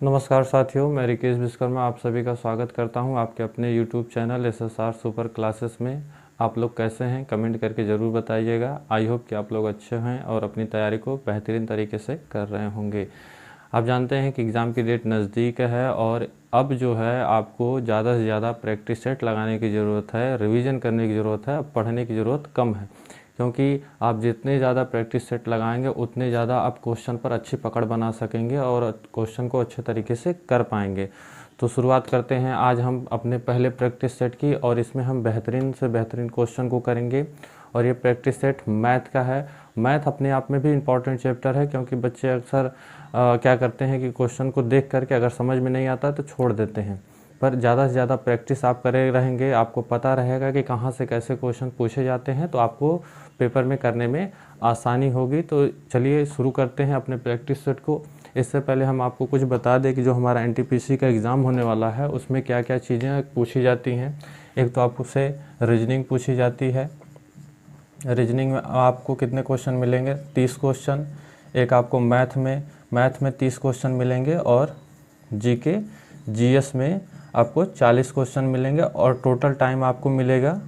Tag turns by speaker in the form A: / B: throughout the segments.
A: नमस्कार साथियों, मैं रिकेश विश्वकर्मा आप सभी का स्वागत करता हूं आपके अपने YouTube channel SSR super classes में। आप लोग कैसे हैं कमेंट करके ज़रूर बताइएगा। आई होप कि आप लोग अच्छे हैं और अपनी तैयारी को बेहतरीन तरीके से कर रहे होंगे। आप जानते हैं कि एग्ज़ाम की डेट नज़दीक है और अब जो है आपको ज़्यादा से ज़्यादा प्रैक्टिस सेट लगाने की ज़रूरत है, रिवीजन करने की ज़रूरत है, अब पढ़ने की ज़रूरत कम है। क्योंकि आप जितने ज़्यादा प्रैक्टिस सेट लगाएंगे उतने ज़्यादा आप क्वेश्चन पर अच्छी पकड़ बना सकेंगे और क्वेश्चन को अच्छे तरीके से कर पाएंगे। तो शुरुआत करते हैं आज हम अपने पहले प्रैक्टिस सेट की और इसमें हम बेहतरीन से बेहतरीन क्वेश्चन को करेंगे। और ये प्रैक्टिस सेट मैथ का है। मैथ अपने आप में भी इम्पॉर्टेंट चैप्टर है, क्योंकि बच्चे अक्सर क्या करते हैं कि क्वेश्चन को देख करके अगर समझ में नहीं आता तो छोड़ देते हैं। पर ज़्यादा से ज़्यादा प्रैक्टिस आप करे रहेंगे, आपको पता रहेगा कि कहाँ से कैसे क्वेश्चन पूछे जाते हैं, तो आपको पेपर में करने में आसानी होगी। तो चलिए शुरू करते हैं अपने प्रैक्टिस सेट को। इससे पहले हम आपको कुछ बता दें कि जो हमारा NTPC का एग्ज़ाम होने वाला है उसमें क्या क्या चीज़ें पूछी जाती हैं। एक तो आपसे रीजनिंग पूछी जाती है। रीजनिंग में आपको कितने क्वेश्चन मिलेंगे? 30 क्वेश्चन। एक आपको मैथ में 30 क्वेश्चन मिलेंगे और जीके GS में आपको 40 क्वेश्चन मिलेंगे और टोटल टाइम आपको मिलेगा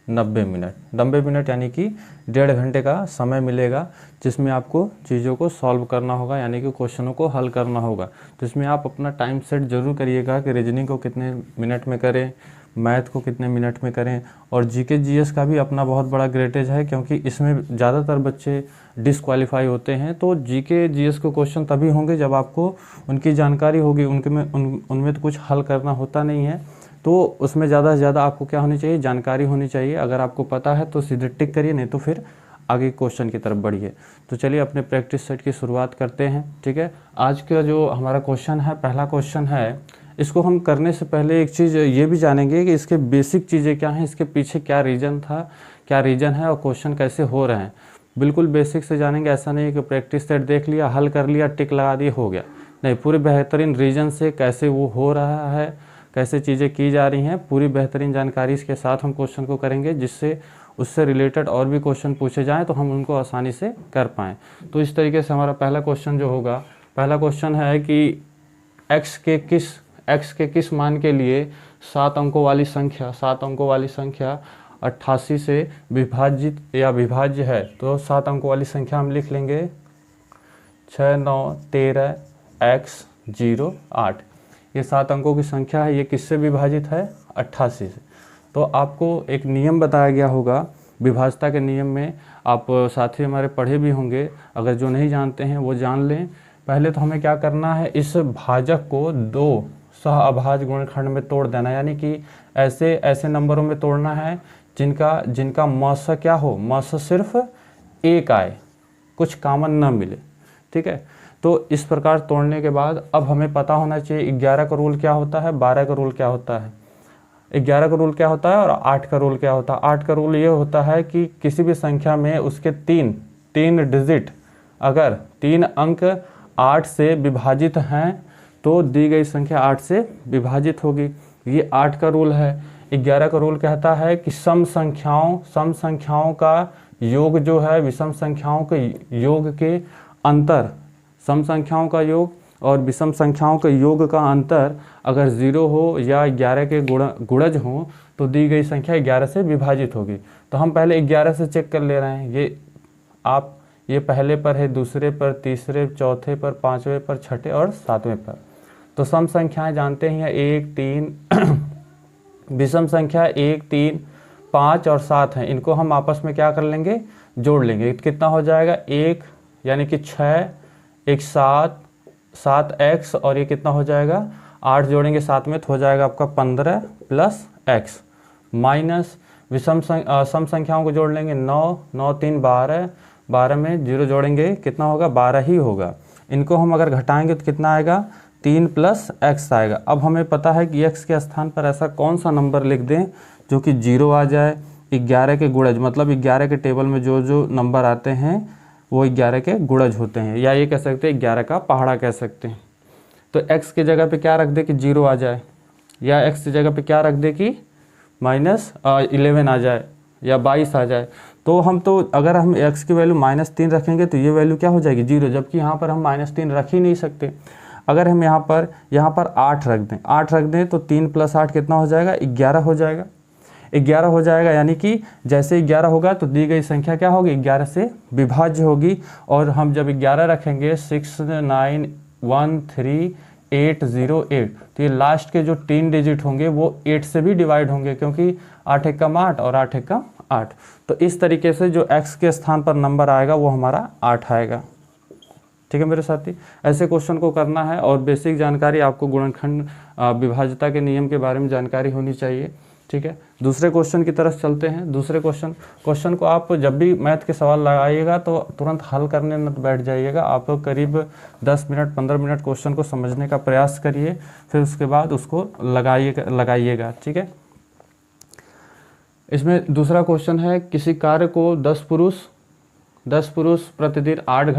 A: 90 मिनट। 90 मिनट यानी कि 1.5 घंटे का समय मिलेगा, जिसमें आपको चीज़ों को सॉल्व करना होगा, यानी कि क्वेश्चनों को हल करना होगा। तो इसमें आप अपना टाइम सेट ज़रूर करिएगा कि रीजनिंग को कितने मिनट में करें, मैथ को कितने मिनट में करें। और जीके GS का भी अपना बहुत बड़ा ग्रेटेज है, क्योंकि इसमें ज़्यादातर बच्चे डिसक्वालीफाई होते हैं। तो जीके GS के क्वेश्चन तभी होंगे जब आपको उनकी जानकारी होगी, उनमें तो कुछ हल करना होता नहीं है। तो उसमें ज़्यादा से ज़्यादा आपको क्या होनी चाहिए? जानकारी होनी चाहिए। अगर आपको पता है तो सीधे टिक करिए, नहीं तो फिर आगे क्वेश्चन की तरफ बढ़िए। तो चलिए अपने प्रैक्टिस सेट की शुरुआत करते हैं। ठीक है, आज का जो हमारा क्वेश्चन है, पहला क्वेश्चन है, इसको हम करने से पहले एक चीज़ ये भी जानेंगे कि इसके बेसिक चीज़ें क्या हैं, इसके पीछे क्या रीज़न था, क्या रीज़न है और क्वेश्चन कैसे हो रहे हैं। बिल्कुल बेसिक से जानेंगे। ऐसा नहीं है कि प्रैक्टिस सेट देख लिया, हल कर लिया, टिक लगा दिए, हो गया। नहीं, पूरे बेहतरीन रीज़न से कैसे वो हो रहा है, कैसे चीज़ें की जा रही हैं, पूरी बेहतरीन जानकारी के साथ हम क्वेश्चन को करेंगे, जिससे उससे रिलेटेड और भी क्वेश्चन पूछे जाएं तो हम उनको आसानी से कर पाएँ। तो इस तरीके से हमारा पहला क्वेश्चन जो होगा, पहला क्वेश्चन है कि x के किस मान के लिए 7 अंकों वाली संख्या 88 से विभाजित या विभाज्य है। तो 7 अंकों वाली संख्या हम लिख लेंगे 6, 9, 13, x 0, 8। ये 7 अंकों की संख्या है। ये किससे विभाजित है? 88 से। तो आपको एक नियम बताया गया होगा विभाज्यता के नियम में, आप साथी हमारे पढ़े भी होंगे, अगर जो नहीं जानते हैं वो जान लें। पहले तो हमें क्या करना है, इस भाजक को 2 सह अभाज्य गुणनखंड में तोड़ देना, यानी कि ऐसे ऐसे नंबरों में तोड़ना है जिनका मौसा क्या हो, मौसा सिर्फ 1 आए, कुछ कॉमन ना मिले। ठीक है, तो इस प्रकार तोड़ने के बाद अब हमें पता होना चाहिए 11 का रूल क्या होता है, 12 का रूल क्या होता है, 11 का रूल क्या होता है और 8 का रूल क्या होता है। 8 का रूल ये होता है कि किसी भी संख्या में उसके तीन डिजिट, अगर 3 अंक 8 से विभाजित हैं तो दी गई संख्या 8 से विभाजित होगी। ये 8 का रूल है। 11 का रूल कहता है कि सम संख्याओं का योग जो है विषम संख्याओं के योग के अंतर, सम संख्याओं का योग और विषम संख्याओं के योग का अंतर अगर 0 हो या 11 के गुणज हो तो दी गई संख्या 11 से विभाजित होगी। तो हम पहले 11 से चेक कर ले रहे हैं। ये पहले पर है, दूसरे पर, तीसरे, चौथे पर, पांचवें पर, छठे और सातवें पर। तो सम संख्याएं जानते हैं 1, 3 विषम संख्या 1, 3, 5 और 7 हैं। इनको हम आपस में क्या कर लेंगे? जोड़ लेंगे। कितना हो जाएगा? 1 यानी कि 6, 1 7x और ये कितना हो जाएगा? 8 जोड़ेंगे 7 में तो हो जाएगा आपका 15 प्लस x माइनस सम संख्याओं को जोड़ लेंगे 9, 9, 3, 12, 12 में 0 जोड़ेंगे कितना होगा? 12 ही होगा। इनको हम अगर घटाएंगे तो कितना आएगा? 3 प्लस x आएगा। अब हमें पता है कि x के स्थान पर ऐसा कौन सा नंबर लिख दें जो कि 0 आ जाए। 11 के गुणज, मतलब 11 के टेबल में जो जो नंबर आते हैं वो 11 के गुणज होते हैं, या ये कह सकते हैं 11 का पहाड़ा कह सकते हैं। तो x की जगह पे क्या रख दे कि 0 आ जाए, या x की जगह पे क्या रख दे कि -11 आ जाए या 22 आ जाए। तो अगर हम x की वैल्यू -3 रखेंगे तो ये वैल्यू क्या हो जाएगी? 0, जबकि यहाँ पर हम -3 रख ही नहीं सकते। अगर हम यहाँ पर 8 रख दें तो 3 + 8 कितना हो जाएगा, 11 हो जाएगा। 11 हो जाएगा, यानी कि जैसे 11 होगा तो दी गई संख्या क्या होगी, 11 से विभाज्य होगी। और हम जब 11 रखेंगे 6 9 1 3 8 0 8, तो ये लास्ट के जो 3 डिजिट होंगे वो 8 से भी डिवाइड होंगे, क्योंकि 8 × 8 और 8 × 8। तो इस तरीके से जो x के स्थान पर नंबर आएगा वो हमारा 8 आएगा। ठीक है मेरे साथी, ऐसे क्वेश्चन को करना है। और बेसिक जानकारी आपको गुणनखंड विभाज्यता के नियम के बारे में जानकारी होनी चाहिए। ठीक है, दूसरे क्वेश्चन की तरफ चलते हैं। दूसरे क्वेश्चन को आप जब भी मैथ के सवाल लगाइएगा तो तुरंत हल करने मत बैठ जाइएगा। आप करीब 10 मिनट 15 मिनट क्वेश्चन को समझने का प्रयास करिए, फिर उसके बाद उसको लगाइएगा। ठीक है, इसमें दूसरा क्वेश्चन है, किसी कार्य को 10 पुरुष प्रतिदिन 8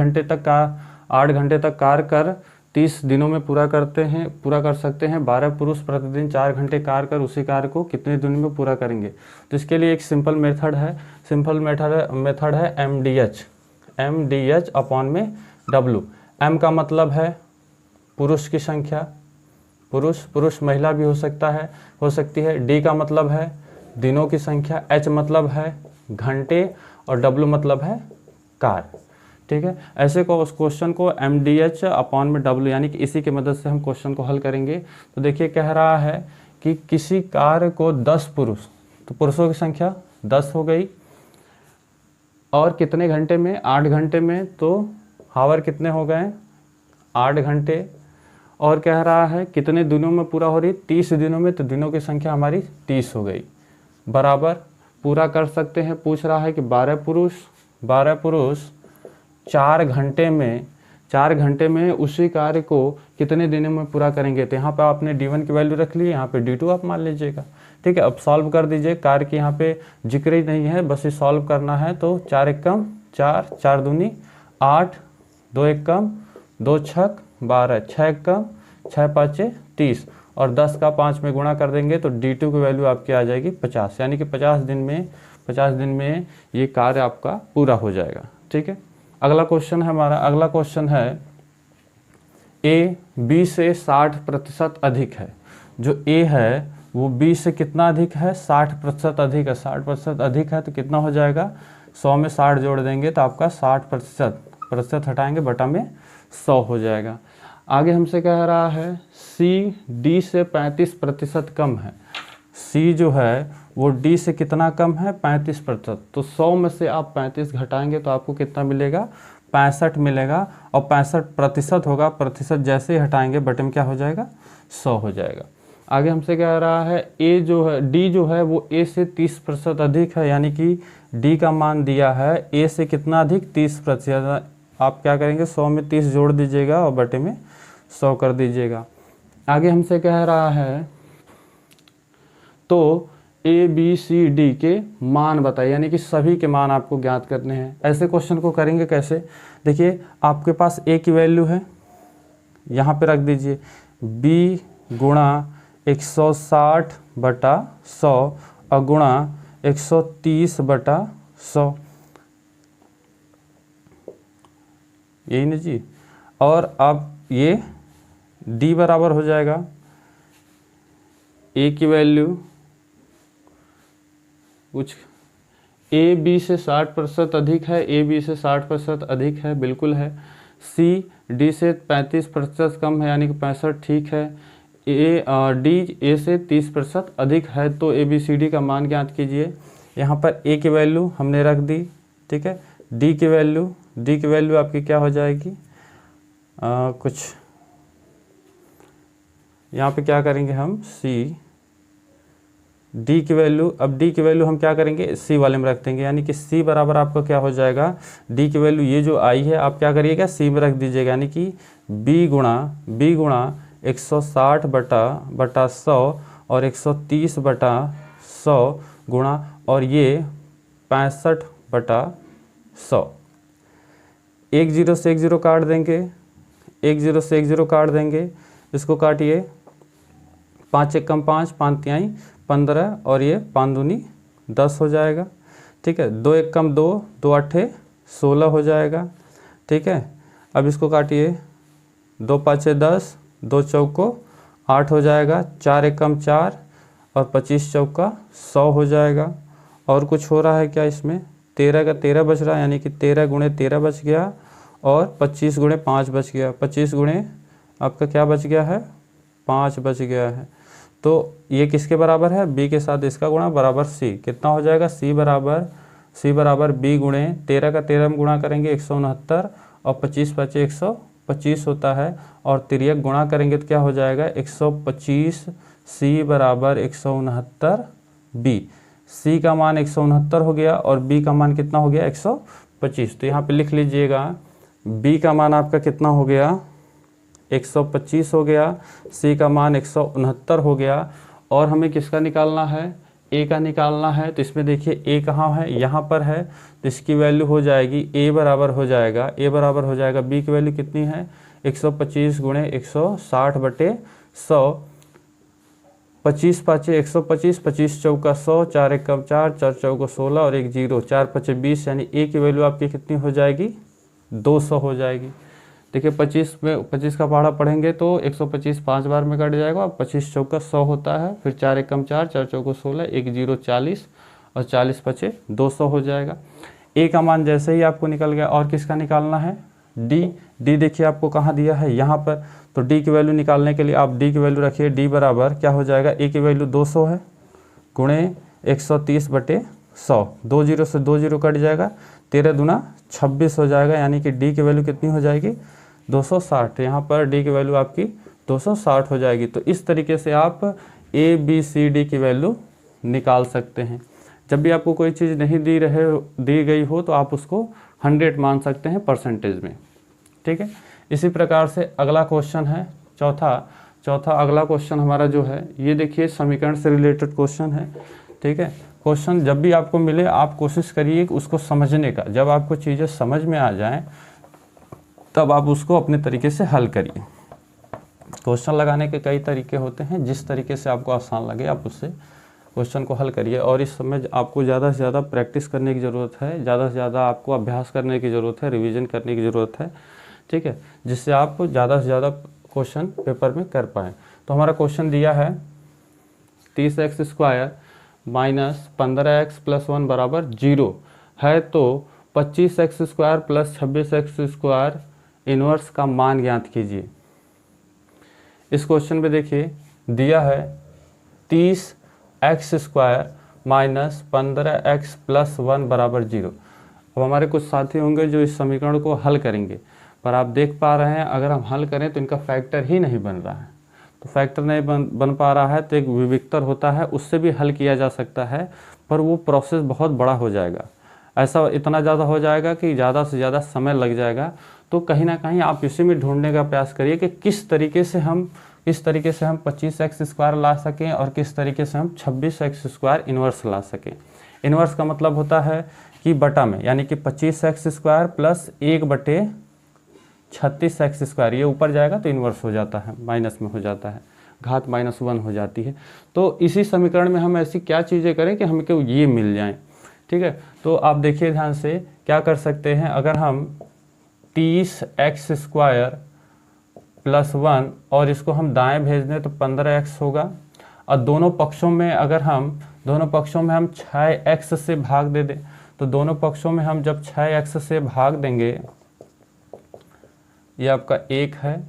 A: घंटे तक कार्य कर 30 दिनों में पूरा कर सकते हैं। 12 पुरुष प्रतिदिन 4 घंटे कार्य कर उसी कार्य को कितने दिनों में पूरा करेंगे। तो इसके लिए एक सिंपल मेथड है MDH अपॉन में W। M का मतलब है पुरुष की संख्या, पुरुष महिला भी हो सकती है। D का मतलब है दिनों की संख्या, H मतलब है घंटे और W मतलब है कार्य। ठीक है, ऐसे को उस क्वेश्चन को MDH अपॉन में W यानी कि इसी की मदद से हम क्वेश्चन को हल करेंगे। तो देखिए कह रहा है कि किसी कार्य को 10 पुरुष, तो पुरुषों की संख्या 10 हो गई, और कितने घंटे में, 8 घंटे में, तो हावर कितने हो गए, 8 घंटे। और कह रहा है कितने दिनों में पूरा हो रही, 30 दिनों में, तो दिनों की संख्या हमारी 30 हो गई। बराबर पूरा कर सकते हैं, पूछ रहा है कि 12 पुरुष 4 घंटे में उसी कार्य को कितने दिनों में पूरा करेंगे। तो यहाँ पे आपने D1 की वैल्यू रख ली, यहाँ पे D2 आप मान लीजिएगा। ठीक है, अब सॉल्व कर दीजिए। कार्य की यहाँ पे जिक्र ही नहीं है, बस ये सॉल्व करना है। तो 4 एकम 4, 4 दूनी 8, 2 एकम 2 छक 12, 6 एकम 6 पाँचे 30, और 10 का 5 में गुणा कर देंगे तो D2 की वैल्यू आपकी आ जाएगी 50, यानी कि 50 दिन में ये कार्य आपका पूरा हो जाएगा। ठीक है, अगला क्वेश्चन है A B से 60% अधिक है। जो A है वो B से कितना अधिक है, 60% अधिक है। 60% अधिक है तो कितना हो जाएगा, 100 में 60 जोड़ देंगे तो आपका 60% हटाएंगे बटा में 100 हो जाएगा। आगे हमसे कह रहा है C D से 35% कम है। C जो है वो D से कितना कम है, 35%। तो 100 में से आप 35 घटाएंगे तो आपको कितना मिलेगा, 65 मिलेगा। और 65% होगा, प्रतिशत जैसे ही हटाएंगे बटे में क्या हो जाएगा, 100 हो जाएगा। आगे हमसे कह रहा है D जो है वो A से 30% अधिक है, यानी कि D का मान दिया है A से कितना अधिक, 30%। आप क्या करेंगे, 100 में 30 जोड़ दीजिएगा और बटे में 100 कर दीजिएगा। आगे हमसे कह रहा है तो A B C D के मान बताइए, यानी कि सभी के मान आपको ज्ञात करने हैं। ऐसे क्वेश्चन को करेंगे कैसे, देखिए आपके पास A की वैल्यू है, यहाँ पे रख दीजिए B गुणा 160/100 और गुणा 130/100, यही ना जी। और अब ये D बराबर हो जाएगा A की वैल्यू कुछ A B से 60% अधिक है, A B से 60% अधिक है, बिल्कुल है। C D से 35% कम है, यानी कि 65, ठीक है। D A से 30% अधिक है, तो A B C D का मान ज्ञात कीजिए। यहाँ पर A की वैल्यू हमने रख दी, ठीक है। D की वैल्यू आपकी क्या हो जाएगी, कुछ यहाँ पे क्या करेंगे हम, D की वैल्यू हम क्या करेंगे, C वाले में रख देंगे, यानी कि C बराबर आपका क्या हो जाएगा, D की वैल्यू ये जो आई है आप क्या करिएगा, C में रख दीजिएगा, यानी कि B गुणा 160/100 और 130/100 गुणा, और ये 65/100। 1 0 से 1 0 काट देंगे, इसको काटिए। 5 एकम 5, 5 तिहाई 15, और ये 5 दूनी 10 हो जाएगा, ठीक है। 2 एकम 2, 2 आठे 16 हो जाएगा, ठीक है। अब इसको काटिए, 2 पाँचे 10, 2 चौको 8 हो जाएगा, 4 एकम 4 और 25 चौका 100 हो जाएगा। और कुछ हो रहा है क्या इसमें? 13 का 13 बच रहा है, यानी कि 13 गुणे 13 बच गया और 25 गुणे 5 बच गया। 25 गुणे आपका क्या बच गया है? 5 बच गया है। तो ये किसके बराबर है? b के साथ इसका गुणा बराबर c। कितना हो जाएगा? c बराबर b गुणे 13 का 13 हम गुणा करेंगे 169 और 25 बचे 125 होता है, और तिर्यक गुणा करेंगे तो क्या हो जाएगा? 125 c बराबर 169 b। c का मान 169 हो गया और b का मान कितना हो गया? 125। तो यहाँ पे लिख लीजिएगा b का मान आपका कितना हो गया? 125 हो गया, c का मान 169 हो गया। और हमें किसका निकालना है? a का निकालना है। तो इसमें देखिए a कहाँ है? यहाँ पर है, तो इसकी वैल्यू हो जाएगी a बराबर हो जाएगा b की वैल्यू कितनी है? 125 गुणे 160 बटे 100। 25 पाँचे 125, 25 चौका 100, 4 एकम 4, 4 चौका 16 और 1 0, 4 पचे 20, यानी a की वैल्यू आपकी कितनी हो जाएगी? 200 हो जाएगी। देखिए 25 में 25 का पहाड़ा पढ़ेंगे तो 125 5 बार में कट जाएगा, 25 चौका 100 होता है, फिर 4 एकम 4, 4 चौका 16, 1 0 40 और 40 पचे 200 हो जाएगा। a का मान जैसे ही आपको निकल गया। और किसका निकालना है? d देखिए आपको कहाँ दिया है? यहाँ पर। तो d की वैल्यू निकालने के लिए आप d की वैल्यू रखिए। d बराबर क्या हो जाएगा? a की वैल्यू 200 है गुणे 130 बटे 100, 2 0 से 2 0 कट जाएगा, 13 दूना 26 हो जाएगा, यानी कि d की वैल्यू कितनी हो जाएगी? 260। यहाँ पर d की वैल्यू आपकी 260 हो जाएगी। तो इस तरीके से आप a b c d की वैल्यू निकाल सकते हैं। जब भी आपको कोई चीज़ नहीं दी गई हो तो आप उसको 100 मान सकते हैं परसेंटेज में। ठीक है। इसी प्रकार से अगला क्वेश्चन है चौथा अगला क्वेश्चन हमारा जो है, ये देखिए समीकरण से रिलेटेड क्वेश्चन है। ठीक है। क्वेश्चन जब भी आपको मिले आप कोशिश करिए कि उसको समझने का। जब आपको चीज़ें समझ में आ जाएं तब आप उसको अपने तरीके से हल करिए। क्वेश्चन लगाने के कई तरीके होते हैं, जिस तरीके से आपको आसान लगे आप उससे क्वेश्चन को हल करिए। और इस समय आपको ज़्यादा से ज़्यादा प्रैक्टिस करने की ज़रूरत है, ज़्यादा से ज़्यादा आपको अभ्यास करने की ज़रूरत है, रिवीजन करने की ज़रूरत है। ठीक है, जिससे आप ज़्यादा से ज़्यादा क्वेश्चन पेपर में कर पाएँ। तो हमारा क्वेश्चन दिया है 30x² माइनस 15x प्लस 1 बराबर 0 है, तो 25x² प्लस 26x² इनवर्स का मान ज्ञात कीजिए। इस क्वेश्चन में देखिए दिया है 30x² माइनस 15x प्लस 1 बराबर 0। अब हमारे कुछ साथी होंगे जो इस समीकरण को हल करेंगे, पर आप देख पा रहे हैं अगर हम हल करें तो इनका फैक्टर ही नहीं बन रहा है। तो फैक्टर नहीं बन पा रहा है तो एक विविक्तर होता है, उससे भी हल किया जा सकता है, पर वो प्रोसेस बहुत बड़ा हो जाएगा। ऐसा इतना ज़्यादा हो जाएगा कि ज़्यादा से ज़्यादा समय लग जाएगा। तो कहीं ना कहीं आप इसी में ढूंढने का प्रयास करिए कि किस तरीके से हम 25x² ला सकें और किस तरीके से हम 26x² इन्वर्स ला सकें। इन्वर्स का मतलब होता है कि बटा में, यानी कि 25x² प्लस 1 बटे 36x², ये ऊपर जाएगा तो इन्वर्स हो जाता है, माइनस में हो जाता है, घात -1 हो जाती है। तो इसी समीकरण में हम ऐसी क्या चीज़ें करें कि हमको ये मिल जाएं। ठीक है, तो आप देखिए ध्यान से क्या कर सकते हैं। अगर हम 30x² प्लस 1 और इसको हम दाएं भेज दें तो 15x होगा, और दोनों पक्षों में हम 6x से भाग दे दें, तो दोनों पक्षों में हम जब 6x से भाग देंगे, ये आपका 1 है,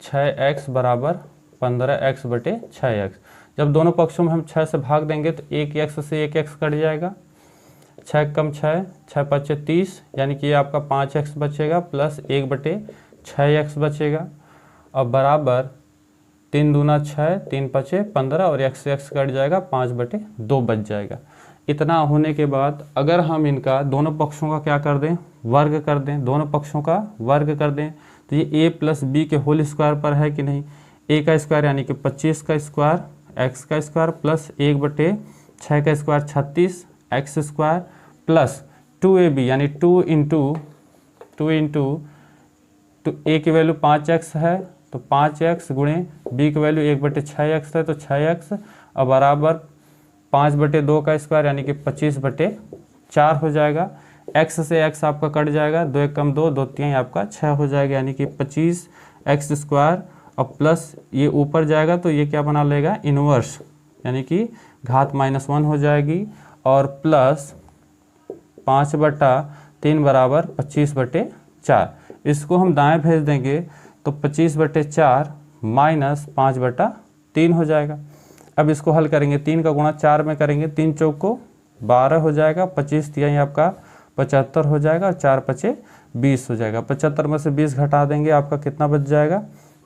A: 6x बराबर 15x बटे 6x। जब दोनों पक्षों में हम 6 से भाग देंगे तो 1x से 1x कट जाएगा, 6 कम 6, 6 पचे 30, यानी कि ये आपका 5x बचेगा प्लस 1 बटे 6x बचेगा, और बराबर 3 दूना 6, 3 पचे 15 और x से x कट जाएगा, 5 बटे 2 बच जाएगा। इतना होने के बाद अगर हम इनका दोनों पक्षों का क्या कर दें, वर्ग कर दें, दोनों पक्षों का वर्ग कर दें, तो ये a प्लस बी के होल स्क्वायर पर है कि नहीं। a का स्क्वायर यानी कि 25 का स्क्वायर, x का स्क्वायर प्लस 1 बटे 6 का square 36 x square plus 2ab यानी 2 इंटू a की वैल्यू 5x है तो 5x गुणे b की वैल्यू 1 बटे 6x है तो 6x, और बराबर 5 बटे 2 का स्क्वायर यानी कि 25 बटे 4 हो जाएगा। x से x आपका कट जाएगा, 2 1 कम 2, 2 3 आपका 6 हो जाएगा, यानी कि 25 एक्स स्क्वायर और प्लस ये ऊपर जाएगा तो ये क्या बना लेगा, इनवर्स, यानी कि घात -1 हो जाएगी, और प्लस 5/3 बराबर 25/4। इसको हम दाएं भेज देंगे तो 25/4 माइनस 5/3 हो जाएगा। अब इसको हल करेंगे, 3 का गुणा 4 में करेंगे, 3 चौक को 12 हो जाएगा, 25 तिहाई आपका 75 हो जाएगा, और 4 पचे 20 हो जाएगा। 75 में से 20 घटा देंगे, आपका कितना बच जाएगा,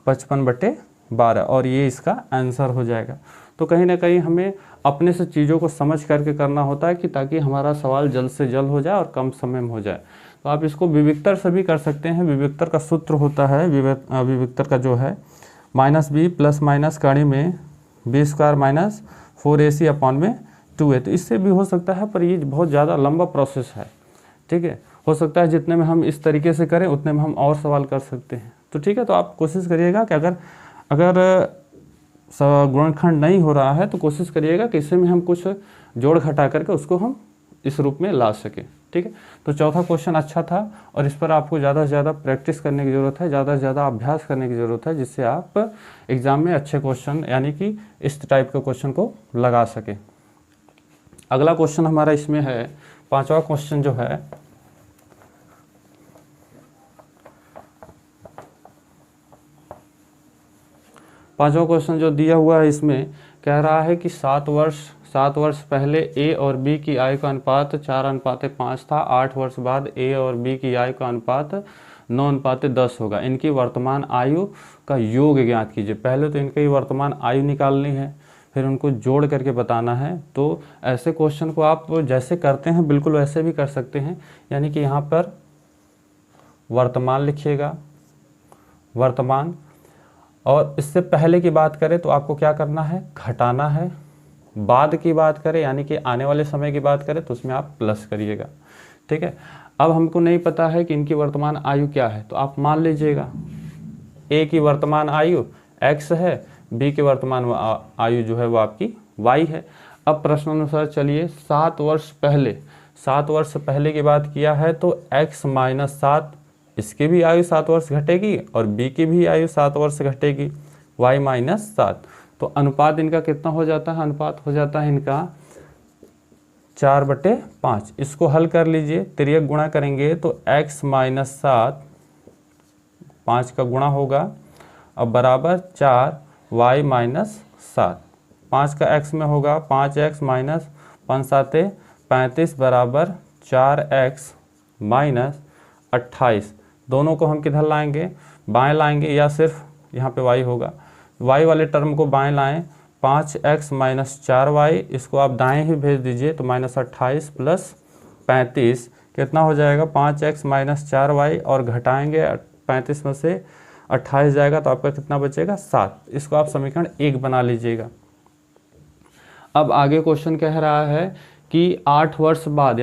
A: 55/12, और ये इसका आंसर हो जाएगा। तो कहीं ना कहीं हमें अपने से चीज़ों को समझ करके करना होता है कि ताकि हमारा सवाल जल्द से जल्द हो जाए और कम समय में हो जाए। तो आप इसको विविक्तर से भी कर सकते हैं। विविक्तर का सूत्र होता है, विविक्तर का जो है -b प्लस माइनस कड़ी में b² - 4ac/2a। तो इससे भी हो सकता है, पर ये बहुत ज़्यादा लंबा प्रोसेस है, ठीक है। हो सकता है जितने में हम इस तरीके से करें उतने में हम और सवाल कर सकते हैं। तो ठीक है, तो आप कोशिश करिएगा कि अगर गुणनखंड नहीं हो रहा है तो कोशिश करिएगा कि इसमें हम कुछ जोड़ घटा करके उसको हम इस रूप में ला सकें, ठीक है। तो चौथा क्वेश्चन अच्छा था, और इस पर आपको ज़्यादा से ज़्यादा प्रैक्टिस करने की ज़रूरत है, ज़्यादा से ज़्यादा अभ्यास करने की ज़रूरत है, जिससे आप एग्ज़ाम में अच्छे क्वेश्चन यानी कि इस टाइप के क्वेश्चन को लगा सकें। अगला क्वेश्चन हमारा इसमें है, 5वां क्वेश्चन जो है, पांचवा क्वेश्चन जो दिया हुआ है इसमें कह रहा है कि 7 वर्ष पहले ए और बी की आयु का अनुपात 4:5 था। 8 वर्ष बाद ए और बी की आयु का अनुपात 9:10 होगा। इनकी वर्तमान आयु का योग ज्ञात कीजिए। पहले तो इनकी वर्तमान आयु निकालनी है, फिर उनको जोड़ करके बताना है। तो ऐसे क्वेश्चन को आप जैसे करते हैं बिल्कुल वैसे भी कर सकते हैं, यानी कि यहाँ पर वर्तमान लिखिएगा, वर्तमान, और इससे पहले की बात करें तो आपको क्या करना है, घटाना है। बाद की बात करें यानी कि आने वाले समय की बात करें तो उसमें आप प्लस करिएगा, ठीक है। अब हमको नहीं पता है कि इनकी वर्तमान आयु क्या है, तो आप मान लीजिएगा ए की वर्तमान आयु x है, बी की वर्तमान आयु जो है वो आपकी y है। अब प्रश्नानुसार चलिए, 7 वर्ष पहले की बात किया है तो x - 7, इसकी भी आयु 7 वर्ष घटेगी और b की भी आयु 7 वर्ष घटेगी, y - 7। तो अनुपात इनका कितना हो जाता है, अनुपात हो जाता है इनका 4/5। इसको हल कर लीजिए, तिर्यक गुणा करेंगे तो x - 7 5 का गुणा होगा, अब बराबर 4 y - 7। 5 का x में होगा 5x - 5 7 35 बराबर 4x - 28। दोनों को हम किधर लाएंगे, बाएं लाएंगे, या सिर्फ यहाँ पे y होगा। y वाले टर्म को बाएं लाएं, 5x - 4y, इसको आप दाएं ही भेज दीजिए तो -28 प्लस 35 कितना हो जाएगा, 5x - 4y, और घटाएंगे 35 में से 28 जाएगा तो आपका कितना बचेगा, 7। इसको आप समीकरण 1 बना लीजिएगा। अब आगे क्वेश्चन कह रहा है कि 8 वर्ष बाद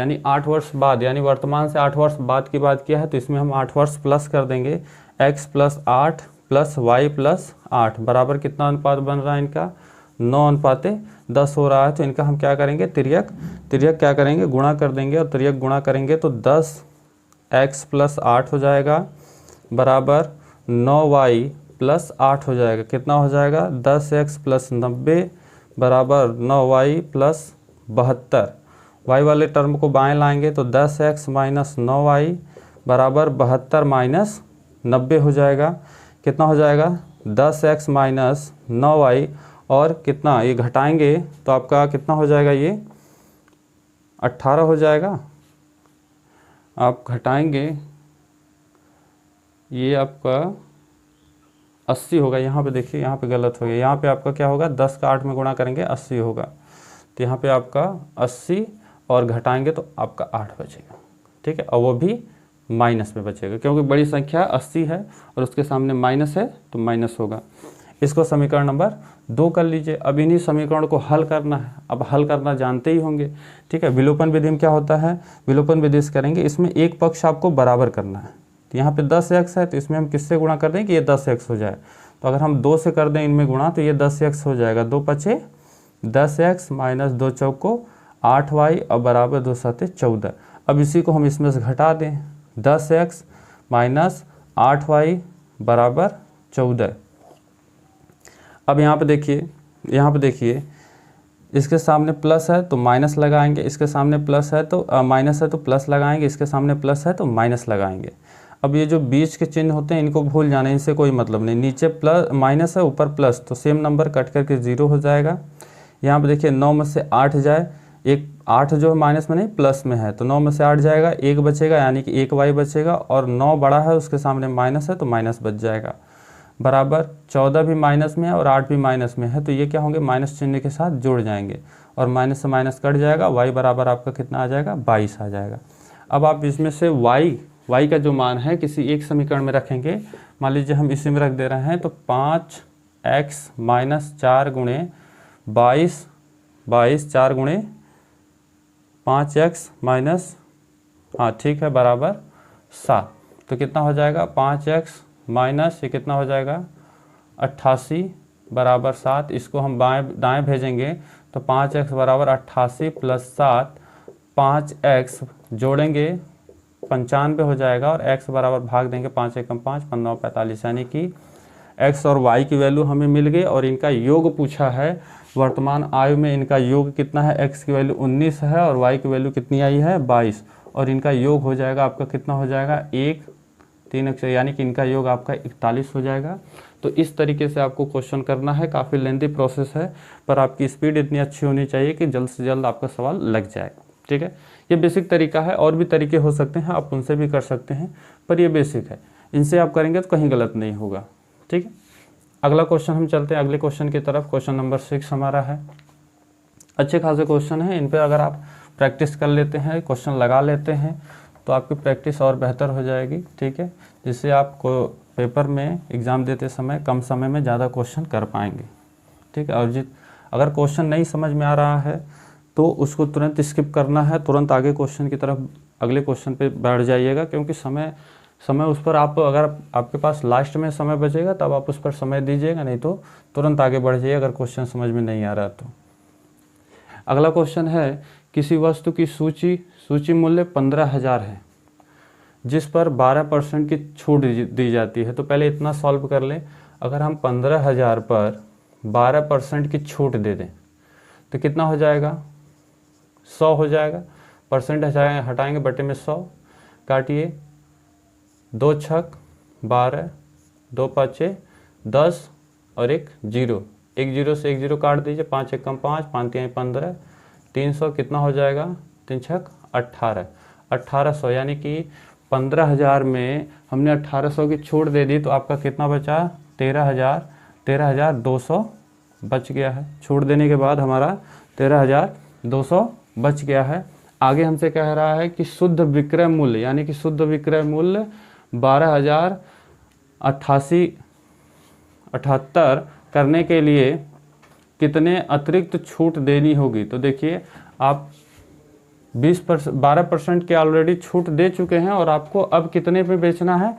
A: यानी वर्तमान से 8 वर्ष बाद की बात किया है, तो इसमें हम 8 वर्ष प्लस कर देंगे, x + 8 प्लस y + 8 बराबर कितना अनुपात बन रहा है इनका, 9:10 हो रहा है। तो इनका हम क्या करेंगे, तिर्यक क्या करेंगे, गुणा कर देंगे, और तिर्यक गुणा करेंगे तो 10x + 8 हो जाएगा बराबर 9y + 8 हो जाएगा। कितना हो जाएगा, 10x + 90 बराबर 9y + 72। y वाले टर्म को बाएं लाएंगे तो 10x - 9y बराबर 72 - 90 हो जाएगा। कितना हो जाएगा, 10x - 9y, और कितना ये घटाएंगे तो आपका कितना हो जाएगा, ये 18 हो जाएगा। आप घटाएंगे ये आपका 80 होगा। यहाँ पे देखिए, यहाँ पे गलत हो गया, यहाँ पे आपका क्या होगा, 10 का 8 में गुणा करेंगे 80 होगा। तो यहाँ पे आपका 80 और घटाएंगे तो आपका 8 बचेगा, ठीक है। और वो भी माइनस में बचेगा, क्योंकि बड़ी संख्या 80 है और उसके सामने माइनस है तो माइनस होगा। इसको समीकरण नंबर 2 कर लीजिए। अब इन्हीं समीकरण को हल करना है। अब हल करना जानते ही होंगे, ठीक है। विलोपन विधि में क्या होता है, विलोपन विधि से करेंगे, इसमें एक पक्ष आपको बराबर करना है। तो यहाँ पे 10x है तो इसमें हम किससे गुणा कर दें कि ये 10x हो जाए। तो अगर हम 2 से कर दें इनमें गुणा तो ये 10x हो जाएगा, 2 पचे 10x - 2 चौको 8y और बराबर 2 7 14। अब इसी को हम इसमें से घटा दें, 10x - 8y बराबर 14। अब यहाँ पे देखिए इसके सामने प्लस है तो माइनस लगाएंगे, इसके सामने प्लस है तो माइनस है तो प्लस लगाएंगे, इसके सामने प्लस है तो माइनस लगाएंगे। अब ये जो बीच के चिन्ह होते हैं इनको भूल जाना, इनसे कोई मतलब नहीं। नीचे प्लस माइनस है, ऊपर प्लस, तो सेम नंबर कट करके 0 हो जाएगा। यहाँ पे देखिए 9 में से 8 जाए, एक 8 जो है माइनस में नहीं प्लस में है, तो 9 में से 8 जाएगा, 1 बचेगा यानी कि 1 y बचेगा, और 9 बड़ा है उसके सामने माइनस है तो माइनस बच जाएगा। बराबर 14 भी माइनस में है और 8 भी माइनस में है, तो ये क्या होंगे, माइनस चिन्ह के साथ जुड़ जाएंगे और माइनस से माइनस कट जाएगा। y बराबर आपका कितना आ जाएगा, 22 आ जाएगा। अब आप इसमें से y का जो मान है किसी एक समीकरण में रखेंगे। मान लीजिए हम इसी में रख दे रहे हैं, तो 5x माइनस 4 गुणे 22, 4 गुणे 5x माइनस, हाँ ठीक है, बराबर 7। तो कितना हो जाएगा, 5x माइनस ये कितना हो जाएगा 88 बराबर 7। इसको हम दाएं भेजेंगे तो 5x बराबर 88 प्लस 7, 5x जोड़ेंगे 95 हो जाएगा, और x बराबर भाग देंगे 5 एकम 5, 15 45, यानी कि x और y की वैल्यू हमें मिल गई। और इनका योग पूछा है, वर्तमान आयु में इनका योग कितना है, x की वैल्यू 19 है और y की वैल्यू कितनी आई है 22, और इनका योग हो जाएगा आपका कितना हो जाएगा 1 3 अक्षर, यानी कि इनका योग आपका 41 हो जाएगा। तो इस तरीके से आपको क्वेश्चन करना है। काफ़ी लेंथी प्रोसेस है, पर आपकी स्पीड इतनी अच्छी होनी चाहिए कि जल्द से जल्द आपका सवाल लग जाए। ठीक है, ये बेसिक तरीका है, और भी तरीके हो सकते हैं, आप उनसे भी कर सकते हैं, पर ये बेसिक है, इनसे आप करेंगे तो कहीं गलत नहीं होगा। ठीक है, अगला क्वेश्चन हम चलते हैं अगले क्वेश्चन की तरफ। क्वेश्चन नंबर 6 हमारा है। अच्छे खासे क्वेश्चन है, इन पर अगर आप प्रैक्टिस कर लेते हैं, क्वेश्चन लगा लेते हैं, तो आपकी प्रैक्टिस और बेहतर हो जाएगी। ठीक है, जिससे आपको पेपर में एग्ज़ाम देते समय कम समय में ज़्यादा क्वेश्चन कर पाएंगे। ठीक है, और अगर क्वेश्चन नहीं समझ में आ रहा है तो उसको तुरंत स्किप करना है, तुरंत आगे क्वेश्चन की तरफ अगले क्वेश्चन पे बैठ जाइएगा, क्योंकि समय उस पर आप, अगर आपके पास लास्ट में समय बचेगा तब आप उस पर समय दीजिएगा, नहीं तो तुरंत आगे बढ़ जाइए अगर क्वेश्चन समझ में नहीं आ रहा तो। अगला क्वेश्चन है, किसी वस्तु की सूची मूल्य 15,000 है जिस पर 12% की छूट दी जाती है। तो पहले इतना सॉल्व कर लें। अगर हम 15,000 पर 12% की छूट दे दें तो कितना हो जाएगा, 100 हो जाएगा। परसेंट हटाएंगे, बटे में 100, काटिए, 2 छक 12, 2 पाँचे 10 और 1 0, 1 0 से 1 0 काट दीजिए, 5 एकम 5, 5 3 15, 300 कितना हो जाएगा, 3 छक 18, 1800, यानी कि 15,000 में हमने 1800 की छूट दे दी, तो आपका कितना बचा, 13,200 बच गया है। छूट देने के बाद हमारा 13,200 बच गया है। आगे हमसे कह रहा है कि शुद्ध विक्रय मूल्य, यानी कि शुद्ध विक्रय मूल्य 12,088 करने के लिए कितने अतिरिक्त छूट देनी होगी। तो देखिए, आप 12% के ऑलरेडी छूट दे चुके हैं, और आपको अब कितने पे बेचना है,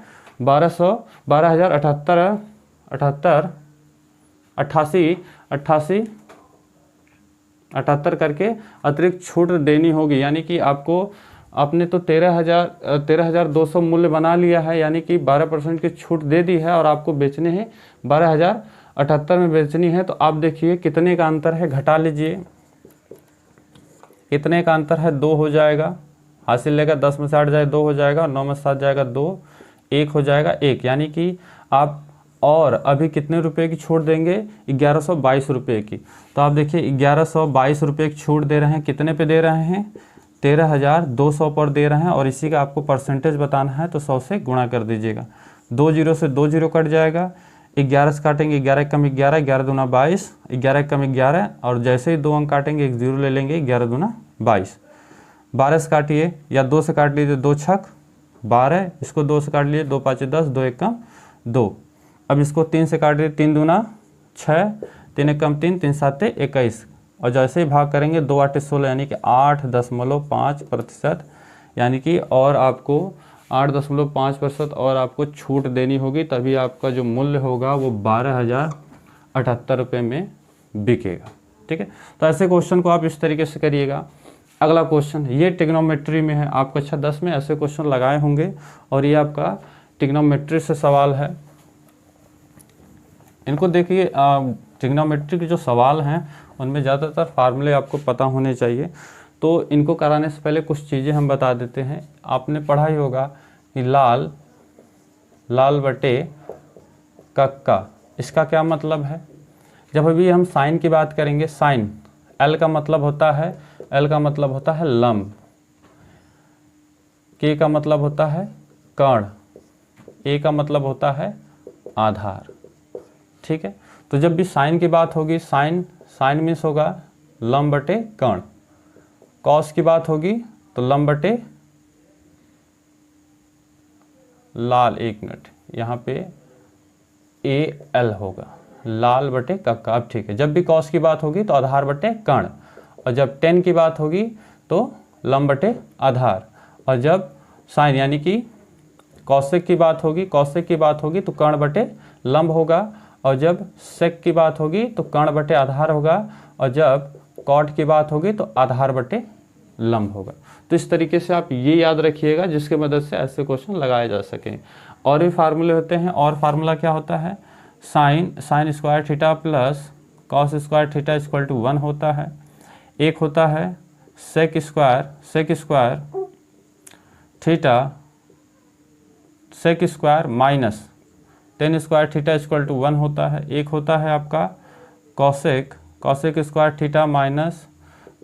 A: 88 करके अतिरिक्त छूट देनी होगी। यानी कि आपने तो 13,200 मूल्य बना लिया है, यानी कि 12% की छूट दे दी है, और आपको बेचने हैं 12,078 में बेचनी है। तो आप देखिए कितने का अंतर है, घटा लीजिए, कितने का अंतर है, 2 हो जाएगा। हासिल लेगा, 10 में से 8 जाए 2 हो जाएगा, 9 में से 7 जाएगा 2, 1 हो जाएगा 1, यानी कि आप और अभी कितने रुपए की छूट देंगे, 1122 रुपये की। तो आप देखिए 1122 रुपये की छूट दे रहे हैं, कितने पे दे रहे हैं, 13,200 पर दे रहे हैं, और इसी का आपको परसेंटेज बताना है, तो 100 से गुणा कर दीजिएगा। 2 0 से 2 0 कट जाएगा, 11 से काटेंगे, 11 कम 11, 11 दूना 22, 11 कम 11, और जैसे ही 2 अंक काटेंगे 1 0 ले लेंगे, 11 दूना 22। 12 से काटिए, या 2 से काट लीजिए, 2 छक 12, इसको 2 से काट लीजिए, 2 5 10, 2 1 कम 2। अब इसको 3 से काट लीजिए, 3 दूना 6, 3 1 कम 3, 3 7 21, और जैसे ही भाग करेंगे 2 8 16, यानी कि 8.5%, यानी कि और आपको 8.5% और आपको छूट देनी होगी, तभी आपका जो मूल्य होगा वो 12,078 रुपये में बिकेगा। ठीक है, तो ऐसे क्वेश्चन को आप इस तरीके से करिएगा। अगला क्वेश्चन, ये ट्रिग्नोमेट्री में है, आप कक्षा 10 में ऐसे क्वेश्चन लगाए होंगे, और ये आपका ट्रिग्नोमेट्री से सवाल है। इनको देखिए ट्रिग्नोमेट्री के जो सवाल हैं उनमें ज़्यादातर फार्मूले आपको पता होने चाहिए। तो इनको कराने से पहले कुछ चीज़ें हम बता देते हैं। आपने पढ़ा ही होगा कि लाल बटे कक्का, इसका क्या मतलब है? जब अभी हम साइन की बात करेंगे, साइन एल का मतलब होता है लंब, के का मतलब होता है कर्ण, ए का मतलब होता है आधार। ठीक है, तो जब भी साइन की बात होगी, साइन मीन्स होगा लंब बटे कर्ण। कॉस की बात होगी तो लंब बटे लाल, एक मिनट, यहाँ पे ए एल होगा, लाल बटे कक्का। अब ठीक है, जब भी कॉस की बात होगी तो आधार बटे कर्ण, और जब टेन की बात होगी तो लंब बटे आधार, और जब साइन यानी कि कौशिक की बात होगी तो कर्ण बटे लंब होगा, और जब सेक की बात होगी तो कर्ण बटे आधार होगा, और जब कॉट की बात होगी तो आधार बटे लंब होगा। तो इस तरीके से आप ये याद रखिएगा जिसके मदद से ऐसे क्वेश्चन लगाए जा सकें। और भी फार्मूले होते हैं, और फार्मूला क्या होता है? Sine square theta plus cos square theta equal to 1 होता है। एक होता है sec square minus tan square theta equal to 1 होता है। एक होता है आपका cosec square theta minus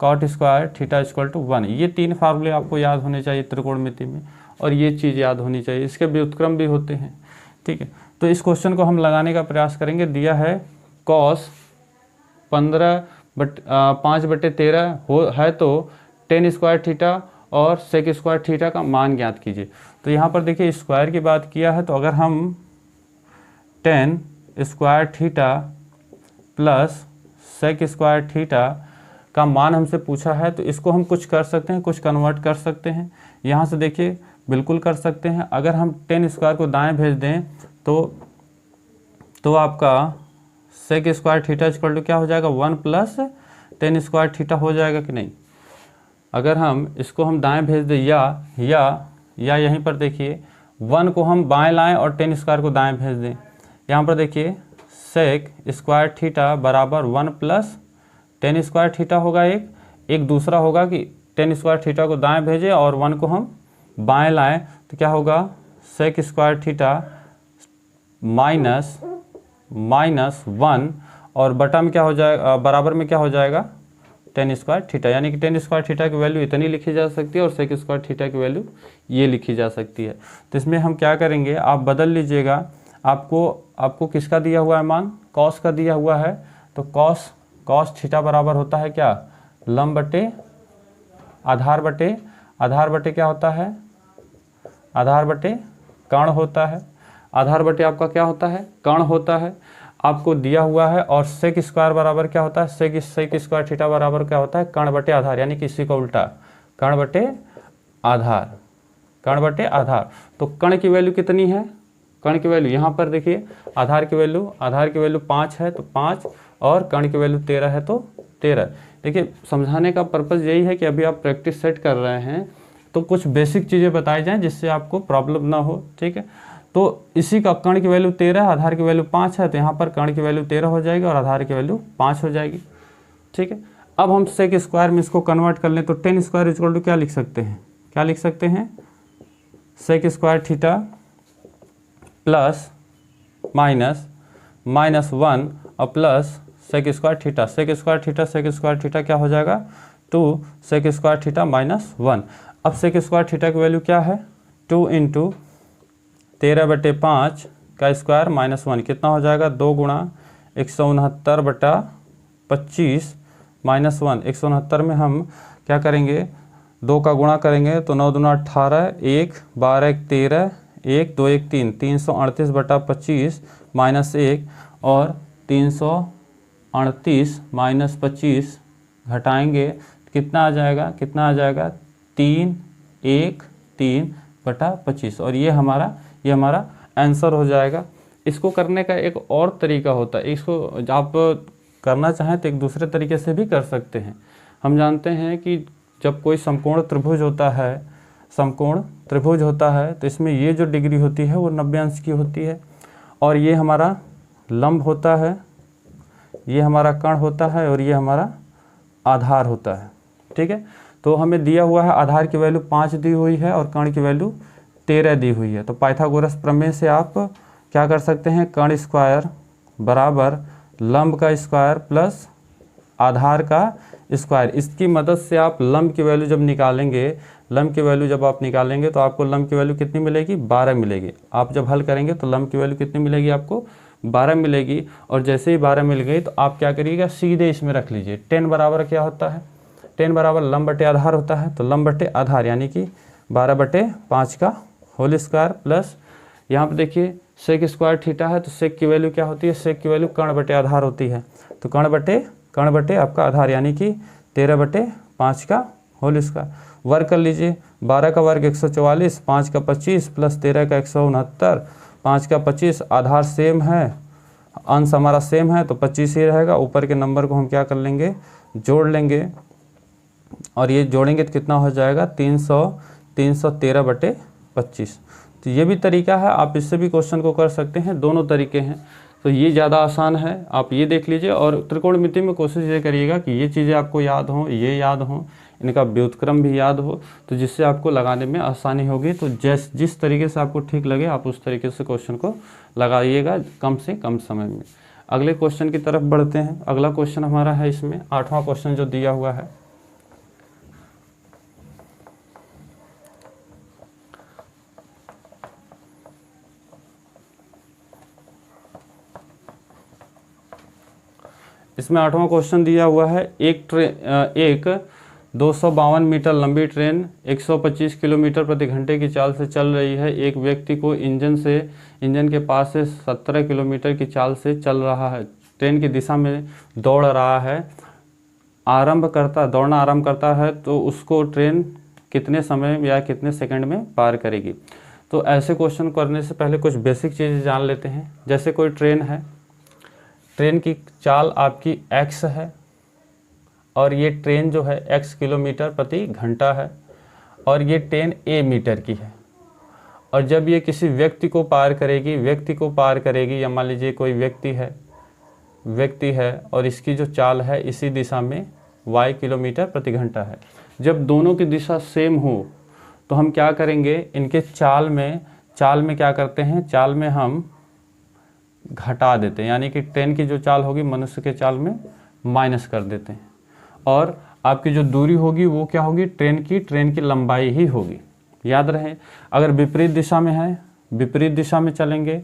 A: cot square theta equal to 1। ये 3 फार्मूले आपको याद होने चाहिए त्रिकोणमिति में, और ये चीज़ याद होनी चाहिए। इसके व्युत्क्रम भी होते हैं। ठीक है, तो इस क्वेश्चन को हम लगाने का प्रयास करेंगे। दिया है कॉस 5/13 है तो टेन स्क्वायर थीटा और सेक स्क्वायर थीटा का मान ज्ञात कीजिए। तो यहाँ पर देखिए स्क्वायर की बात किया है, तो अगर हम tan square theta plus sec square theta का मान हमसे पूछा है, तो इसको हम कुछ कर सकते हैं, कुछ कन्वर्ट कर सकते हैं। यहाँ से देखिए बिल्कुल कर सकते हैं। अगर हम टेन स्क्वायर को दाएं भेज दें तो आपका sec square theta equal to क्या हो जाएगा? 1 प्लस टेन स्क्वायर थीटा हो जाएगा कि नहीं? अगर हम इसको हम दाएं भेज दें, या यहीं पर देखिए 1 को हम बाएं लाएं और टेन स्क्वायर को दाएं भेज दें। यहाँ पर देखिए सेक स्क्वायर थीटा बराबर 1 प्लस टेन स्क्वायर थीटा होगा। एक दूसरा होगा कि टेन स्क्वायर थीटा को दाएं भेजें और 1 को हम बाएं लाएं, तो क्या होगा? सेक स्क्वायर थीटा माइनस 1, और बटा में क्या हो जाएगा? बराबर में क्या हो जाएगा? Ten square theta. यानी कि टेन स्क्वायर थीटा की वैल्यू इतनी लिखी जा सकती है और सेक स्क्वायर थीटा की वैल्यू ये लिखी जा सकती है। तो इसमें हम क्या करेंगे, आप बदल लीजिएगा। आपको किसका दिया हुआ है मान? कॉस का दिया हुआ है। तो कॉस थीटा बराबर होता है क्या? लंब बटे आधार बटे क्या होता है? आधार बटे कर्ण होता है। आधार बटे आपका क्या होता है? कर्ण होता है। आपको दिया हुआ है। और सेक स्क्वायर बराबर क्या होता है? सेक स्क्वायर थीटा बराबर क्या होता है? कर्ण बटे आधार, यानी कि इसी का उल्टा, कर्ण बटे आधार। तो कर्ण की वैल्यू कितनी है? कर्ण की वैल्यू यहाँ पर देखिए, आधार की वैल्यू 5 है तो 5, और कर्ण की वैल्यू 13 है तो 13। देखिए समझाने का पर्पज़ यही है कि अभी आप प्रैक्टिस सेट कर रहे हैं तो कुछ बेसिक चीज़ें बताई जाएं जिससे आपको प्रॉब्लम ना हो। ठीक है, तो इसी का कर्ण की वैल्यू 13, आधार की वैल्यू 5 है, तो यहाँ पर कर्ण की वैल्यू 13 हो जाएगी और आधार की वैल्यू 5 हो जाएगी। ठीक है, अब हम सेक स्क्वायर में इसको कन्वर्ट कर लें तो टेन स्क्वायर इक्वल टू क्या लिख सकते हैं? Sec square theta plus minus 1 और plus sec square theta. Sec square theta क्या हो जाएगा? 2 सेक स्क्वायर थीटा माइनस 1। अब सेक स्क्वायर थीटा की वैल्यू क्या है? 2 इंटू 13/5 का स्क्वायर माइनस 1 कितना हो जाएगा? 2 गुणा 169/25 माइनस 1। 169 में हम क्या करेंगे? 2 का गुणा करेंगे तो 9 दूना 18, 1 12 1 13, 1 2 1 3, 338/25 माइनस 1, और 338 माइनस 25 घटाएंगे कितना आ जाएगा? 3/25, और ये हमारा आंसर हो जाएगा। इसको करने का एक और तरीका होता है। इसको आप करना चाहें तो एक दूसरे तरीके से भी कर सकते हैं। हम जानते हैं कि जब कोई समकोण त्रिभुज होता है तो इसमें ये जो डिग्री होती है वो 90 अंश की होती है, और ये हमारा लंब होता है, ये हमारा कण होता है और ये हमारा आधार होता है। ठीक है, तो हमें दिया हुआ है आधार की वैल्यू 5 दी हुई है और कण की वैल्यू 13 दी हुई है। तो पाइथागोरस प्रमेय से आप क्या कर सकते हैं, कण स्क्वायर बराबर लंब का स्क्वायर प्लस आधार का स्क्वायर। इसकी मदद से आप लंब की वैल्यू जब निकालेंगे, लंब की वैल्यू जब आप निकालेंगे तो आपको लंब की वैल्यू कितनी मिलेगी, 12 मिलेगी। आप जब हल करेंगे तो लंब की वैल्यू कितनी मिलेगी, आपको 12 मिलेगी। और जैसे ही 12 मिल गई तो आप क्या करिएगा, सीधे इसमें रख लीजिए। 10 बराबर क्या होता है, 10 बराबर लंब बटे आधार होता है। तो लंब बटे आधार यानी कि 12/5 का होल स्क्वायर प्लस यहाँ पे देखिए सेक स्क्वायर थीटा है, तो सेक की वैल्यू क्या होती है, सेक की वैल्यू कर्ण बटे आधार होती है। तो कर्ण बटे आपका आधार यानी कि 13/5 का होल स्क्वायर। वर्ग कर लीजिए, 12 का वर्ग 144, 5 का 25 प्लस 13 का 169, 5 का 25, आधार सेम है, अंश हमारा सेम है तो 25 ही रहेगा। ऊपर के नंबर को हम क्या कर लेंगे, जोड़ लेंगे और ये जोड़ेंगे तो कितना हो जाएगा, 313/25। तो ये भी तरीका है, आप इससे भी क्वेश्चन को कर सकते हैं, दोनों तरीके हैं। तो ये ज़्यादा आसान है, आप ये देख लीजिए। और त्रिकोणमिति में कोशिश ये करिएगा कि ये चीज़ें आपको याद हों, ये याद हों, इनका व्युत्क्रम भी याद हो, तो जिससे आपको लगाने में आसानी होगी। तो जिस तरीके से आपको ठीक लगे आप उस तरीके से क्वेश्चन को लगाइएगा कम से कम समय में। अगले क्वेश्चन की तरफ बढ़ते हैं। अगला क्वेश्चन हमारा है इसमें 8वां क्वेश्चन जो दिया हुआ है। इसमें 8वां क्वेश्चन दिया हुआ है, एक 252 मीटर लंबी ट्रेन 125 किलोमीटर प्रति घंटे की चाल से चल रही है। एक व्यक्ति को इंजन के पास से 17 किलोमीटर की चाल से चल रहा है, ट्रेन की दिशा में दौड़ रहा है। दौड़ना आरंभ करता है तो उसको ट्रेन कितने समय या कितने सेकंड में पार करेगी। तो ऐसे क्वेश्चन करने से पहले कुछ बेसिक चीज़ें जान लेते हैं। जैसे कोई ट्रेन है, ट्रेन की चाल आपकी x है और ये ट्रेन जो है x किलोमीटर प्रति घंटा है और ये ट्रेन a मीटर की है। और जब ये किसी व्यक्ति को पार करेगी या मान लीजिए कोई व्यक्ति है और इसकी जो चाल है इसी दिशा में y किलोमीटर प्रति घंटा है। जब दोनों की दिशा सेम हो तो हम क्या करेंगे, इनके चाल में क्या करते हैं, चाल में हम घटा देते हैं, यानी कि ट्रेन की जो चाल होगी मनुष्य के चाल में माइनस कर देते हैं। और आपकी जो दूरी होगी वो क्या होगी, ट्रेन की लंबाई ही होगी। याद रहे, अगर विपरीत दिशा में है, विपरीत दिशा में चलेंगे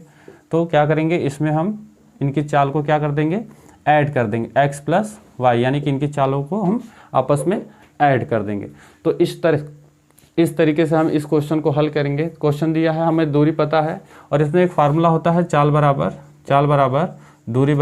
A: तो क्या करेंगे, इसमें हम इनकी चाल को क्या कर देंगे, ऐड कर देंगे, x प्लस वाई, यानी कि इनकी चालों को हम आपस में ऐड कर देंगे। तो इस तरीके से हम इस क्वेश्चन को हल करेंगे। क्वेश्चन दिया है, हमें दूरी पता है और इसमें एक फार्मूला होता है चाल बराबर दूरी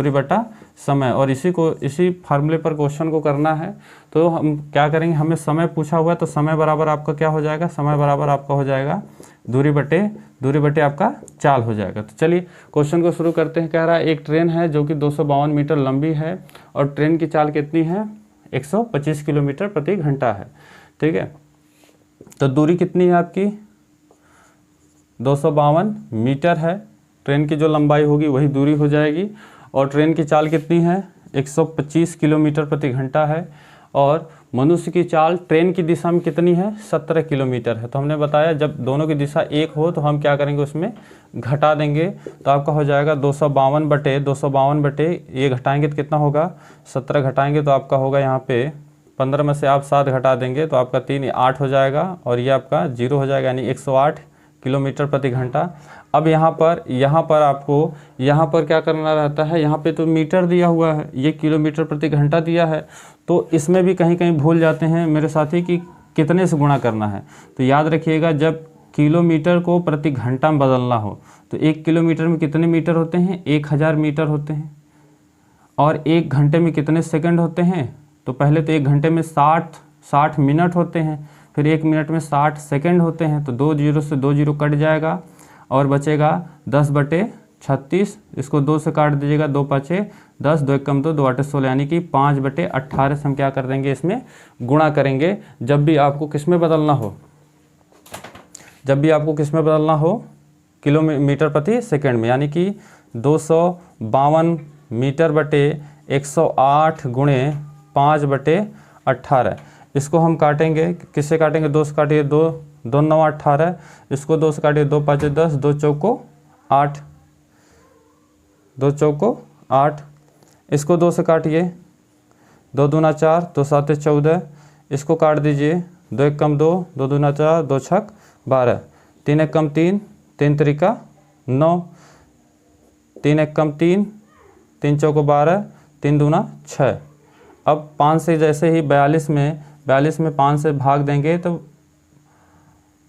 A: बटा समय, और इसी फार्मूले पर क्वेश्चन को करना है। तो हम क्या करेंगे, हमें समय पूछा हुआ है तो समय बराबर आपका क्या हो जाएगा, समय बराबर आपका हो जाएगा दूरी बटे आपका चाल हो जाएगा। तो चलिए क्वेश्चन को शुरू करते हैं। कह रहा है एक ट्रेन है जो कि 252 मीटर लंबी है और ट्रेन की चाल कितनी है, 125 किलोमीटर प्रति घंटा है। ठीक है, तो दूरी कितनी है आपकी, 252 मीटर है। ट्रेन की जो लंबाई होगी वही दूरी हो जाएगी। और ट्रेन की चाल कितनी है, 125 किलोमीटर प्रति घंटा है। और मनुष्य की चाल ट्रेन की दिशा में कितनी है, 17 किलोमीटर है। तो हमने बताया जब दोनों की दिशा एक हो तो हम क्या करेंगे, उसमें घटा देंगे। तो आपका हो जाएगा 252 बटे ये घटाएंगे तो कितना होगा, 17 घटाएंगे तो आपका होगा यहाँ पे 15 में से आप 7 घटा देंगे तो आपका 3 8 हो जाएगा और ये आपका 0 हो जाएगा, यानी 108 किलोमीटर प्रति घंटा। अब यहाँ पर आपको यहाँ पर क्या करना रहता है, यहाँ पे तो मीटर दिया हुआ है, ये किलोमीटर प्रति घंटा दिया है। तो इसमें भी कहीं भूल जाते हैं मेरे साथी कि कितने से गुणा करना है। तो याद रखिएगा, जब किलोमीटर को प्रति घंटा में बदलना हो तो 1 किलोमीटर में कितने मीटर होते हैं, 1000 मीटर होते हैं। और 1 घंटे में कितने सेकंड होते हैं, तो पहले तो 1 घंटे में 60 मिनट होते हैं, फिर 1 मिनट में 60 सेकंड होते हैं। तो 2 0 से 2 0 कट जाएगा और बचेगा 10/36। इसको 2 से काट दीजिएगा, 2 5 10, 2 1 2, 2 8 16, यानी कि 5/18 से हम क्या कर देंगे, इसमें गुणा करेंगे। जब भी आपको किस में बदलना हो, किलोमीटर प्रति सेकंड में, यानी कि 252 मीटर बटे 108 गुणे 5/18। इसको हम काटेंगे, किससे काटेंगे, 2 से काटिए, 2 2 9 18, इसको 2 से काटिए, 2 5 10, 2 चौको 8, 2 चौको 8, इसको 2 से काटिए, 2 दूना 4, 2 7 14, इसको काट दीजिए, 2 1 कम 2, 2 दूना 4, 2 छक 12, 3 1 कम 3, 3 त्रिका 9, 3 1 कम 3, 3 चौको 12, 3 दूना 6। अब 5 से जैसे ही 42 में 5 से भाग देंगे तो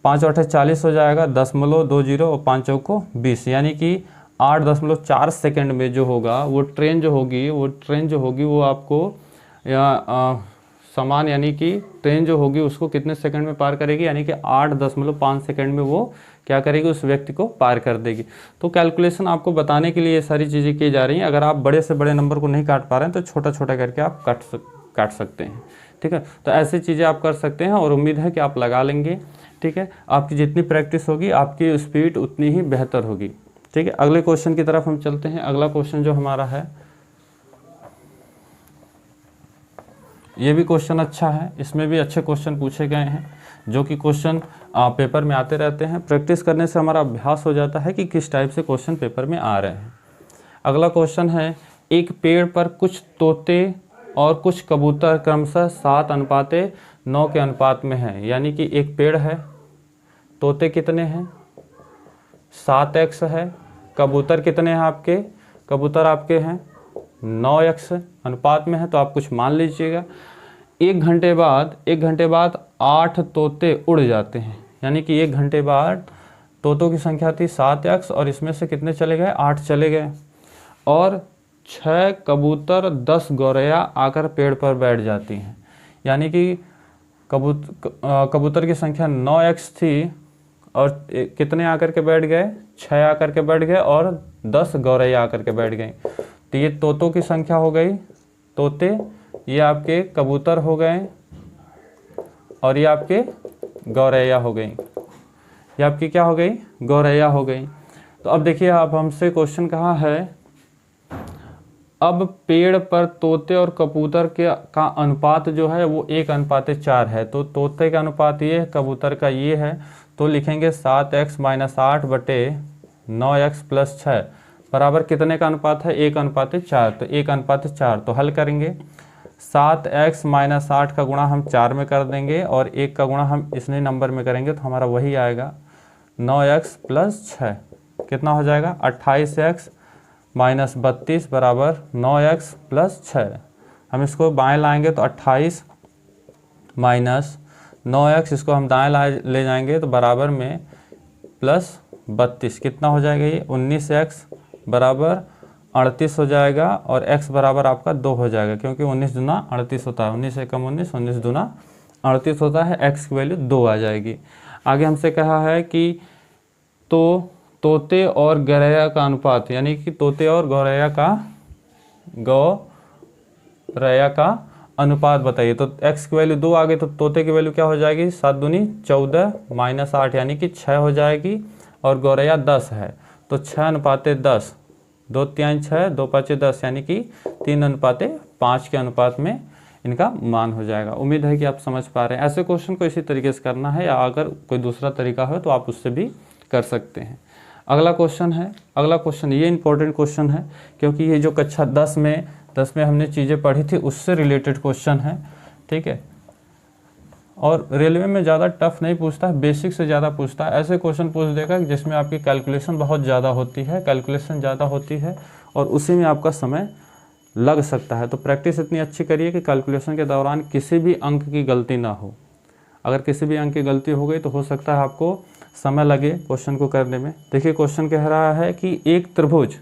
A: 5 8 40 हो जाएगा, 10.20 और 5 चौको 20, यानी कि 8.4 सेकंड में जो होगा वो ट्रेन जो होगी वो आपको समान, यानी कि ट्रेन जो होगी उसको कितने सेकंड में पार करेगी, यानी कि 8.5 सेकंड में वो क्या करेगी, उस व्यक्ति को पार कर देगी। तो कैलकुलेशन आपको बताने के लिए ये सारी चीज़ें की जा रही हैं। अगर आप बड़े से बड़े नंबर को नहीं काट पा रहे हैं तो छोटा छोटा करके आप काट सकते हैं, ठीक है। तो ऐसी चीज़ें आप कर सकते हैं और उम्मीद है कि आप लगा लेंगे, ठीक है। आपकी जितनी प्रैक्टिस होगी आपकी स्पीड उतनी ही बेहतर होगी, ठीक है। अगले क्वेश्चन की तरफ हम चलते हैं। अगला क्वेश्चन जो हमारा है, ये भी क्वेश्चन अच्छा है, इसमें भी अच्छे क्वेश्चन पूछे गए हैं, जो कि क्वेश्चन पेपर में आते रहते हैं। प्रैक्टिस करने से हमारा अभ्यास हो जाता है कि किस टाइप से क्वेश्चन पेपर में आ रहे हैं। अगला क्वेश्चन है, एक पेड़ पर कुछ तोते और कुछ कबूतर क्रमशः 7:9 के अनुपात में हैं। यानी कि एक पेड़ है, तोते कितने हैं, 7x है, कबूतर कितने हैं आपके, कबूतर आपके हैं 9x अनुपात में है। तो आप कुछ मान लीजिएगा। एक घंटे बाद 8 तोते उड़ जाते हैं, यानी कि 1 घंटे बाद तोतों की संख्या थी 7x और इसमें से कितने चले गए, 8 चले गए, और 6 कबूतर 10 गौरैया आकर पेड़ पर बैठ जाती हैं। यानी कि कबूतर की संख्या 9x थी और कितने आकर के बैठ गए, 6 आकर के बैठ गए और 10 गौरैया आकर के बैठ गई। तो ये तोतों की संख्या हो गई, तोते, ये आपके कबूतर हो गए और ये आपके गौरैया हो गई, ये आपकी क्या हो गई, गौरैया हो गई। तो अब देखिए, आप हमसे क्वेश्चन कहा है, अब पेड़ पर तोते और कबूतर का अनुपात जो है वो 1:4 है। तो तोते का अनुपात ये है, कबूतर का ये है। तो लिखेंगे 7x - 8 बटे 9x + 6 बराबर कितने का अनुपात है, 1:4। तो 1:4, तो हल करेंगे, 7x - 8 का गुणा हम 4 में कर देंगे और 1 का गुणा हम इसने नंबर में करेंगे, तो हमारा वही आएगा 9x + 6 कितना हो जाएगा, 28x - 32 बराबर 9x + 6। हम इसको बाएं लाएंगे तो 28 - 9x, इसको हम दाएं ले जाएंगे तो बराबर में +32 कितना हो जाएगा, ये 19x बराबर 38 हो जाएगा और x बराबर आपका 2 हो जाएगा, क्योंकि 19 दूना 38 होता है, 19 एकम 19, 19 दूना 38 होता है, x की वैल्यू 2 आ जाएगी। आगे हमसे कहा है कि तो तोते और गौरैया का अनुपात, यानी कि तोते और गौरैया का अनुपात बताइए। तो x की वैल्यू 2 आ गई, तो तोते की वैल्यू क्या हो जाएगी, 7 दूनी 14 - 8 यानी कि 6 हो जाएगी, और गौरैया 10 है तो 6:10, 2 3 6, 2 5 10 यानी कि 3:5 के अनुपात में इनका मान हो जाएगा। उम्मीद है कि आप समझ पा रहे हैं। ऐसे क्वेश्चन को इसी तरीके से करना है, या अगर कोई दूसरा तरीका हो तो आप उससे भी कर सकते हैं। अगला क्वेश्चन ये इंपॉर्टेंट क्वेश्चन है, क्योंकि ये जो कक्षा 10 में हमने चीज़ें पढ़ी थी उससे रिलेटेड क्वेश्चन है, ठीक है। और रेलवे में ज़्यादा टफ नहीं पूछता है, बेसिक से ज़्यादा पूछता है। ऐसे क्वेश्चन पूछ देगा जिसमें आपकी कैलकुलेशन बहुत ज़्यादा होती है, और उसी में आपका समय लग सकता है। तो प्रैक्टिस इतनी अच्छी करिए कि कैलकुलेशन के दौरान किसी भी अंक की गलती ना हो। अगर किसी भी अंक की गलती हो गई तो हो सकता है आपको समय लगे क्वेश्चन को करने में। देखिए, क्वेश्चन कह रहा है कि एक त्रिभुज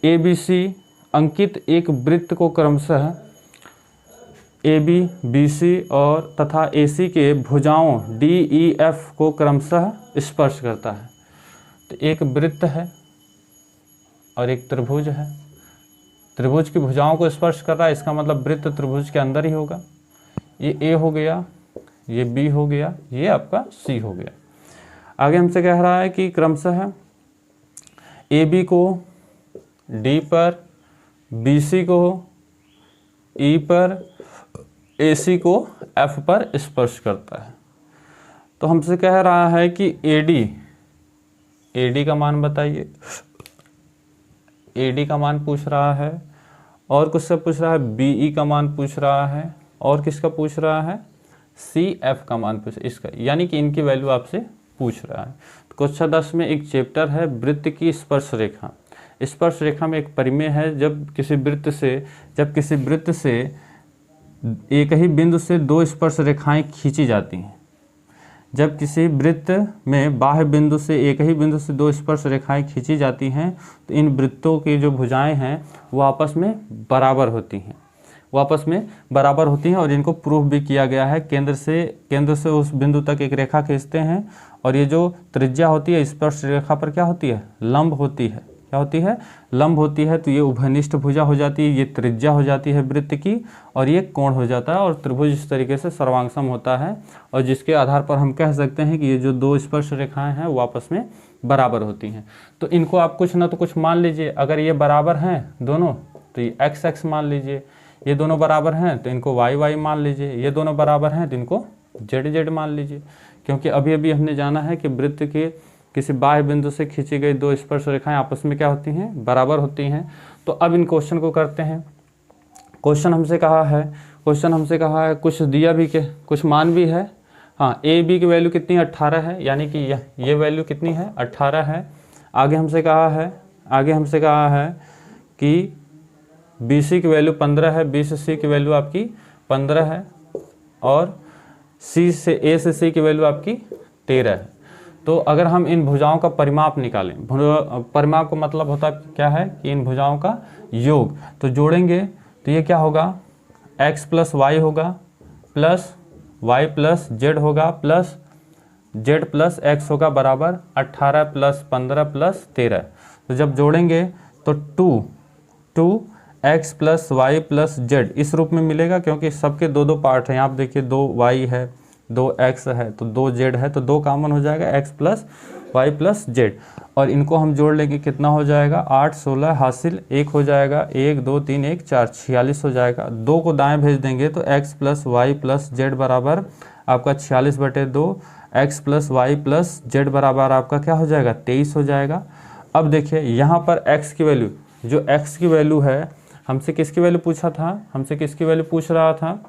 A: ABC अंकित एक वृत्त को क्रमशः AB, BC और तथा AC के भुजाओं DEF को क्रमशः स्पर्श करता है। तो एक वृत्त है और एक त्रिभुज है, त्रिभुज की भुजाओं को स्पर्श कर रहा है, इसका मतलब वृत्त त्रिभुज के अंदर ही होगा। ये A हो गया, ये B हो गया, ये आपका C हो गया। आगे हमसे कह रहा है कि क्रमशः AB को डी पर, BC को E पर, AC को F पर स्पर्श करता है। तो हमसे कह रहा है कि AD का मान बताइए, AD का मान पूछ रहा है, और किससे पूछ रहा है, BE का मान पूछ रहा है, और किसका पूछ रहा है, CF का मान पूछ, इसका, यानी कि इनकी वैल्यू आपसे पूछ रहा है। तो कक्षा 10 में एक चैप्टर है वृत्त की स्पर्श रेखा। स्पर्श रेखा में एक परिमेय है, जब किसी वृत्त से एक ही बिंदु से दो स्पर्श रेखाएं खींची जाती हैं। जब किसी वृत्त में बाह्य बिंदु से एक ही बिंदु से दो स्पर्श रेखाएं खींची जाती हैं तो इन वृत्तों की जो भुजाएं हैं वो आपस में बराबर होती हैं, और इनको प्रूफ भी किया गया है। केंद्र से उस बिंदु तक एक रेखा खींचते हैं और ये जो त्रिज्या होती है स्पर्श रेखा पर क्या होती है, लंब होती है। क्या होती है, लंब होती है। तो ये उभयनिष्ठ भुजा हो जाती है, ये त्रिज्या हो जाती है वृत्त की, और ये कोण हो जाता है, और त्रिभुज इस तरीके से सर्वांगसम होता है, और जिसके आधार पर हम कह सकते हैं कि ये जो दो स्पर्श रेखाएं हैं वो आपस में बराबर होती हैं। तो इनको आप कुछ ना तो कुछ मान लीजिए। अगर ये बराबर हैं दोनों तो ये x x मान लीजिए, ये दोनों बराबर हैं तो इनको y y मान लीजिए, ये दोनों बराबर हैं तो इनको z z मान लीजिए। क्योंकि अभी अभी हमने जाना है कि वृत्त के किसी बाह्य बिंदु से खींची गई दो स्पर्श रेखाएं आपस में क्या होती हैं, बराबर होती हैं। तो अब इन क्वेश्चन को करते हैं। क्वेश्चन हमसे कहा है कुछ दिया भी के कुछ मान भी है। हाँ, ए बी की वैल्यू कितनी है, 18 है, यानी कि ये वैल्यू कितनी है, 18 है। आगे हमसे कहा है कि बी सी की वैल्यू 15 है, बी से सी की वैल्यू आपकी 15 है, और सी से ए से सी की वैल्यू आपकी 13 है। तो अगर हम इन भुजाओं का परिमाप निकालें, परिमाप का मतलब होता क्या है कि इन भुजाओं का योग, तो जोड़ेंगे तो ये क्या होगा, x प्लस वाई होगा, प्लस y प्लस जेड होगा, प्लस z प्लस x होगा, बराबर 18 प्लस 15 प्लस 13। तो जब जोड़ेंगे तो 2x plus Y plus Z इस रूप में मिलेगा, क्योंकि सबके दो पार्ट हैं। आप देखिए 2y है, 2x है, तो 2z है, तो 2 कॉमन हो जाएगा, x plus Y plus Z, और इनको हम जोड़ लेंगे, कितना हो जाएगा, 8 16 हासिल 1 हो जाएगा, 1 2 3 1 4 46 हो जाएगा। 2 को दाएं भेज देंगे तो x plus Y plus Z बराबर आपका 46/2, x plus Y plus Z बराबर आपका क्या हो जाएगा, 23 हो जाएगा। अब देखिए यहाँ पर x की वैल्यू, जो x की वैल्यू है, हमसे किसकी वैल्यू पूछा था, हमसे किसकी वैल्यू पूछ रहा था,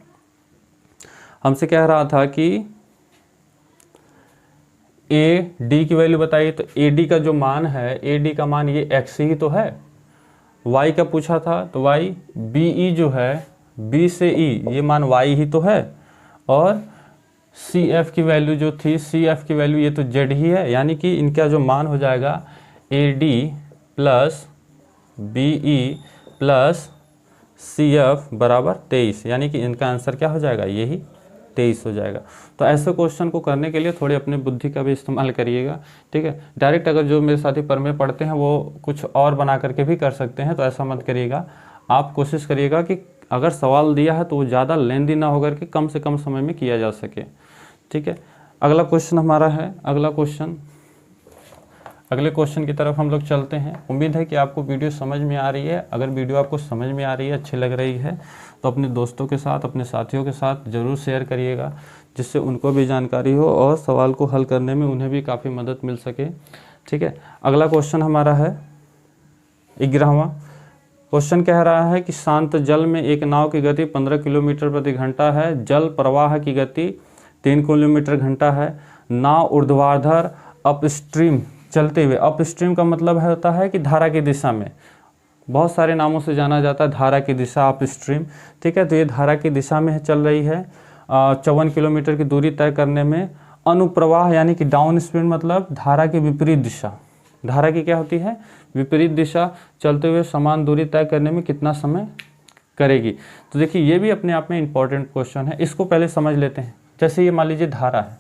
A: हमसे कह रहा था कि ए डी की वैल्यू बताइए। तो ए डी का जो मान है, ए डी का मान ये x ही तो है। y का पूछा था तो y, बी ई जो है, b से e ये मान y ही तो है, और सी एफ की वैल्यू जो थी, सी एफ की वैल्यू ये तो z ही है, यानी कि इनका जो मान हो जाएगा A D plus B E plus C F बराबर 23, यानी कि इनका आंसर क्या हो जाएगा, यही 23 हो जाएगा। तो ऐसे क्वेश्चन को करने के लिए थोड़ी अपनी बुद्धि का भी इस्तेमाल करिएगा, ठीक है। डायरेक्ट अगर जो मेरे साथी प्रमेय पढ़ते हैं वो कुछ और बना करके भी कर सकते हैं, तो ऐसा मत करिएगा। आप कोशिश करिएगा कि अगर सवाल दिया है तो वो ज़्यादा लेंदी ना होकर के कम से कम समय में किया जा सके, ठीक है। अगला क्वेश्चन हमारा है, अगले क्वेश्चन की तरफ हम लोग चलते हैं। उम्मीद है कि आपको वीडियो समझ में आ रही है। अगर वीडियो आपको समझ में आ रही है, अच्छी लग रही है, तो अपने दोस्तों के साथ, अपने साथियों के साथ ज़रूर शेयर करिएगा, जिससे उनको भी जानकारी हो और सवाल को हल करने में उन्हें भी काफ़ी मदद मिल सके, ठीक है। अगला क्वेश्चन हमारा है 11वां। क्वेश्चन कह रहा है कि शांत जल में एक नाव की गति 15 किलोमीटर प्रति घंटा है, जल प्रवाह की गति 3 किलोमीटर घंटा है, नाव ऊर्ध्वाधर अपस्ट्रीम चलते हुए, अपस्ट्रीम का मतलब होता है कि धारा की दिशा में, बहुत सारे नामों से जाना जाता है धारा की दिशा, अपस्ट्रीम, ठीक है। तो ये धारा की दिशा में चल रही है, 54 किलोमीटर की दूरी तय करने में। अनुप्रवाह यानी कि डाउन स्ट्रीम मतलब धारा की विपरीत दिशा, धारा की क्या होती है, विपरीत दिशा, चलते हुए समान दूरी तय करने में कितना समय करेगी। तो देखिए ये भी अपने आप में इम्पॉर्टेंट क्वेश्चन है, इसको पहले समझ लेते हैं। जैसे ये मान लीजिए धारा है,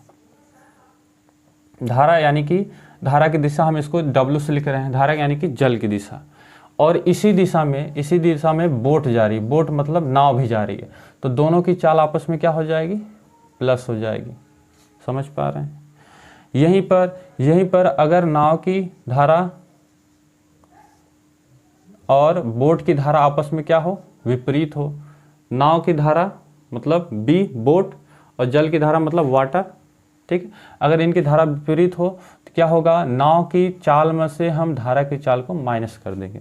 A: धारा यानी कि धारा की दिशा हम इसको W से लिख रहे हैं, धारा यानी कि जल की दिशा, और इसी दिशा में बोट जा रही है, बोट मतलब नाव भी जा रही है, तो दोनों की चाल आपस में क्या हो जाएगी, प्लस हो जाएगी। समझ पा रहे हैं। यहीं पर अगर नाव की धारा और बोट की धारा आपस में क्या हो, विपरीत हो। नाव की धारा मतलब बी बोट और जल की धारा मतलब वाटर, ठीक। अगर इनकी धारा विपरीत हो तो क्या होगा, नाव की चाल में से हम धारा की चाल को माइनस कर देंगे,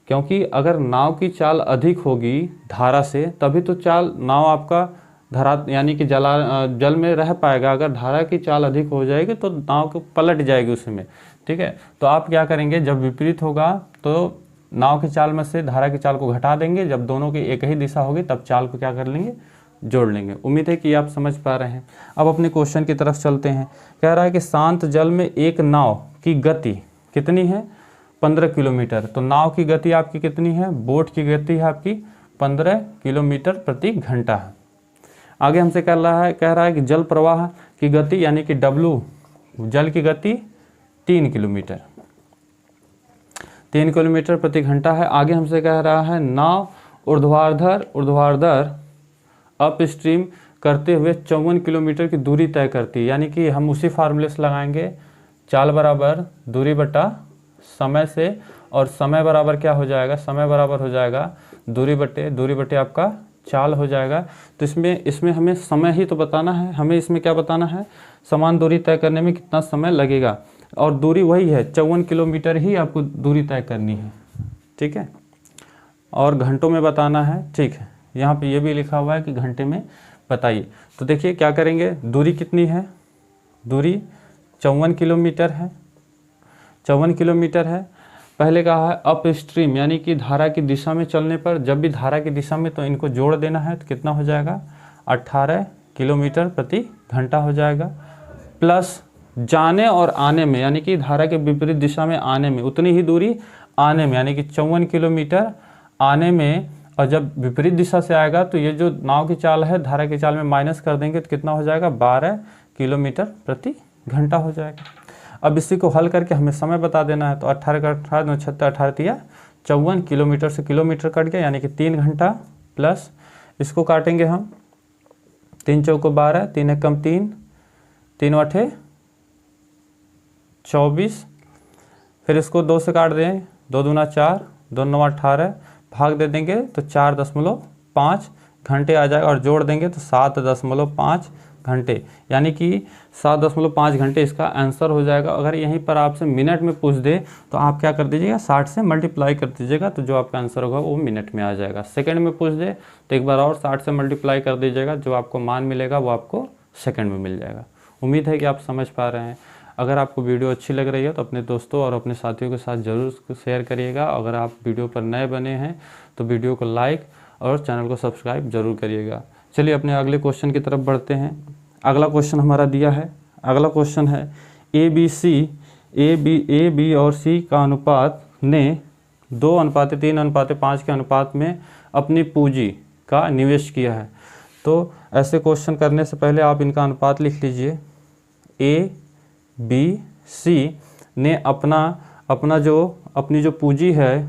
A: क्योंकि अगर नाव की चाल अधिक होगी धारा से तभी तो चाल नाव आपका धारा यानी कि जल में रह पाएगा। अगर धारा की चाल अधिक हो जाएगी तो नाव को पलट जाएगी उसमें, ठीक है। तो आप क्या करेंगे, जब विपरीत होगा तो नाव की चाल में से धारा की चाल को घटा देंगे, जब दोनों की एक ही दिशा होगी तब चाल को क्या कर लेंगे, जोड़ लेंगे। उम्मीद है कि आप समझ पा रहे हैं। अब अपने क्वेश्चन की तरफ चलते हैं। कह रहा है कि शांत जल में एक नाव की गति कितनी है, 15 किलोमीटर। तो नाव की गति आपकी कितनी है, बोट की गति है आपकी 15 किलोमीटर प्रति घंटा है। आगे हमसे कह रहा है कि जल प्रवाह की गति यानी कि W, जल की गति 3 किलोमीटर, 3 किलोमीटर प्रति घंटा है। आगे हमसे कह रहा है नाव ऊर्ध्वाधर अप स्ट्रीम करते हुए 54 किलोमीटर की दूरी तय करती है। यानी कि हम उसी फार्मूले से लगाएंगे, चाल बराबर दूरी बटा समय से, और समय बराबर क्या हो जाएगा, समय बराबर हो जाएगा दूरी बटे आपका चाल हो जाएगा। तो इसमें हमें समय ही तो बताना है, हमें इसमें क्या बताना है, समान दूरी तय करने में कितना समय लगेगा, और दूरी वही है 54 किलोमीटर ही आपको दूरी तय करनी है, ठीक है। और घंटों में बताना है, ठीक है। यहाँ पे ये भी लिखा हुआ है कि घंटे में बताइए। तो देखिए क्या करेंगे, दूरी कितनी है, दूरी 54 किलोमीटर है, 54 किलोमीटर है। पहले कहा है अप स्ट्रीम यानी कि धारा की दिशा में चलने पर, जब भी धारा की दिशा में तो इनको जोड़ देना है, तो कितना हो जाएगा 18 किलोमीटर प्रति घंटा हो जाएगा। प्लस जाने और आने में यानी कि धारा के विपरीत दिशा में आने में उतनी ही दूरी आने में, यानी कि 54 किलोमीटर आने में, और जब विपरीत दिशा से आएगा तो ये जो नाव की चाल है धारा की चाल में माइनस कर देंगे तो कितना हो जाएगा 12 किलोमीटर प्रति घंटा हो जाएगा। अब इसी को हल करके हमें समय बता देना है। तो 18 का 18 76 18 तिया 54 किलोमीटर से किलोमीटर कट गया यानी कि 3 घंटा, प्लस इसको काटेंगे हम 3 चौको 12, 3 एकम 3, 3 अठे 24, फिर इसको 2 से काट दें, 2 दूना 4, 2 9 18, भाग दे देंगे तो 4.5 घंटे आ जाएगा, और जोड़ देंगे तो 7.5 घंटे, यानी कि 7.5 घंटे इसका आंसर हो जाएगा। अगर यहीं पर आपसे मिनट में पूछ दे तो आप क्या कर दीजिएगा, 60 से मल्टीप्लाई कर दीजिएगा, तो जो आपका आंसर होगा वो मिनट में आ जाएगा। सेकंड में पूछ दे तो एक बार और 60 से मल्टीप्लाई कर दीजिएगा, जो आपको मान मिलेगा वो आपको सेकंड में मिल जाएगा। उम्मीद है कि आप समझ पा रहे हैं। अगर आपको वीडियो अच्छी लग रही है तो अपने दोस्तों और अपने साथियों के साथ ज़रूर शेयर करिएगा। अगर आप वीडियो पर नए बने हैं तो वीडियो को लाइक और चैनल को सब्सक्राइब जरूर करिएगा। चलिए अपने अगले क्वेश्चन की तरफ बढ़ते हैं। अगला क्वेश्चन हमारा दिया है, अगला क्वेश्चन है ए बी और सी का अनुपात ने 2:3:5 के अनुपात में अपनी पूंजी का निवेश किया है। तो ऐसे क्वेश्चन करने से पहले आप इनका अनुपात लिख लीजिए। ए बी सी ने अपनी जो पूंजी है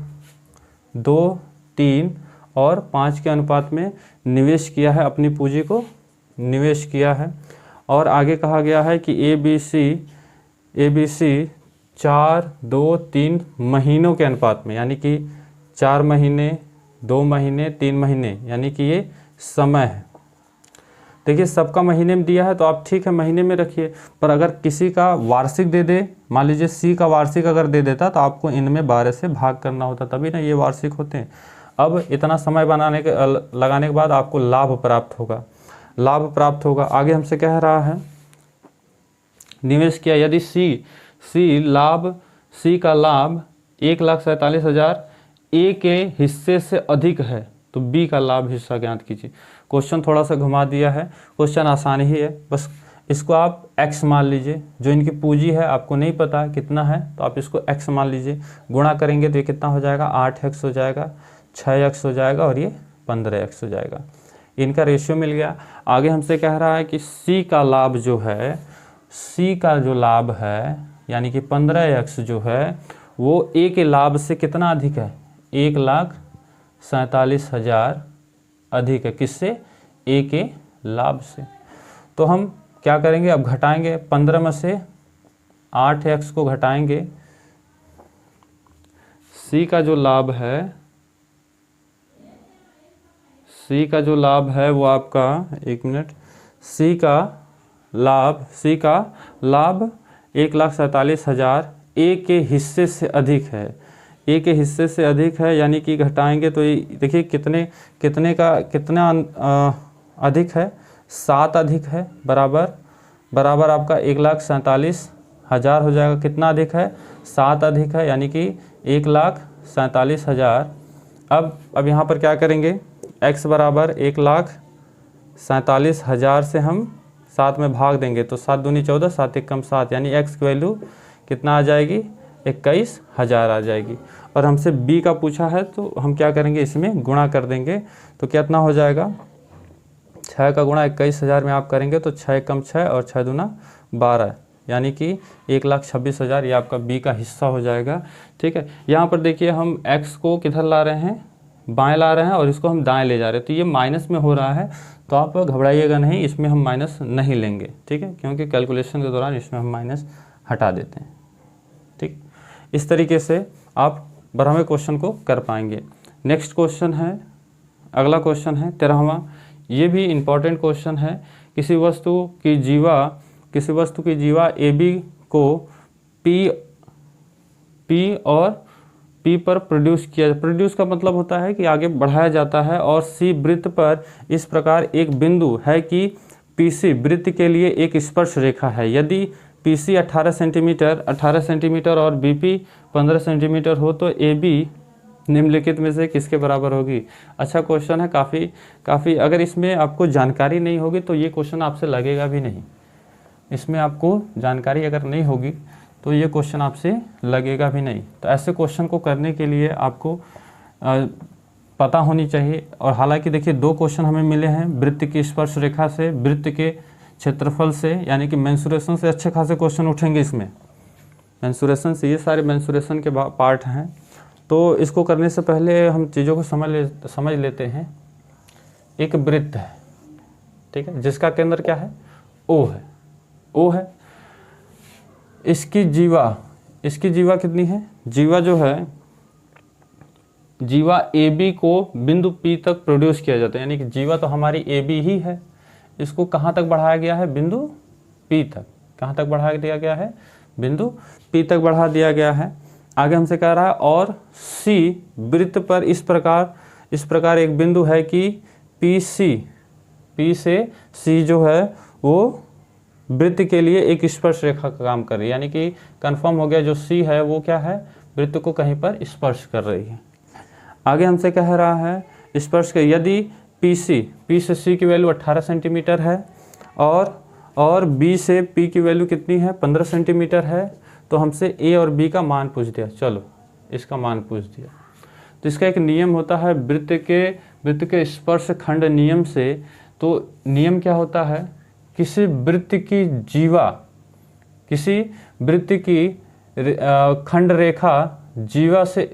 A: 2, 3 और 5 के अनुपात में निवेश किया है, अपनी पूंजी को निवेश किया है। और आगे कहा गया है कि ए बी सी 4, 2, 3 महीनों के अनुपात में, यानी कि 4 महीने, 2 महीने, 3 महीने, यानी कि ये समय है। देखिए सबका महीने में दिया है तो आप ठीक है महीने में रखिए, पर अगर किसी का वार्षिक दे दे, मान लीजिए सी का वार्षिक अगर दे देता तो आपको इनमें 12 से भाग करना होता, तभी ना ये वार्षिक होते हैं। अब इतना समय लगाने के बाद आपको लाभ प्राप्त होगा। आगे हमसे कह रहा है निवेश किया, यदि सी का लाभ 1,47,000 ए के हिस्से से अधिक है तो बी का लाभ हिस्सा ज्ञात कीजिए। क्वेश्चन थोड़ा सा घुमा दिया है, क्वेश्चन आसान ही है, बस इसको आप x मान लीजिए। जो इनकी पूंजी है आपको नहीं पता कितना है तो आप इसको x मान लीजिए, गुणा करेंगे तो ये कितना हो जाएगा 8x हो जाएगा, 6x हो जाएगा और ये 15x हो जाएगा। इनका रेशियो मिल गया। आगे हमसे कह रहा है कि सी का लाभ है यानी कि 15x जो है वो ए के लाभ से कितना अधिक है, 1,47,000 अधिक है। किससे, ए के लाभ से। तो हम क्या करेंगे, अब घटाएंगे 15 में से 8x को घटाएंगे सी का जो लाभ है, सी का जो लाभ है वो आपका, एक मिनट, सी का लाभ 1,47,000 ए के हिस्से से अधिक है। ए के हिस्से से अधिक है यानी कि घटाएंगे तो देखिए कितना अधिक है, 7 अधिक है, बराबर आपका 1,47,000 हो जाएगा। कितना अधिक है? 7 अधिक है यानी कि 1,47,000। अब यहाँ पर क्या करेंगे, x बराबर 1,47,000 से हम 7 में भाग देंगे तो 7 दूनी 14, 7 एक कम 7, यानी x की वैल्यू कितना आ जाएगी, 21,000 आ जाएगी। और हमसे b का पूछा है तो हम क्या करेंगे, इसमें गुणा कर देंगे तो कितना हो जाएगा, 6 का गुणा 21,000 में आप करेंगे तो 6 कम 6 और 6 दूना 12, यानी कि 1,26,000 ये आपका b का हिस्सा हो जाएगा। ठीक है, यहाँ पर देखिए हम x को किधर ला रहे हैं, बाएं ला रहे हैं और इसको हम दाएं ले जा रहे हैं, तो ये माइनस में हो रहा है, तो आप घबराइएगा नहीं, इसमें हम माइनस नहीं लेंगे। ठीक है, क्योंकि कैलकुलेशन के दौरान इसमें हम माइनस हटा देते हैं। ठीक, इस तरीके से आप 12वें क्वेश्चन को कर पाएंगे। नेक्स्ट क्वेश्चन है, अगला क्वेश्चन है 13वां। ये भी इम्पॉर्टेंट क्वेश्चन है। किसी वस्तु की जीवा AB को P और P पर प्रोड्यूस का मतलब होता है कि आगे बढ़ाया जाता है, और C वृत्त पर इस प्रकार एक बिंदु है कि PC वृत्त के लिए एक स्पर्श रेखा है। यदि PC 18 सेंटीमीटर और BP 15 सेंटीमीटर हो तो AB निम्नलिखित में से किसके बराबर होगी। अच्छा क्वेश्चन है, काफ़ी अगर इसमें आपको जानकारी नहीं होगी तो ये क्वेश्चन आपसे लगेगा भी नहीं। इसमें आपको जानकारी अगर नहीं होगी तो ये क्वेश्चन आपसे लगेगा भी नहीं। तो ऐसे क्वेश्चन को करने के लिए आपको पता होनी चाहिए। और हालांकि देखिए 2 क्वेश्चन हमें मिले हैं, वृत्त की स्पर्श रेखा से, वृत्त के क्षेत्रफल से, यानी कि मेंसुरेशन से अच्छे खासे क्वेश्चन उठेंगे इसमें। मेंसुरेशन से, ये सारे मेंसुरेशन के पार्ट हैं। तो इसको करने से पहले हम चीज़ों को समझ लेते हैं। एक वृत्त है, ठीक है, जिसका केंद्र क्या है, O है। इसकी जीवा कितनी है, जीवा जो है, जीवा AB को बिंदु P तक प्रोड्यूस किया जाता है, यानी कि जीवा तो हमारी AB ही है। इसको कहाँ तक बढ़ाया गया है, बिंदु P तक। कहाँ तक बढ़ा दिया गया है, बिंदु P तक बढ़ा दिया गया है। आगे हमसे कह रहा है और C वृत्त पर इस प्रकार एक बिंदु है कि P से C जो है वो वृत्त के लिए एक स्पर्श रेखा का काम कर रही है, यानी कि कंफर्म हो गया जो C है वो क्या है, वृत्त को कहीं पर स्पर्श कर रही है। आगे हमसे कह रहा है स्पर्श के, यदि P से C की वैल्यू 18 सेंटीमीटर है और B से P की वैल्यू कितनी है, 15 सेंटीमीटर है, तो हमसे A और B का मान पूछ दिया। चलो इसका मान पूछ दिया तो इसका एक नियम होता है वृत्त के स्पर्श खंड नियम से। तो नियम क्या होता है, किसी वृत्त की खंड रेखा जीवा से,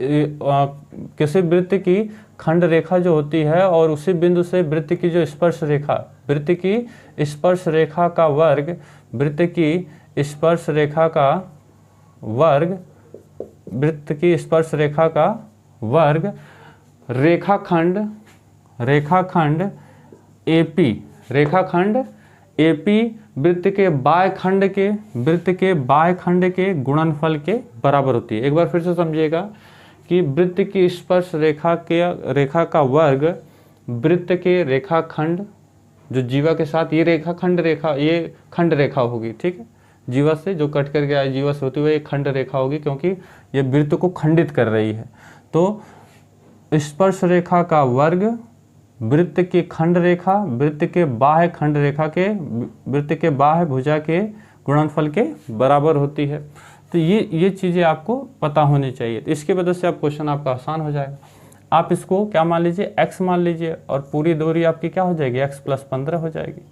A: किसी वृत्त की खंड रेखा जो होती है और उसी बिंदु से वृत्त की जो स्पर्श रेखा, वृत्त की स्पर्श रेखा का वर्ग, वृत्त की स्पर्श रेखा का वर्ग, वृत्त की स्पर्श रेखा का वर्ग, रेखाखंड AP वृत्त के बाह्य खंड के गुणनफल के बराबर होती है। एक बार फिर से समझिएगा कि वृत्त की स्पर्श रेखा का वर्ग वृत्त के रेखाखंड जो जीवा के साथ, ये खंड रेखा होगी। ठीक है, जीवा से जो कट करके आए, जीवा से होती हुई एक खंड रेखा होगी, क्योंकि ये वृत्त को खंडित कर रही है। तो स्पर्श रेखा का वर्ग वृत्त की खंड रेखा वृत्त के बाह्य भुजा के गुणनफल के बराबर होती है। तो ये चीज़ें आपको पता होनी चाहिए। तो इसके वजह से आप क्वेश्चन आपका आसान हो जाएगा। आप इसको क्या मान लीजिए, x मान लीजिए, और पूरी दूरी आपकी क्या हो जाएगी, x + 15 हो जाएगी।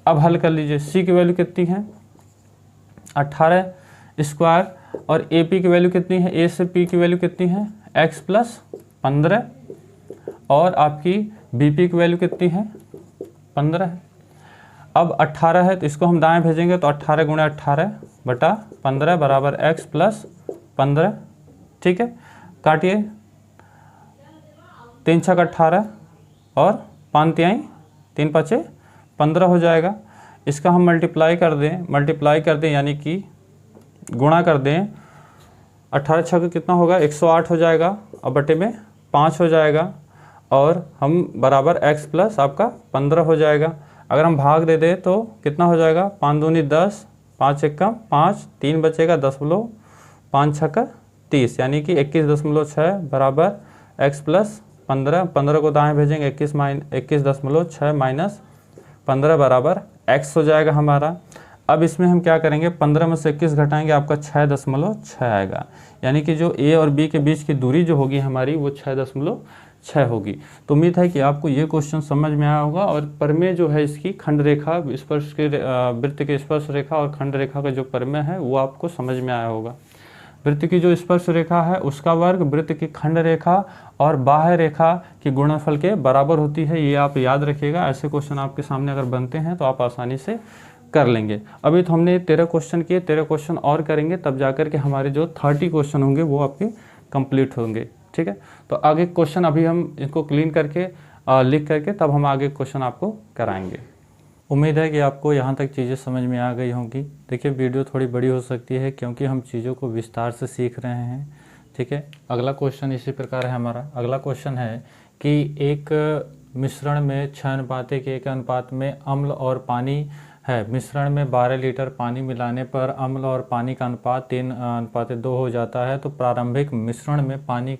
A: अब हल कर लीजिए, c की वैल्यू कितनी है, 18 स्क्वायर, और AP की वैल्यू कितनी है, A से P की वैल्यू कितनी है, x + 15, और आपकी BP की वैल्यू कितनी है, 15 है। अब 18 है तो इसको हम दाएं भेजेंगे तो 18 × 18 / 15 = x + 15। ठीक है, काटिए, 3 छक 18 और 5 तिहाई 3 पचे 15 हो जाएगा। इसका हम मल्टीप्लाई कर दें यानी कि गुणा कर दें, 18 छक कितना होगा 108 हो जाएगा और बटे में 5 हो जाएगा और हम बराबर x प्लस आपका 15 हो जाएगा। अगर हम भाग दे दें तो कितना हो जाएगा, 5 दूनी 10, 5 एकम 5, 3 बचेगा 10.5 छक 30 यानी कि 21.6 बराबर x प्लस 15 को दाएं भेजेंगे 21.6 माइनस 15 बराबर x हो जाएगा हमारा। अब इसमें हम क्या करेंगे, 15 में से 21 घटाएंगे, आपका 6.6 आएगा, यानी कि जो a और b के बीच की दूरी जो होगी हमारी वो 6.6 होगी। तो उम्मीद है कि आपको ये क्वेश्चन समझ में आया होगा। और परमेय जो है इसकी खंड रेखा, स्पर्श के वृत्त के स्पर्श रेखा और खंड रेखा का जो परमेय है वो आपको समझ में आया होगा। वृत्त की जो स्पर्श रेखा है उसका वर्ग वृत्त की खंड रेखा और बाह्य रेखा के गुणनफल के बराबर होती है, ये आप याद रखिएगा। ऐसे क्वेश्चन आपके सामने अगर बनते हैं तो आप आसानी से कर लेंगे। अभी तो हमने 13 क्वेश्चन किए, 13 क्वेश्चन और करेंगे तब जाकर के हमारे जो 30 क्वेश्चन होंगे वो आपके कंप्लीट होंगे। ठीक है, तो आगे क्वेश्चन अभी हम इनको क्लीन करके लिख करके तब हम आगे क्वेश्चन आपको कराएंगे। उम्मीद है कि आपको यहाँ तक चीज़ें समझ में आ गई होंगी। देखिए वीडियो थोड़ी बड़ी हो सकती है क्योंकि हम चीज़ों को विस्तार से सीख रहे हैं। ठीक है, अगला क्वेश्चन इसी प्रकार है हमारा। अगला क्वेश्चन है कि एक मिश्रण में 6 अनुपात के 1 अनुपात में अम्ल और पानी है। मिश्रण में 12 लीटर पानी मिलाने पर अम्ल और पानी का अनुपात 3:2 हो जाता है। तो प्रारंभिक मिश्रण में पानी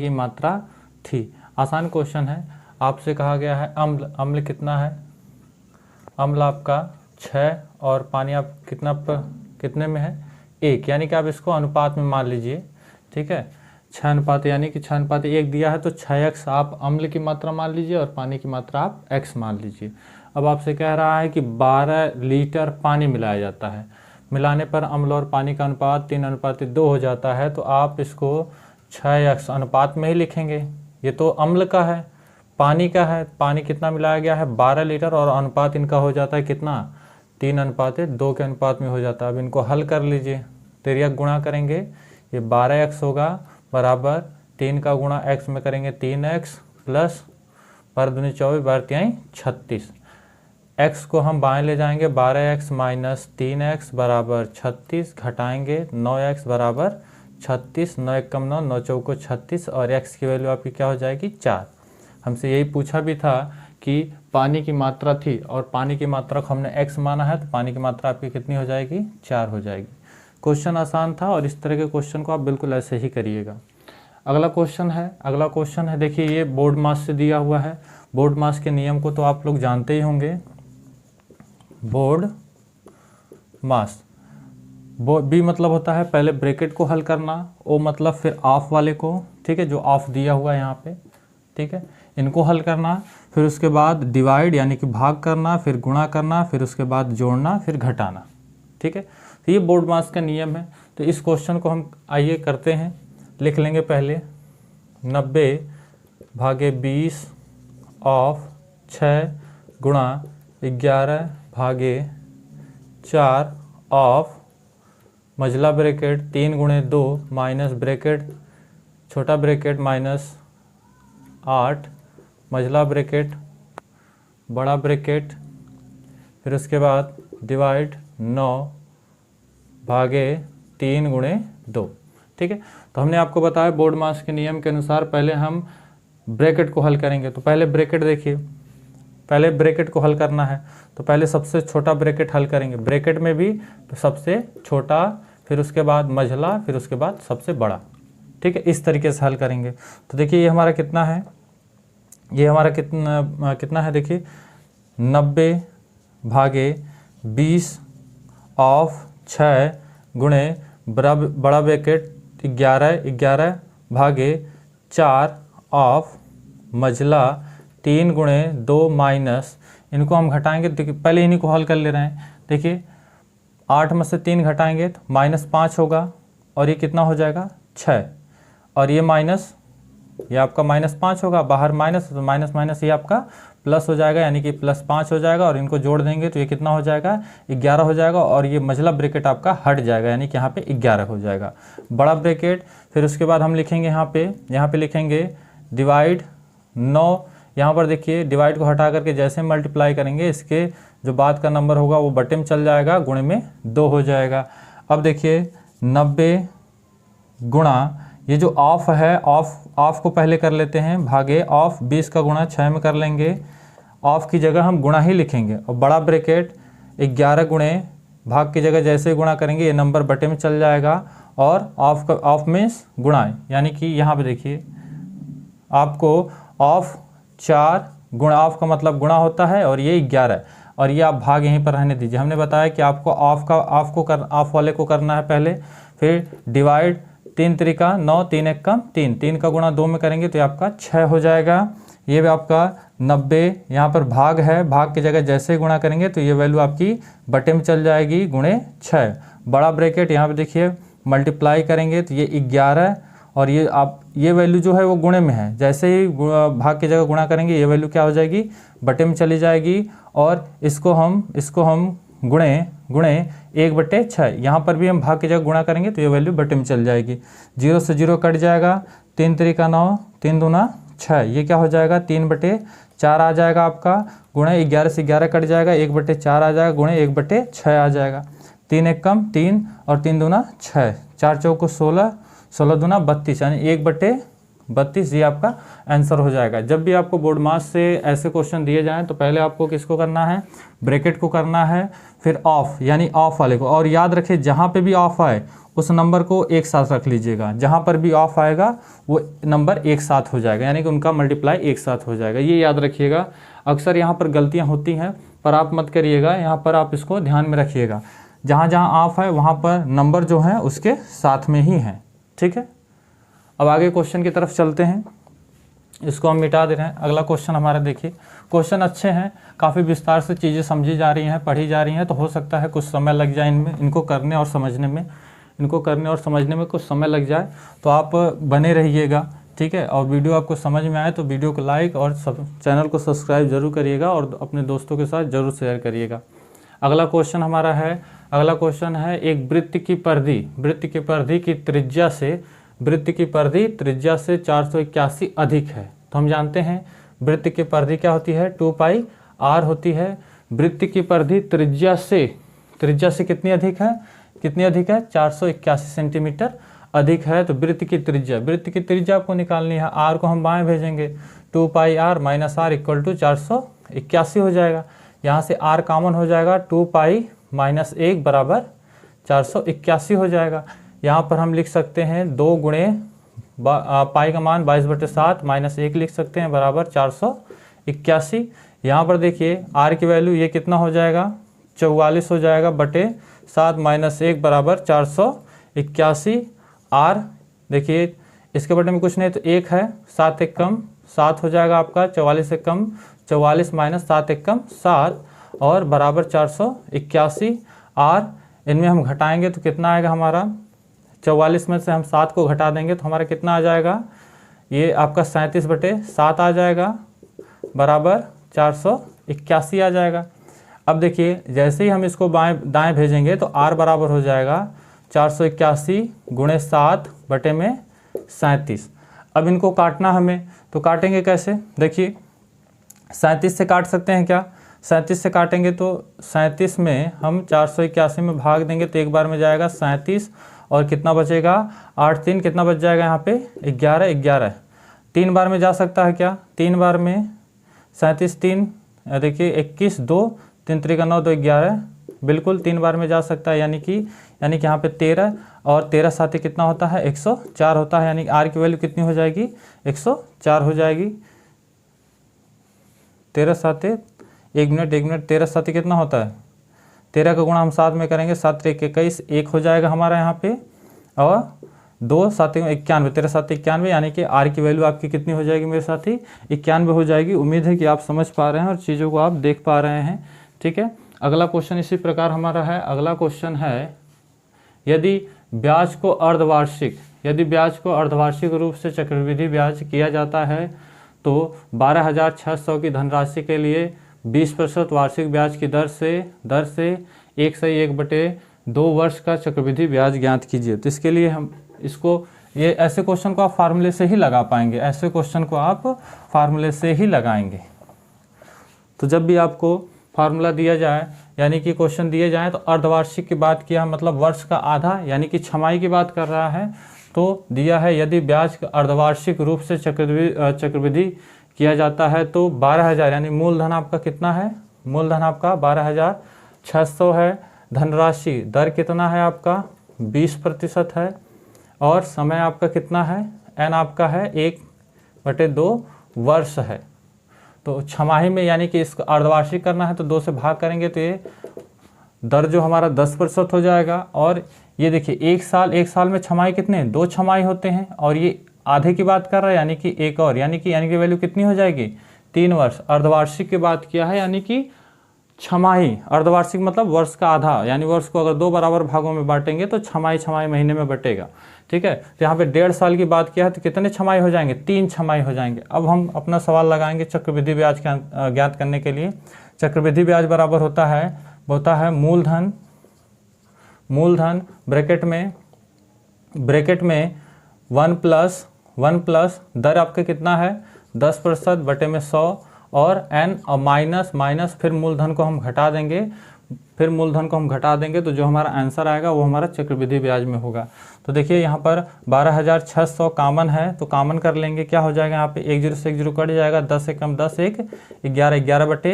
A: की मात्रा थी। आसान क्वेश्चन है। आपसे कहा गया है अम्ल कितना है, अम्ल आपका 6 और पानी आप कितने में है 1, यानी कि आप इसको अनुपात में मान लीजिए। ठीक है, 6 अनुपात यानी कि 6:1 दिया है तो 6x आप अम्ल की मात्रा मान लीजिए और पानी की मात्रा आप x मान लीजिए। अब आपसे कह रहा है कि 12 लीटर पानी मिलाया जाता है, मिलाने पर अम्ल और पानी का अनुपात 3:2 हो जाता है। तो आप इसको 6x अनुपात में ही लिखेंगे। ये तो अम्ल का है, पानी का है, पानी कितना मिलाया गया है 12 लीटर और अनुपात इनका हो जाता है कितना 3:2 के अनुपात में हो जाता है। अब इनको हल कर लीजिए, तेरिया गुणा करेंगे, ये 12x होगा बराबर 3 का गुणा x में करेंगे 3x प्लस 12 24 12 36। x को हम बाएं ले जाएंगे, 12x माइनस 3x बराबर 36, घटाएंगे 9x बराबर 36, 9 1 कम 9, 9 चौको 36 और x की वैल्यू आपकी क्या हो जाएगी 4। हमसे यही पूछा भी था कि पानी की मात्रा थी और पानी की मात्रा को हमने x माना है तो पानी की मात्रा आपकी कितनी हो जाएगी 4 हो जाएगी। क्वेश्चन आसान था और इस तरह के क्वेश्चन को आप बिल्कुल ऐसे ही करिएगा। अगला क्वेश्चन है देखिए ये बोर्ड मास से दिया हुआ है। बोर्ड मास के नियम को तो आप लोग जानते ही होंगे। बोर्ड मास, बी मतलब होता है पहले ब्रैकेट को हल करना, ओ मतलब फिर ऑफ वाले को, ठीक है, जो ऑफ दिया हुआ है यहाँ पे, ठीक है, इनको हल करना, फिर उसके बाद डिवाइड यानी कि भाग करना, फिर गुणा करना, फिर उसके बाद जोड़ना, फिर घटाना। ठीक है, तो ये बोर्ड मास का नियम है। तो इस क्वेश्चन को हम आइए करते हैं। लिख लेंगे पहले 90/20 ऑफ 6 गुणा 11/4 ऑफ मझला ब्रैकेट 3 गुणे 2 माइनस ब्रैकेट छोटा ब्रैकेट माइनस 8 मझला ब्रैकेट बड़ा ब्रैकेट, फिर उसके बाद डिवाइड 9/3 गुणे 2। ठीक है, तो हमने आपको बताया बोर्ड मास के नियम के अनुसार पहले हम ब्रैकेट को हल करेंगे। तो पहले ब्रैकेट देखिए, पहले ब्रैकेट को हल करना है तो पहले सबसे छोटा ब्रैकेट हल करेंगे। ब्रैकेट में भी सबसे छोटा, फिर उसके बाद मझला, फिर उसके बाद सबसे बड़ा। ठीक है, इस तरीके से हल करेंगे। तो देखिए ये हमारा कितना है, ये हमारा कितना है देखिए 90/20 ऑफ 6 गुणे बड़ा ब्रैकेट 11/4 ऑफ मझला 3 गुणे 2 माइनस, इनको हम घटाएंगे। देखिए पहले इन्हीं को हल कर ले रहे हैं। देखिए 8 में से 3 घटाएंगे तो -5 होगा और ये कितना हो जाएगा 6 और ये ये आपका -5 होगा, बाहर माइनस तो माइनस माइनस ये आपका प्लस हो जाएगा, यानी कि +5 हो जाएगा और इनको जोड़ देंगे तो ये कितना हो जाएगा 11 हो जाएगा और ये मझला ब्रैकेट आपका हट जाएगा, यानी कि यहाँ पे 11 हो जाएगा बड़ा ब्रैकेट। फिर उसके बाद हम लिखेंगे यहाँ पे लिखेंगे डिवाइड 9। यहाँ पर देखिए डिवाइड को हटा करके जैसे मल्टीप्लाई करेंगे इसके जो बाद का नंबर होगा वो बटे में चल जाएगा, गुणे में 2 हो जाएगा। अब देखिए 90 गुणा ये जो ऑफ है, ऑफ को पहले कर लेते हैं, भागे ऑफ 20 का गुणा 6 में कर लेंगे, ऑफ की जगह हम गुणा ही लिखेंगे और बड़ा ब्रैकेट 11 गुणे भाग की जगह जैसे ही गुणा करेंगे ये नंबर बटे में चल जाएगा और ऑफ मीन्स गुणा, यानी कि यहाँ पे देखिए आपको ऑफ 4 गुणा, ऑफ का मतलब गुणा होता है और ये 11 और ये आप भाग यहीं पर रहने दीजिए। हमने बताया कि आपको ऑफ वाले को करना है पहले, फिर डिवाइड 3 त्रिका 9, 3 एक कम 3, 3 का गुणा 2 में करेंगे तो ये आपका 6 हो जाएगा। ये भी आपका 90 यहाँ पर भाग है, भाग की जगह जैसे ही गुणा करेंगे तो ये वैल्यू आपकी बटे में चल जाएगी गुणे 6। बड़ा ब्रैकेट यहाँ पे देखिए मल्टीप्लाई करेंगे तो ये 11 और ये वैल्यू जो है वो गुणे में है, जैसे ही भाग की जगह गुणा करेंगे ये वैल्यू क्या हो जाएगी बटे में चली जाएगी और इसको हम गुणे 1/6, यहाँ पर भी हम भाग की जगह गुणा करेंगे तो ये वैल्यू बटे में चल जाएगी। 0 से 0 कट जाएगा, 3 त्रिका 9, 3 दूना 6, ये क्या हो जाएगा 3/4 आ जाएगा आपका, गुणे 11 से 11 कट जाएगा, 1/4 आ जाएगा, गुणे 1/6 आ जाएगा। 3 एक कम 3 और 3 दूना 6, 4 चौको 16, 16 दूना 32, यानी 1/32 ये आपका आंसर हो जाएगा। जब भी आपको बोर्ड मास से ऐसे क्वेश्चन दिए जाएं तो पहले आपको किसको करना है, ब्रैकेट को करना है, फिर ऑफ यानी ऑफ वाले को, और याद रखिए जहाँ पे भी ऑफ आए उस नंबर को एक साथ रख लीजिएगा, जहाँ पर भी ऑफ आएगा वो नंबर एक साथ हो जाएगा, यानी कि उनका मल्टीप्लाई एक साथ हो जाएगा, ये याद रखिएगा। अक्सर यहाँ पर गलतियाँ होती हैं पर आप मत करिएगा, यहाँ पर आप इसको ध्यान में रखिएगा, जहाँ जहाँ ऑफ है वहाँ पर नंबर जो है उसके साथ में ही है, ठीक है। अब आगे क्वेश्चन की तरफ चलते हैं, इसको हम मिटा दे रहे हैं। अगला क्वेश्चन हमारा देखिए, क्वेश्चन अच्छे हैं, काफ़ी विस्तार से चीज़ें समझी जा रही हैं, पढ़ी जा रही हैं, तो हो सकता है कुछ समय लग जाए इनको करने और समझने में कुछ समय लग जाए, तो आप बने रहिएगा, ठीक है। और वीडियो आपको समझ में आए तो वीडियो को लाइक और चैनल को सब्सक्राइब जरूर करिएगा और अपने दोस्तों के साथ जरूर शेयर करिएगा। अगला क्वेश्चन हमारा है, अगला क्वेश्चन है एक वृत्त की परिधि की त्रिज्या से 481 अधिक है। तो हम जानते हैं वृत्त की परिधि क्या होती है, 2πr होती है। वृत्त की परिधि त्रिज्या से कितनी अधिक है 481 सेंटीमीटर अधिक है। तो वृत्त की त्रिज्या आपको निकालनी है, r को हम बाएं भेजेंगे, 2πr - r = 481 हो जाएगा। यहाँ से r कॉमन हो जाएगा, 2π - 1 = 481 हो जाएगा। यहाँ पर हम लिख सकते हैं 2 गुणे पाई का मान 22/7 - 1 लिख सकते हैं बराबर 481। यहाँ पर देखिए r की वैल्यू ये कितना हो जाएगा 44 हो जाएगा बटे 7 - 1 = 481। r देखिए इसके बटे में कुछ नहीं तो 1 है, 7 एक कम 7 हो जाएगा आपका, 44 एक कम 44 - 7 एक कम 7 और बराबर 481। r इनमें हम घटाएंगे तो कितना आएगा हमारा, 44 में से हम 7 को घटा देंगे तो हमारा कितना आ जाएगा, ये आपका 37/7 आ जाएगा बराबर 481 आ जाएगा। अब देखिए जैसे ही हम इसको दाएं भेजेंगे तो r बराबर हो जाएगा 481 × 7 बटे में 37। अब इनको काटना हमें, तो काटेंगे कैसे, देखिए 37 से काट सकते हैं क्या, 37 से काटेंगे तो 37 में हम 481 में भाग देंगे तो एक बार में जाएगा 37 और कितना बचेगा 8 3 कितना बच जाएगा यहाँ पे 11 3 बार में जा सकता है क्या, 3 बार में 37 3 देखिए 21 2 3 त्रिका 9 2 11 बिल्कुल 3 बार में जा सकता है, यानी कि यहाँ पे 13 और 13 साथ कितना होता है 104 होता है, यानी r की वैल्यू कितनी हो जाएगी 104 हो जाएगी। 13 साथ 1 मिनट 13 साथ कितना होता है, 13 का गुणा हम 7 में करेंगे 7 3 21 1 हो जाएगा हमारा यहाँ पे, और 2 7 91 13 7 91, यानी कि r की वैल्यू आपकी कितनी हो जाएगी मेरे साथी 91 हो जाएगी। उम्मीद है कि आप समझ पा रहे हैं और चीज़ों को आप देख पा रहे हैं, ठीक है। अगला क्वेश्चन इसी प्रकार हमारा है, अगला क्वेश्चन है यदि ब्याज को अर्धवार्षिक, यदि ब्याज को अर्धवार्षिक रूप से चक्रवृद्धि ब्याज किया जाता है तो 12,600 की धनराशि के लिए 20% वार्षिक ब्याज की दर से 1/1/2 वर्ष का चक्रवृद्धि ब्याज ज्ञात कीजिए। तो इसके लिए हम इसको, ये ऐसे क्वेश्चन को आप फार्मूले से ही लगा पाएंगे, ऐसे क्वेश्चन को आप फार्मूले से ही लगाएंगे। तो जब भी आपको फार्मूला दिया जाए यानी कि क्वेश्चन दिए जाए तो अर्धवार्षिक की बात किया, मतलब वर्ष का आधा यानी कि छमाही की बात कर रहा है, तो दिया है यदि ब्याज अर्धवार्षिक रूप से चक्रवृद्धि किया जाता है तो 12,000 यानी मूलधन आपका कितना है, मूलधन आपका 12,600 है, धनराशि दर कितना है आपका 20% है, और समय आपका कितना है, n आपका है 1/2 वर्ष है। तो छमाही में यानी कि इसको अर्धवार्षिक करना है तो 2 से भाग करेंगे तो ये दर जो हमारा 10% हो जाएगा। और ये देखिए एक साल में छमाही कितने, 2 छमाही होते हैं, और ये आधे की बात कर रहा है यानी कि एक और, यानी कि वैल्यू कितनी हो जाएगी 3 वर्ष। अर्धवार्षिक की बात किया है यानी कि छमाही, अर्धवार्षिक मतलब वर्ष का आधा, यानी वर्ष को अगर 2 बराबर भागों में बांटेंगे तो छमाही महीने में बटेगा। ठीक है, तो यहाँ पे 1.5 साल की बात किया है तो कितने छमाही हो जाएंगे, 3 छमाही हो जाएंगे। अब हम अपना सवाल लगाएंगे चक्रवृद्धि ब्याज का ज्ञात करने के लिए। चक्रवृद्धि ब्याज बराबर होता है मूलधन ब्रैकेट में 1 प्लस दर आपका कितना है 10% बटे में 100 और n और माइनस फिर मूलधन को हम घटा देंगे तो जो हमारा आंसर आएगा वो हमारा चक्रवृद्धि ब्याज में होगा। तो देखिए यहाँ पर 12,600 कॉमन है तो कॉमन कर लेंगे, क्या हो जाएगा यहाँ पे 1 0 से 1 0 कट जाएगा, 10 से कम 10 1 11 बटे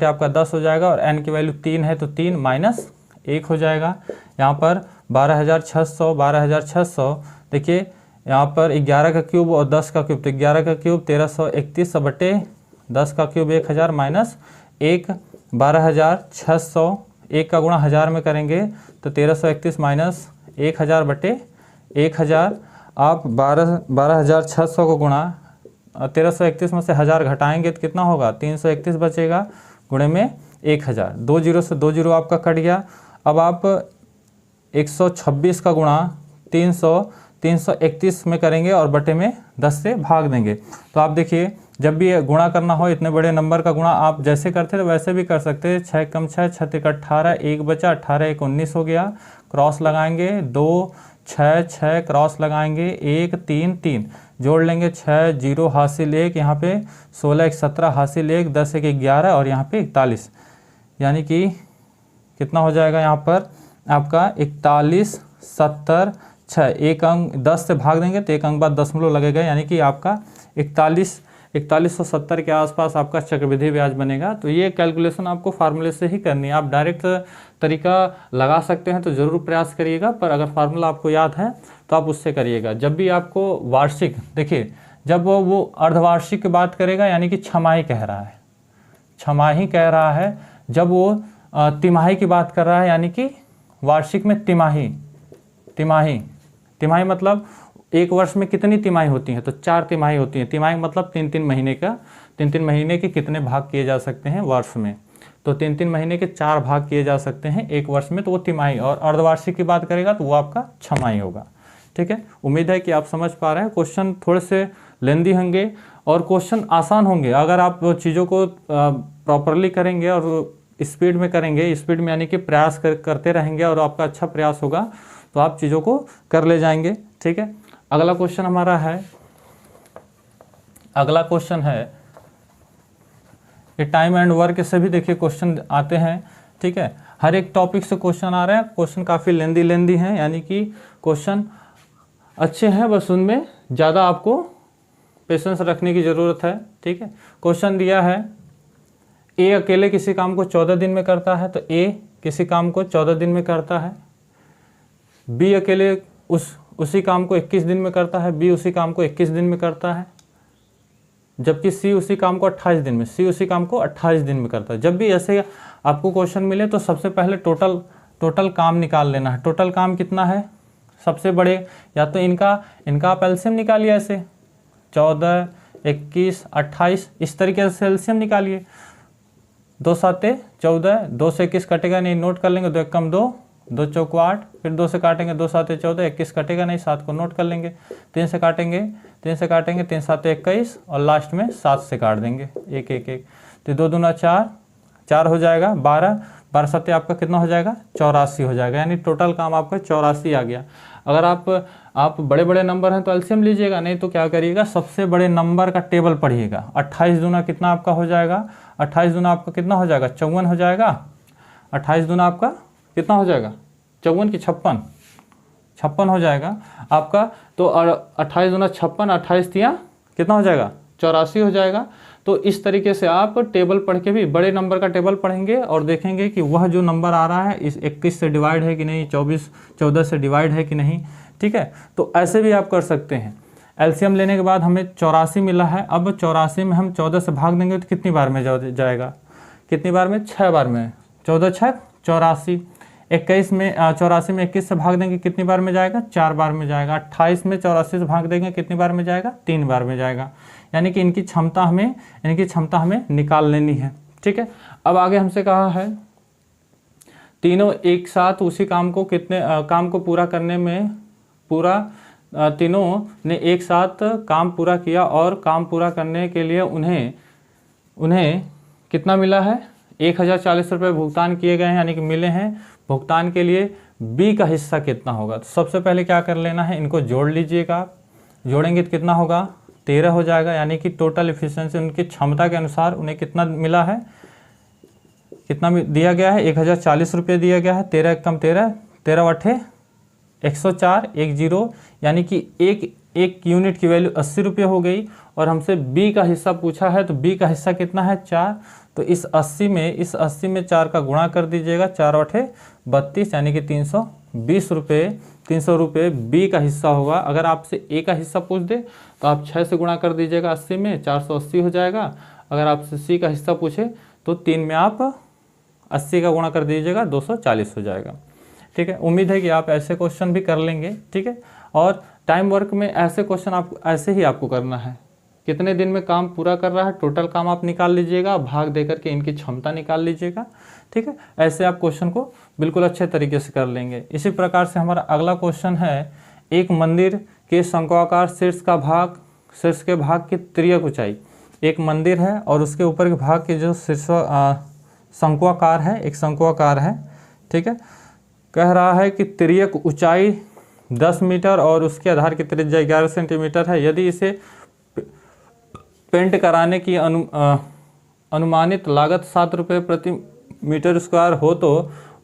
A: आपका 10 हो जाएगा, और n की वैल्यू 3 है तो 3 माइनस 1 हो जाएगा। यहाँ पर 12,600 देखिए यहाँ पर 11 का क्यूब और 10 का क्यूब, तो 11 का क्यूब 1331 बटे 10 का क्यूब 1000 माइनस 1 12,600, 1 का गुणा 1000 में करेंगे तो 1331 माइनस 1000 बटे 1000। आप 12,600 को गुणा 1331 में से 1000 घटाएंगे तो कितना होगा 331 बचेगा, गुणे में 1000, 2 0 से 2 0 आपका कट गया। अब आप 126 का गुणा 331 में करेंगे और बटे में 10 से भाग देंगे। तो आप देखिए जब भी गुणा करना हो इतने बड़े नंबर का गुणा आप जैसे करते तो वैसे भी कर सकते हैं। 6 कम 6 6 3 18, 1 बचा, 18 1 19 हो गया, क्रॉस लगाएंगे 2 6 6 क्रॉस लगाएंगे 1 3 3 जोड़ लेंगे 6 0 हासिल 1, यहाँ पे 16 1 17 हासिल 1, 10 1 11 और यहाँ पे 41, यानी कि कितना हो जाएगा यहाँ पर आपका 41 70 6, एक अंक 10 से भाग देंगे तो एक अंक बाद दशमलव लगेगा, यानी कि आपका 4170 के आसपास आपका चक्रवृद्धि ब्याज बनेगा। तो ये कैलकुलेशन आपको फार्मूले से ही करनी है, आप डायरेक्ट तरीका लगा सकते हैं तो ज़रूर प्रयास करिएगा, पर अगर फार्मूला आपको याद है तो आप उससे करिएगा। जब भी आपको वार्षिक, देखिए जब वो अर्धवार्षिक की बात करेगा यानी कि छमाही कह रहा है, जब वो तिमाही की बात कर रहा है यानी कि वार्षिक में तिमाही मतलब एक वर्ष में कितनी तिमाही होती हैं, तो 4 तिमाही होती हैं। तिमाही मतलब 3-3 महीने के कितने भाग किए जा सकते हैं वर्ष में, तो 3-3 महीने के 4 भाग किए जा सकते हैं एक वर्ष में, तो वो तिमाही। और अर्धवार्षिक की बात करेगा तो वो आपका छमाही होगा। ठीक है, उम्मीद है कि आप समझ पा रहे हैं। क्वेश्चन थोड़े से लेंदी होंगे और क्वेश्चन आसान होंगे अगर आप चीज़ों को प्रॉपरली करेंगे और स्पीड में करेंगे, स्पीड में यानी कि प्रयास करते रहेंगे और आपका अच्छा प्रयास होगा तो आप चीज़ों को कर ले जाएंगे। ठीक है, अगला क्वेश्चन हमारा है, अगला क्वेश्चन है ये टाइम एंड वर्क से भी देखिए क्वेश्चन आते हैं। ठीक है, हर एक टॉपिक से क्वेश्चन आ रहे हैं, क्वेश्चन काफ़ी लेंदी हैं, यानी कि क्वेश्चन अच्छे हैं, बस उनमें ज़्यादा आपको पेशेंस रखने की ज़रूरत है। ठीक है, क्वेश्चन दिया है ए अकेले किसी काम को 14 दिन में करता है, तो ए किसी काम को 14 दिन में करता है, बी अकेले उसी काम को 21 दिन में करता है, बी उसी काम को 21 दिन में करता है, जबकि सी उसी काम को 28 दिन में, सी उसी काम को 28 दिन में करता है। जब भी ऐसे आपको क्वेश्चन मिले तो सबसे पहले टोटल काम निकाल लेना है। टोटल काम कितना है, सबसे बड़े या तो इनका आप एलसीएम निकालिए, ऐसे 14 21 28 इस तरीके से एलसीएम निकालिए। 2 7 14, 2 से 21 कटेगा नहीं, नोट कर लेंगे, 2 1 कम 2 2 चौको 8, फिर 2 से काटेंगे, 2 7 14, 21 कटेगा नहीं, 7 को नोट कर लेंगे। 3 से काटेंगे, 3 7 21 और लास्ट में 7 से काट देंगे, 1 1 1, तो 2 दूना 4, 4 हो जाएगा 12, 12 7 आपका कितना हो जाएगा 84 हो जाएगा, यानी टोटल काम आपका 84 आ गया। अगर आप बड़े बड़े नंबर हैं तो एलसीएम लीजिएगा, नहीं तो क्या करिएगा सबसे बड़े नंबर का टेबल पढ़िएगा। 28 दूना कितना आपका हो जाएगा, 28 दूना आपका कितना हो जाएगा 54 हो जाएगा। 28 दूना आपका कितना हो जाएगा 54 की 56 हो जाएगा आपका। तो 28 दूना 56, 28 तिया कितना हो जाएगा 84 हो जाएगा। तो इस तरीके से आप टेबल पढ़ के भी बड़े नंबर का टेबल पढ़ेंगे और देखेंगे कि वह जो नंबर आ रहा है इस 21 से डिवाइड है कि नहीं, 14 से डिवाइड है कि नहीं, ठीक है। तो ऐसे भी आप कर सकते हैं। एलसीएम लेने के बाद हमें 84 मिला है। अब 84 में हम 14 से भाग देंगे तो कितनी बार में जाएगा, कितनी बार में 6 बार में, 14 6 84। 21 में 84 में 21 से भाग देंगे कितनी बार में जाएगा 4 बार में जाएगा। 28 में 84 से भाग देंगे कितनी बार में जाएगा 3 बार में जाएगा। यानी कि इनकी क्षमता हमें निकाल लेनी है, ठीक है। अब आगे हमसे कहा है तीनों एक साथ उसी काम को काम को पूरा करने में तीनों ने एक साथ काम पूरा किया और काम पूरा करने के लिए उन्हें कितना मिला है 1040 रुपये भुगतान किए गए हैं, यानी कि मिले हैं। भुगतान के लिए बी का हिस्सा कितना होगा, तो सबसे पहले क्या कर लेना है, इनको जोड़ लीजिएगा। जोड़ेंगे तो कितना होगा 13 हो जाएगा, यानी कि टोटल एफिशिएंसी उनकी क्षमता के अनुसार उन्हें कितना मिला है, कितना दिया गया है 1040 रुपये दिया गया है। 13 कम 13, 13 8 104 10, यानी कि एक यूनिट की वैल्यू 80 रुपये हो गई। और हमसे बी का हिस्सा पूछा है, तो बी का हिस्सा कितना है 4, तो इस 80 में 4 का गुणा कर दीजिएगा, 4 8 32, यानी कि 320 रुपये। 300 रुपये बी का हिस्सा होगा। अगर आपसे ए का हिस्सा पूछ दे तो आप 6 से गुणा कर दीजिएगा 80 में, 480 हो जाएगा। अगर आपसे सी का हिस्सा पूछे तो 3 में आप 80 का गुणा कर दीजिएगा, 240 हो जाएगा, ठीक है। उम्मीद है कि आप ऐसे क्वेश्चन भी कर लेंगे, ठीक है। और टाइम वर्क में ऐसे क्वेश्चन ऐसे ही आपको करना है। कितने दिन में काम पूरा कर रहा है, टोटल काम आप निकाल लीजिएगा, भाग दे करके इनकी क्षमता निकाल लीजिएगा, ठीक है। ऐसे आप क्वेश्चन को बिल्कुल अच्छे तरीके से कर लेंगे। इसी प्रकार से हमारा अगला क्वेश्चन है, एक मंदिर के शंक्वाकार शीर्ष के भाग की तिर्यक ऊंचाई। एक मंदिर है और उसके ऊपर के भाग के जो शीर्ष शंक्वाकार है, एक शंक्वाकार है, ठीक है। कह रहा है कि तिर्यक ऊंचाई 10 मीटर और उसके आधार की त्रिज्या 11 सेंटीमीटर है। यदि इसे पेंट कराने की अनुमानित लागत 7 रुपये प्रति मीटर स्क्वायर हो तो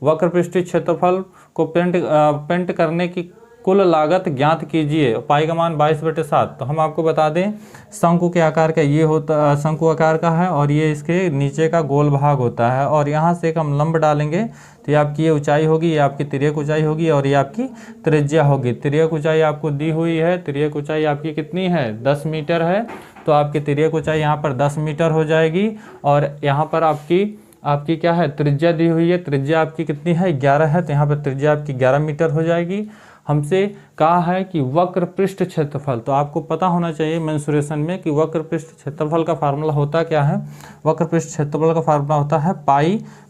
A: वक्रपृष्ठीय क्षेत्रफल को पेंट करने की कुल लागत ज्ञात कीजिए। पाई का मान 22/7। तो हम आपको बता दें शंकु के आकार का ये होता, शंकु आकार का है और ये इसके नीचे का गोल भाग होता है। और यहाँ से एक हम लंब डालेंगे तो ये आपकी ये ऊंचाई होगी, ये आपकी तिर्यक ऊंचाई होगी और ये आपकी त्रिज्या होगी। तिर्यक ऊंचाई आपको दी हुई है, तिर्यक ऊंचाई आपकी कितनी है 10 मीटर है, तो आपकी तिर्यक ऊंचाई यहाँ पर 10 मीटर हो जाएगी। और यहाँ पर आपकी क्या है त्रिज्या दी हुई है, त्रिज्या आपकी कितनी है 11 है, तो यहाँ पर त्रिज्या आपकी 11 मीटर हो जाएगी। हमसे कहा है कि वक्र पृष्ठ क्षेत्रफल, तो आपको पता होना चाहिए मेंसुरेशन में कि वक्र पृष्ठ क्षेत्रफल का फार्मूला होता क्या है। वक्र पृष्ठ क्षेत्रफल का फार्मूला होता है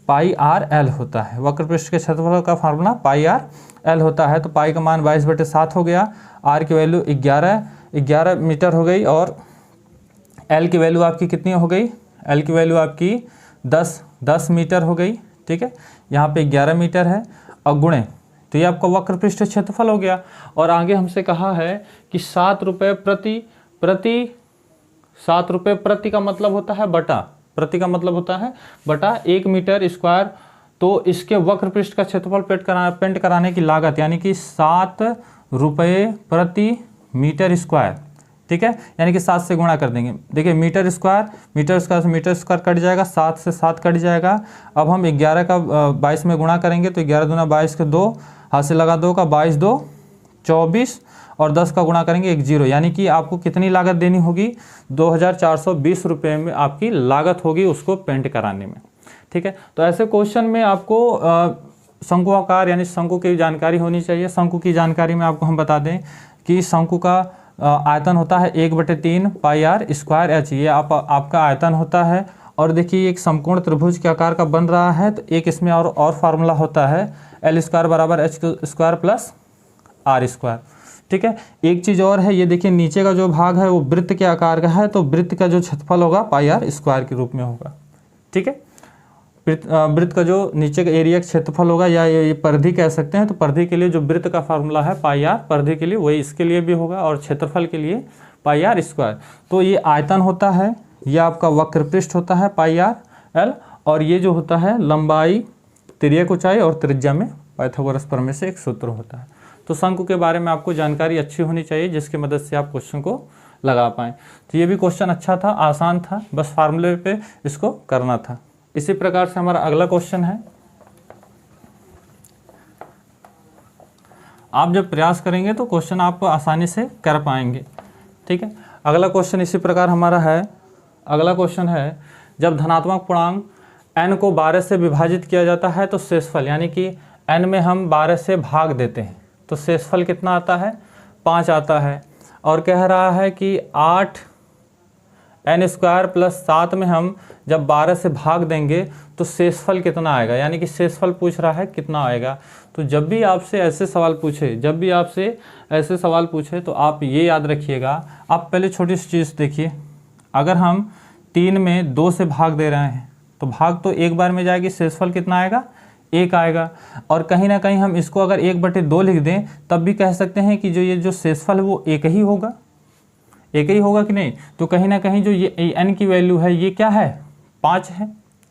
A: पाई आर एल होता है। वक्र पृष्ठ के क्षेत्रफल का फार्मूला पाई आर एल होता है। तो पाई का मान 22/7 हो गया, आर की वैल्यू 11 मीटर हो गई और एल की वैल्यू आपकी कितनी हो गई, एल की वैल्यू आपकी 10 मीटर हो गई, ठीक है। यहाँ पे 11 मीटर है और गुणे, तो ये आपका वक्र पृष्ठ क्षेत्रफल हो गया। और आगे हमसे कहा है कि 7 रुपये प्रति का मतलब होता है बटा, प्रति का मतलब होता है बटा 1 मीटर स्क्वायर। तो इसके वक्र पृष्ठ का क्षेत्रफल पेंट कराने की लागत यानी कि 7 रुपये प्रति मीटर स्क्वायर, ठीक है। यानी कि 7 से गुणा कर देंगे। देखिए मीटर स्क्वायर से मीटर स्क्वायर कट जाएगा, 7 से 7 कट जाएगा। अब हम 11 का 22 में गुणा करेंगे तो 11 दूना 22 के 2, हाथ से लगा 2 का 22 2 24 और 10 का गुणा करेंगे 10, यानी कि आपको कितनी लागत देनी होगी 2420 रुपये में आपकी लागत होगी उसको पेंट कराने में, ठीक है। तो ऐसे क्वेश्चन में आपको शंकु आकार यानी शंकु की जानकारी होनी चाहिए। शंकु की जानकारी में आपको हम बता दें कि शंकु का आयतन होता है 1/3 पाई आर स्क्वायर एच, ये आपका आयतन होता है। और देखिए एक समकोण त्रिभुज के आकार का बन रहा है, तो एक इसमें और फार्मूला होता है L स्क्वायर बराबर H square plus R square. ठीक है, एक चीज़ और है, ये देखिए नीचे का जो भाग है वो वृत्त के आकार का है, तो वृत्त का जो क्षेत्रफल होगा पाई R स्क्वायर के रूप में होगा। ठीक है, वृत्त का जो नीचे का एरिया का क्षेत्रफल होगा या ये परिधि कह सकते हैं, तो परिधि के लिए जो वृत्त का फार्मूला है पाई R, परिधि के लिए वही इसके लिए भी होगा, और क्षेत्रफल के लिए पाई R स्क्वायर। तो ये आयतन होता है, यह आपका वक्र पृष्ठ होता है पाई R L, और ये जो होता है लंबाई, तिर्यक ऊंचाई और त्रिज्या में पाइथागोरस प्रमेय से एक सूत्र होता है। तो शंकु के बारे में आपको जानकारी अच्छी होनी चाहिए, जिसकी मदद से आप क्वेश्चन को लगा पाएँ। तो ये भी क्वेश्चन अच्छा था, आसान था, बस फार्मूले पे इसको करना था। इसी प्रकार से हमारा अगला क्वेश्चन है, आप जब प्रयास करेंगे तो क्वेश्चन आप आसानी से कर पाएंगे। ठीक है, अगला क्वेश्चन इसी प्रकार हमारा है। अगला क्वेश्चन है, जब धनात्मक पूर्णांक n को 12 से विभाजित किया जाता है तो शेषफल, यानी कि n में हम 12 से भाग देते हैं तो शेषफल कितना आता है, 5 आता है। और कह रहा है कि 8 n स्क्वायर प्लस 7 में हम जब 12 से भाग देंगे तो शेषफल कितना आएगा, यानी कि शेषफल पूछ रहा है कितना आएगा। तो जब भी आपसे ऐसे सवाल पूछे तो आप ये याद रखिएगा। आप पहले छोटी सी चीज़ देखिए, अगर हम 3 में 2 से भाग दे रहे हैं तो भाग तो एक बार में जाएगी, शेषफल कितना आएगा, 1 आएगा। और कहीं ना कहीं हम इसको अगर 1/2 लिख दें तब भी कह सकते हैं कि ये जो शेषफल है वो एक ही होगा कि नहीं। तो कहीं ना कहीं जो ये n की वैल्यू है ये क्या है, 5 है।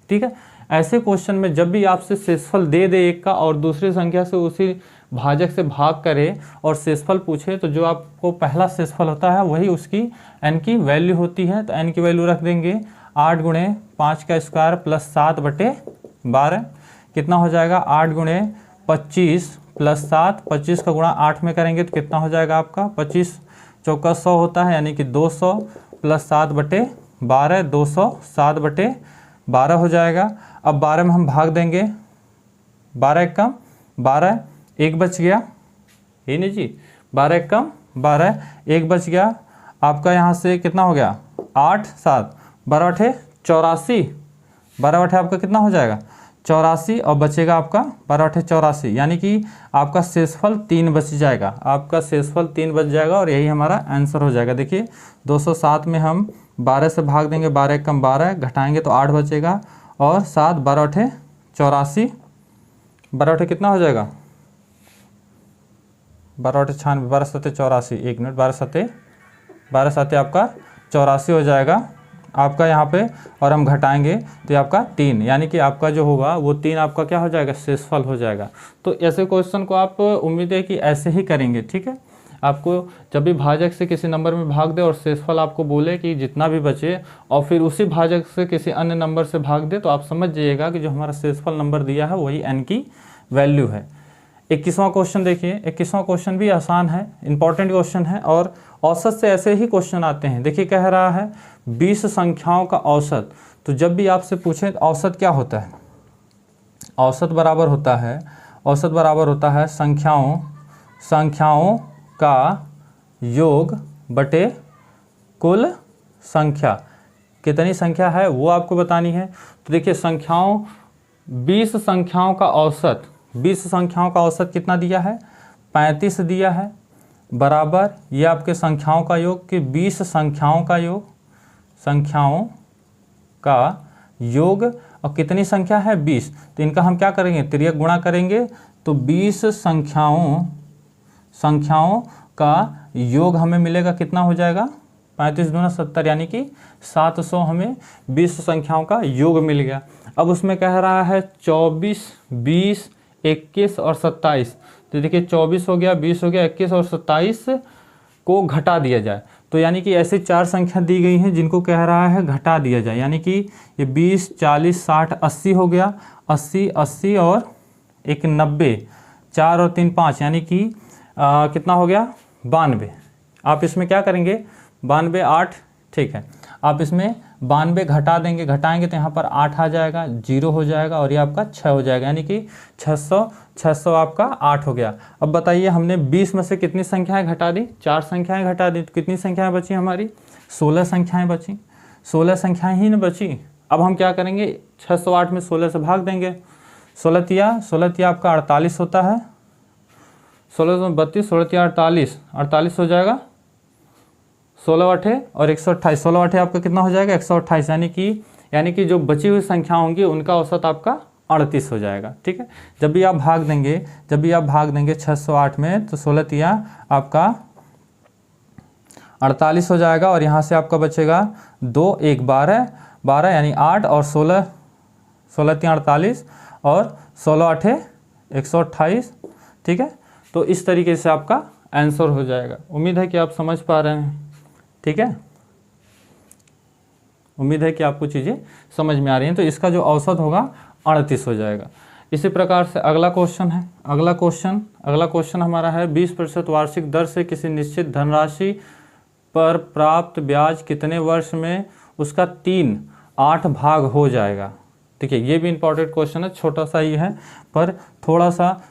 A: ठीक है, ऐसे क्वेश्चन में जब भी आपसे शेषफल दे एक का और दूसरी संख्या से उसी भाजक से भाग करे और शेषफल पूछे, तो जो आपको पहला शेषफल होता है वही उसकी n की वैल्यू होती है। तो n की वैल्यू रख देंगे 8 गुणे 5 का स्क्वायर प्लस 7/12, कितना हो जाएगा 8 गुणे 25 प्लस 7, 25 का गुणा 8 में करेंगे तो कितना हो जाएगा आपका 25 चौका 100 होता है, यानी कि 200 प्लस 7/12, 200 7/12 हो जाएगा। अब 12 में हम भाग देंगे, 12 एक कम 12, 1 बच गया, ये नहीं जी, 12 एक कम 12, 1 बच गया। आपका यहाँ से कितना हो गया 8 7, 12 8 84, 12 8 आपका कितना हो जाएगा 84, और बचेगा आपका 12 8 84, यानी कि आपका शेषफल 3 बच जाएगा, आपका शेषफल 3 बच जाएगा और यही हमारा आंसर हो जाएगा। देखिए 207 में हम 12 से भाग देंगे, 12 एक कम 12, घटाएंगे तो 8 बचेगा, और 7 12 8 84, 12 8 कितना हो जाएगा 12 8 96, 12 7 84, 1 मिनट, 12 7 आपका 84 हो जाएगा आपका यहाँ पे, और हम घटाएंगे तो ये आपका 3, यानी कि आपका जो होगा वो 3 आपका क्या हो जाएगा, शेषफल हो जाएगा। तो ऐसे क्वेश्चन को आप उम्मीद है कि ऐसे ही करेंगे। ठीक है, आपको जब भी भाजक से किसी नंबर में भाग दे और शेषफल आपको बोले कि जितना भी बचे, और फिर उसी भाजक से किसी अन्य नंबर से भाग दे, तो आप समझ जाइएगा कि जो हमारा शेषफल नंबर दिया है वही n की वैल्यू है। 21वां क्वेश्चन देखिए, 21वां क्वेश्चन भी आसान है, इंपॉर्टेंट क्वेश्चन है, और औसत से ऐसे ही क्वेश्चन आते हैं। देखिए कह रहा है 20 संख्याओं का औसत। तो जब भी आपसे पूछें तो औसत क्या होता है, औसत बराबर होता है संख्याओं का योग बटे कुल संख्या। कितनी संख्या है वो आपको बतानी है। तो देखिए 20 संख्याओं का औसत कितना दिया है, 35 दिया है, बराबर ये आपके संख्याओं का योग कि 20 संख्याओं का योग, और कितनी संख्या है 20, तो इनका हम क्या करेंगे, तिर्यक गुणा करेंगे, तो 20 संख्याओं का योग हमें मिलेगा, कितना हो जाएगा 35 दूना 70, यानी कि 700 हमें 20 संख्याओं का योग मिल गया। अब उसमें कह रहा है 24, 20, 21 और 27। तो देखिए 24 हो गया, 20 हो गया, 21 और 27 को घटा दिया जाए। तो यानी कि ऐसे 4 संख्या दी गई हैं जिनको कह रहा है घटा दिया जाए, यानी कि ये 20, 40, 60, 80 हो गया, 80 और 1 90, 4 और 3 5, यानी कि कितना हो गया 92। आप इसमें क्या करेंगे 92 8, ठीक है, आप इसमें 92 घटा देंगे, घटाएंगे तो यहाँ पर 8 आ जाएगा, 0 हो जाएगा, और ये आपका 6 हो जाएगा, यानी कि 600 आपका 8 हो गया। अब बताइए हमने 20 में से कितनी संख्याएं घटा दी, 4 संख्याएं घटा दी, तो कितनी संख्याएं बची हमारी, 16 संख्याएं बची, 16 संख्याएं ही न बची। अब हम क्या करेंगे, 608 में 16 से भाग देंगे। 16 तिया आपका 48 होता है, 16 32, 16 तिया 48, 48 हो जाएगा। 16 अठे और 128, 16 अठे आपका कितना हो जाएगा 128, यानी कि जो बची हुई संख्या होंगी उनका औसत आपका 38 हो जाएगा। ठीक है, जब भी आप भाग देंगे 608 में तो 16 तिया आपका 48 हो जाएगा और यहाँ से आपका बचेगा 2 1 12 यानी 8 और 16 तिया 48 और 16 अठे 128। ठीक है, तो इस तरीके से आपका आंसर हो जाएगा। उम्मीद है कि आप समझ पा रहे हैं। ठीक है, उम्मीद है कि आपको चीज़ें समझ में आ रही हैं। तो इसका जो औसत होगा 38 हो जाएगा। इसी प्रकार से अगला क्वेश्चन है। अगला क्वेश्चन हमारा है 20% वार्षिक दर से किसी निश्चित धनराशि पर प्राप्त ब्याज कितने वर्ष में उसका 3/8 भाग हो जाएगा। देखिए, ये भी इंपॉर्टेंट क्वेश्चन है, छोटा सा ही है पर थोड़ा सा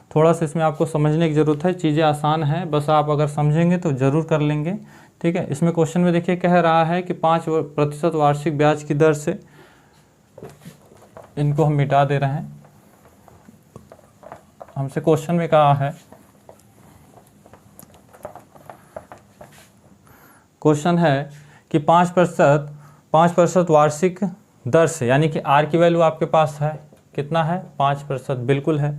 A: इसमें आपको समझने की ज़रूरत है। चीज़ें आसान हैं, बस आप अगर समझेंगे तो ज़रूर कर लेंगे। ठीक है, इसमें क्वेश्चन में देखिए कह रहा है कि 5% वार्षिक ब्याज की दर से, इनको हम मिटा दे रहे हैं। हमसे क्वेश्चन में कहा है, क्वेश्चन है कि 5% वार्षिक दर से, यानी कि आर की वैल्यू आपके पास है, कितना है 5%, बिल्कुल है।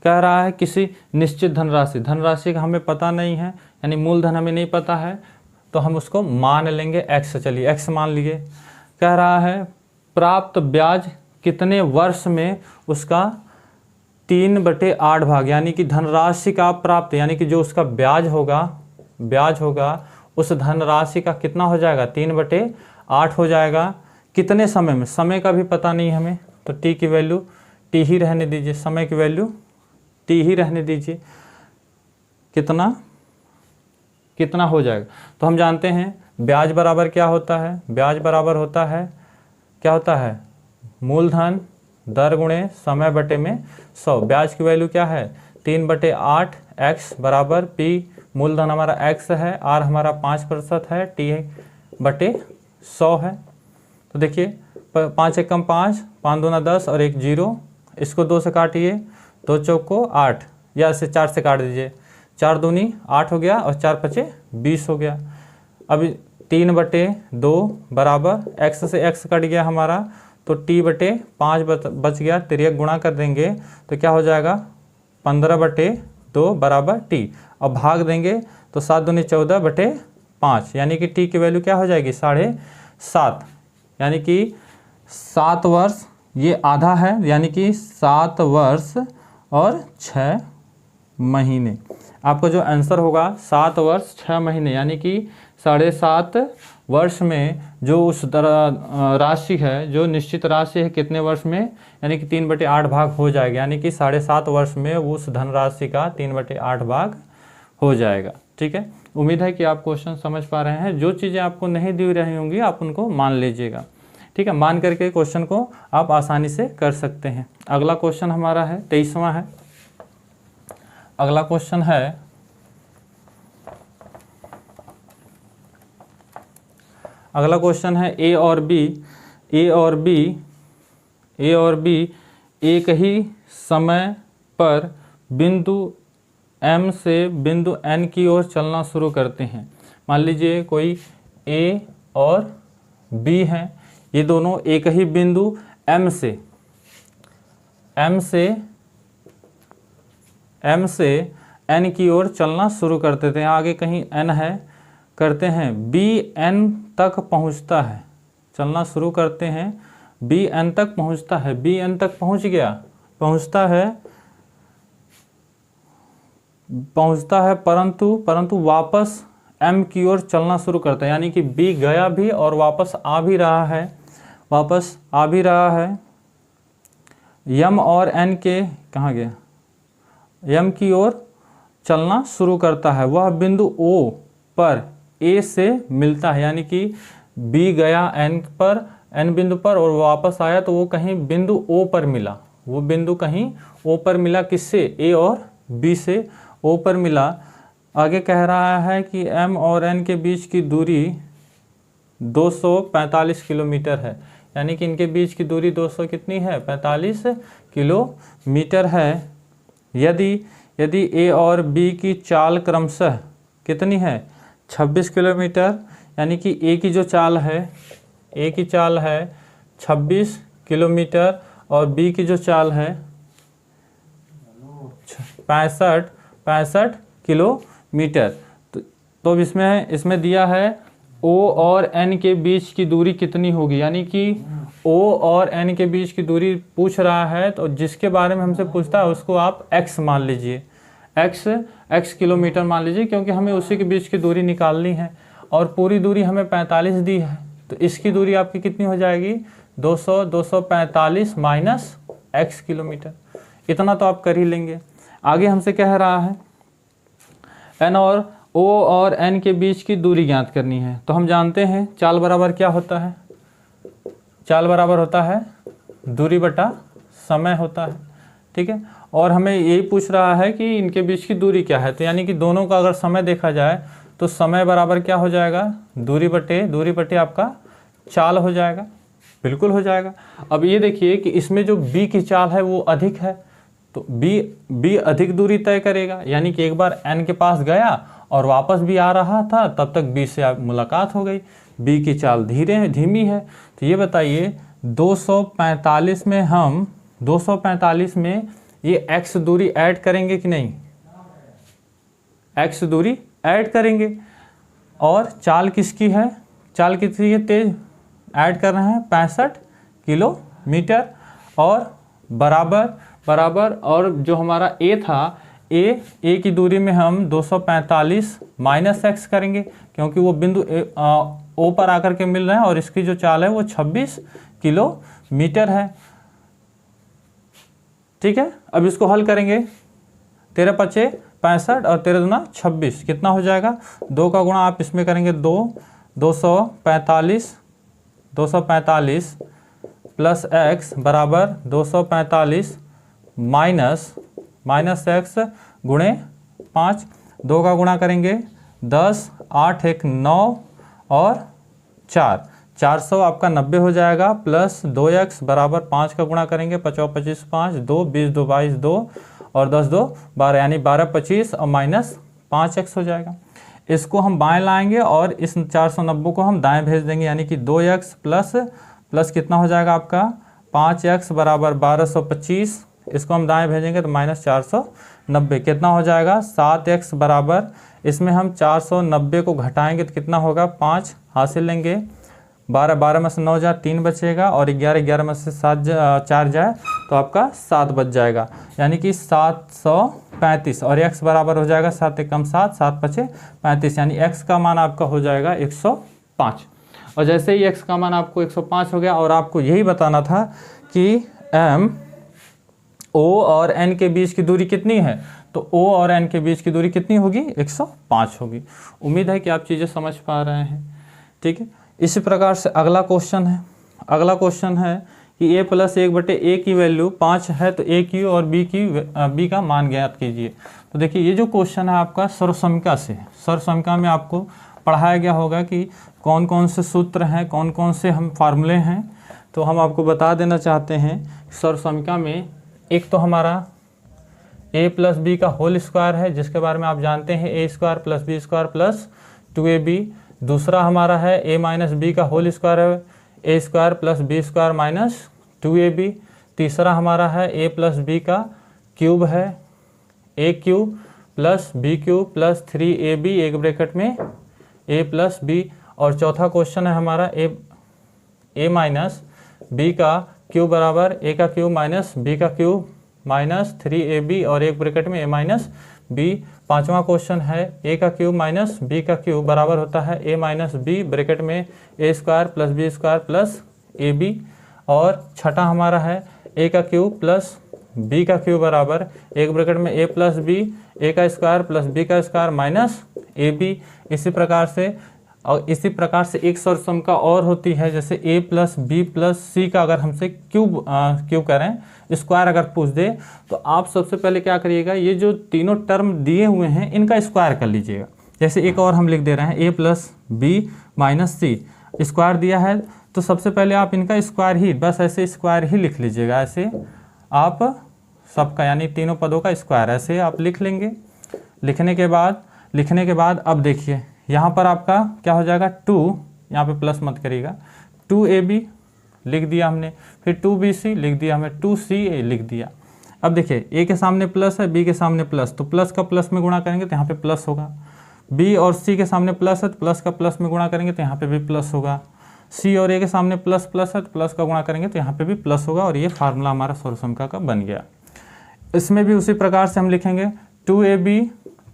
A: कह रहा है किसी निश्चित धनराशि का हमें पता नहीं है, यानी मूलधन हमें नहीं पता है, तो हम उसको मान लेंगे x। चलिए x मान लिए। कह रहा है प्राप्त ब्याज कितने वर्ष में उसका 3/8 भाग, यानी कि धनराशि का प्राप्त, यानी कि जो उसका ब्याज होगा उस धनराशि का कितना हो जाएगा 3/8 हो जाएगा। कितने समय में, समय का भी पता नहीं हमें, तो t की वैल्यू t ही रहने दीजिए, समय की वैल्यू t ही रहने दीजिए। कितना हो जाएगा, तो हम जानते हैं ब्याज बराबर क्या होता है, ब्याज बराबर होता है क्या होता है, मूलधन दर गुणे समय बटे में 100। ब्याज की वैल्यू क्या है 3/8, x बराबर p, मूलधन हमारा x है, r हमारा 5% है, t/100 है। तो देखिए 5 एकम 5, 5 दूना 10 और 1 0, इसको 2 से काटिए, 2 चौको 8, या इसे 4 से काट दीजिए, 4 दूनी 8 हो गया और 4 पचे 20 हो गया। अब 3/2 बराबर x से x कट गया हमारा, तो t/5 बच गया, तिर्यक गुणा कर देंगे तो क्या हो जाएगा 15/2 बराबर t। अब भाग देंगे तो 7 दूनी 14/5, यानी कि t की वैल्यू क्या हो जाएगी 7.5, यानी कि 7 वर्ष, ये आधा है, यानी कि 7 वर्ष और 6 महीने। आपका जो आंसर होगा 7 वर्ष 6 महीने, यानी कि 7.5 वर्ष में जो उस राशि है, जो निश्चित राशि है, कितने वर्ष में, यानी कि 3/8 भाग हो जाएगा, यानी कि 7.5 वर्ष में उस धनराशि का 3/8 भाग हो जाएगा। ठीक है, उम्मीद है कि आप क्वेश्चन समझ पा रहे हैं। जो चीज़ें आपको नहीं दी रही होंगी आप उनको मान लीजिएगा। ठीक है, मान करके क्वेश्चन को आप आसानी से कर सकते हैं। अगला क्वेश्चन हमारा है 23वां है। अगला क्वेश्चन है, ए और बी एक ही समय पर बिंदु M से बिंदु N की ओर चलना शुरू करते हैं। मान लीजिए कोई A और B हैं, ये दोनों एक ही बिंदु M से N की ओर चलना शुरू करते थे। आगे कहीं N है, करते हैं B N तक पहुंचता है, चलना शुरू करते हैं, B N तक पहुंचता है, B N तक पहुंचता है परंतु वापस M की ओर चलना शुरू करता है, यानी कि B गया भी और वापस आ भी रहा है। M और N के कहाँ गया, M की ओर चलना शुरू करता है, वह बिंदु O पर A से मिलता है, यानी कि B गया N बिंदु पर और वापस आया तो वो कहीं बिंदु O पर मिला, वो बिंदु कहीं O पर मिला, किससे, A और B से O पर मिला। आगे कह रहा है कि M और N के बीच की दूरी 245 किलोमीटर है, यानी कि इनके बीच की दूरी 200 कितनी है 45 किलोमीटर है। यदि ए और बी की चाल क्रमशः कितनी है 26 किलोमीटर, यानी कि ए की जो चाल है 26 किलोमीटर और बी की जो चाल है 65 किलोमीटर। तो इसमें दिया है O और N के बीच की दूरी कितनी होगी, यानी कि O और N के बीच की दूरी पूछ रहा है, तो जिसके बारे में हमसे पूछता है उसको आप x मान लीजिए, x किलोमीटर मान लीजिए, क्योंकि हमें उसी के बीच की दूरी निकालनी है और पूरी दूरी हमें 45 दी है, तो इसकी दूरी आपकी कितनी हो जाएगी 245 माइनस x किलोमीटर। इतना तो आप कर ही लेंगे। आगे हमसे कह रहा है N और O और N के बीच की दूरी ज्ञात करनी है। तो हम जानते हैं चाल बराबर क्या होता है, चाल बराबर होता है दूरी बटा समय होता है, ठीक है। और हमें यही पूछ रहा है कि इनके बीच की दूरी क्या है, तो यानी कि दोनों का अगर समय देखा जाए तो समय बराबर क्या हो जाएगा दूरी बटे आपका चाल हो जाएगा, बिल्कुल हो जाएगा। अब ये देखिए कि इसमें जो B की चाल है वो अधिक है, तो B अधिक दूरी तय करेगा, यानी कि एक बार N के पास गया और वापस भी आ रहा था, तब तक B से मुलाकात हो गई। B की चाल धीमी है, तो ये बताइए 245 में ये x दूरी ऐड करेंगे कि नहीं, x दूरी ऐड करेंगे। और चाल किसकी है, तेज ऐड कर रहे हैं 65 किलोमीटर और बराबर और जो हमारा A था ए की दूरी में हम 245 माइनस x करेंगे, क्योंकि वो बिंदु O पर आकर के मिल रहे हैं और इसकी जो चाल है वो 26 किलोमीटर है, ठीक है। अब इसको हल करेंगे, 13 पचे 65 और 13 दूना 26, कितना हो जाएगा 2 का गुणा आप इसमें करेंगे 245 प्लस x बराबर 245 माइनस x गुणे 5, 2 का गुणा करेंगे 10, 8 1 9 और 400 आपका 90 हो जाएगा, प्लस 2x बराबर 5 का गुणा करेंगे 5 25 5 2 20 2 22 2 और 10 2 12, यानी 12 25 और माइनस 5x हो जाएगा। इसको हम बाएं लाएंगे और इस 490 को हम दाएं भेज देंगे, यानी कि 2x प्लस कितना हो जाएगा आपका 5x बराबर 1225, इसको हम दाएं भेजेंगे तो माइनस 490, कितना हो जाएगा 7x बराबर, इसमें हम 490 को घटाएंगे तो कितना होगा 5 हासिल लेंगे, 12 में से 9 जाए 3 बचेगा और 11 में से 4 जाए तो आपका 7 बच जाएगा, यानी कि 735 और x बराबर हो जाएगा 7 एकम 7 7 पचे 35, यानी x का मान आपका हो जाएगा 105। और जैसे ही x का मान आपको 105 हो गया और आपको यही बताना था कि M O और N के बीच की दूरी कितनी है, तो O और N के बीच की दूरी कितनी होगी 105 होगी। उम्मीद है कि आप चीज़ें समझ पा रहे हैं, ठीक है। इसी प्रकार से अगला क्वेश्चन है कि a प्लस 1/a की वैल्यू 5 है, तो a की और b का मान ज्ञात कीजिए। तो देखिए ये जो क्वेश्चन है आपका सर्वसमीका से, सर्वसमीका में आपको पढ़ाया गया होगा कि कौन कौन से सूत्र हैं, कौन कौन से हम फार्मूले हैं, तो हम आपको बता देना चाहते हैं। सर्वसमीका में एक तो हमारा a प्लस बी का होल स्क्वायर है, जिसके बारे में आप जानते हैं a square plus B square plus 2ab। दूसरा हमारा है a माइनस बी का होल स्क्वायर है, a square plus B square minus 2ab। तीसरा हमारा है a प्लस बी का क्यूब है, a cube plus B cube plus 3ab एक ब्रैकेट में a प्लस बी। और चौथा क्वेश्चन है हमारा a माइनस बी का क्यूब बराबर a का क्यूब माइनस बी का क्यूब माइनस 3ab और एक ब्रैकेट में a माइनस बी। पांचवा क्वेश्चन है a का क्यूब माइनस बी का क्यूब बराबर होता है a माइनस बी ब्रैकेट में a square plus B square plus ab। और छठा हमारा है a का क्यूब प्लस b का क्यूब बराबर एक ब्रैकेट में a प्लस बी a का स्क्वायर प्लस b का स्क्वायर माइनस ab। इसी प्रकार से एक सर्वसमीका और होती है, जैसे a प्लस बी प्लस सी का अगर हमसे क्यूब करें, स्क्वायर अगर पूछ दे, तो आप सबसे पहले क्या करिएगा, ये जो तीनों टर्म दिए हुए हैं इनका स्क्वायर कर लीजिएगा। जैसे एक और हम लिख दे रहे हैं a plus B minus C, square दिया है तो सबसे पहले आप इनका स्क्वायर ही, बस ऐसे स्क्वायर ही लिख लीजिएगा, ऐसे आप सबका यानी तीनों पदों का स्क्वायर ऐसे आप लिख लेंगे। लिखने के बाद अब देखिए यहाँ पर आपका क्या हो जाएगा 2, यहाँ पे प्लस मत करिएगा, 2ab लिख दिया हमने, फिर 2bc लिख दिया हमने, 2ca लिख दिया। अब देखिए a के सामने प्लस है, b के सामने प्लस, तो प्लस का प्लस में गुणा करेंगे तो यहाँ पे प्लस होगा। b और c के सामने प्लस है तो प्लस का प्लस में गुणा करेंगे तो यहाँ पे भी प्लस होगा। c और a के सामने प्लस प्लस है तो प्लस का गुणा करेंगे तो यहाँ पे भी प्लस होगा, और ये फार्मूला हमारा सर्वसंख्या का बन गया। इसमें भी उसी प्रकार से हम लिखेंगे 2ab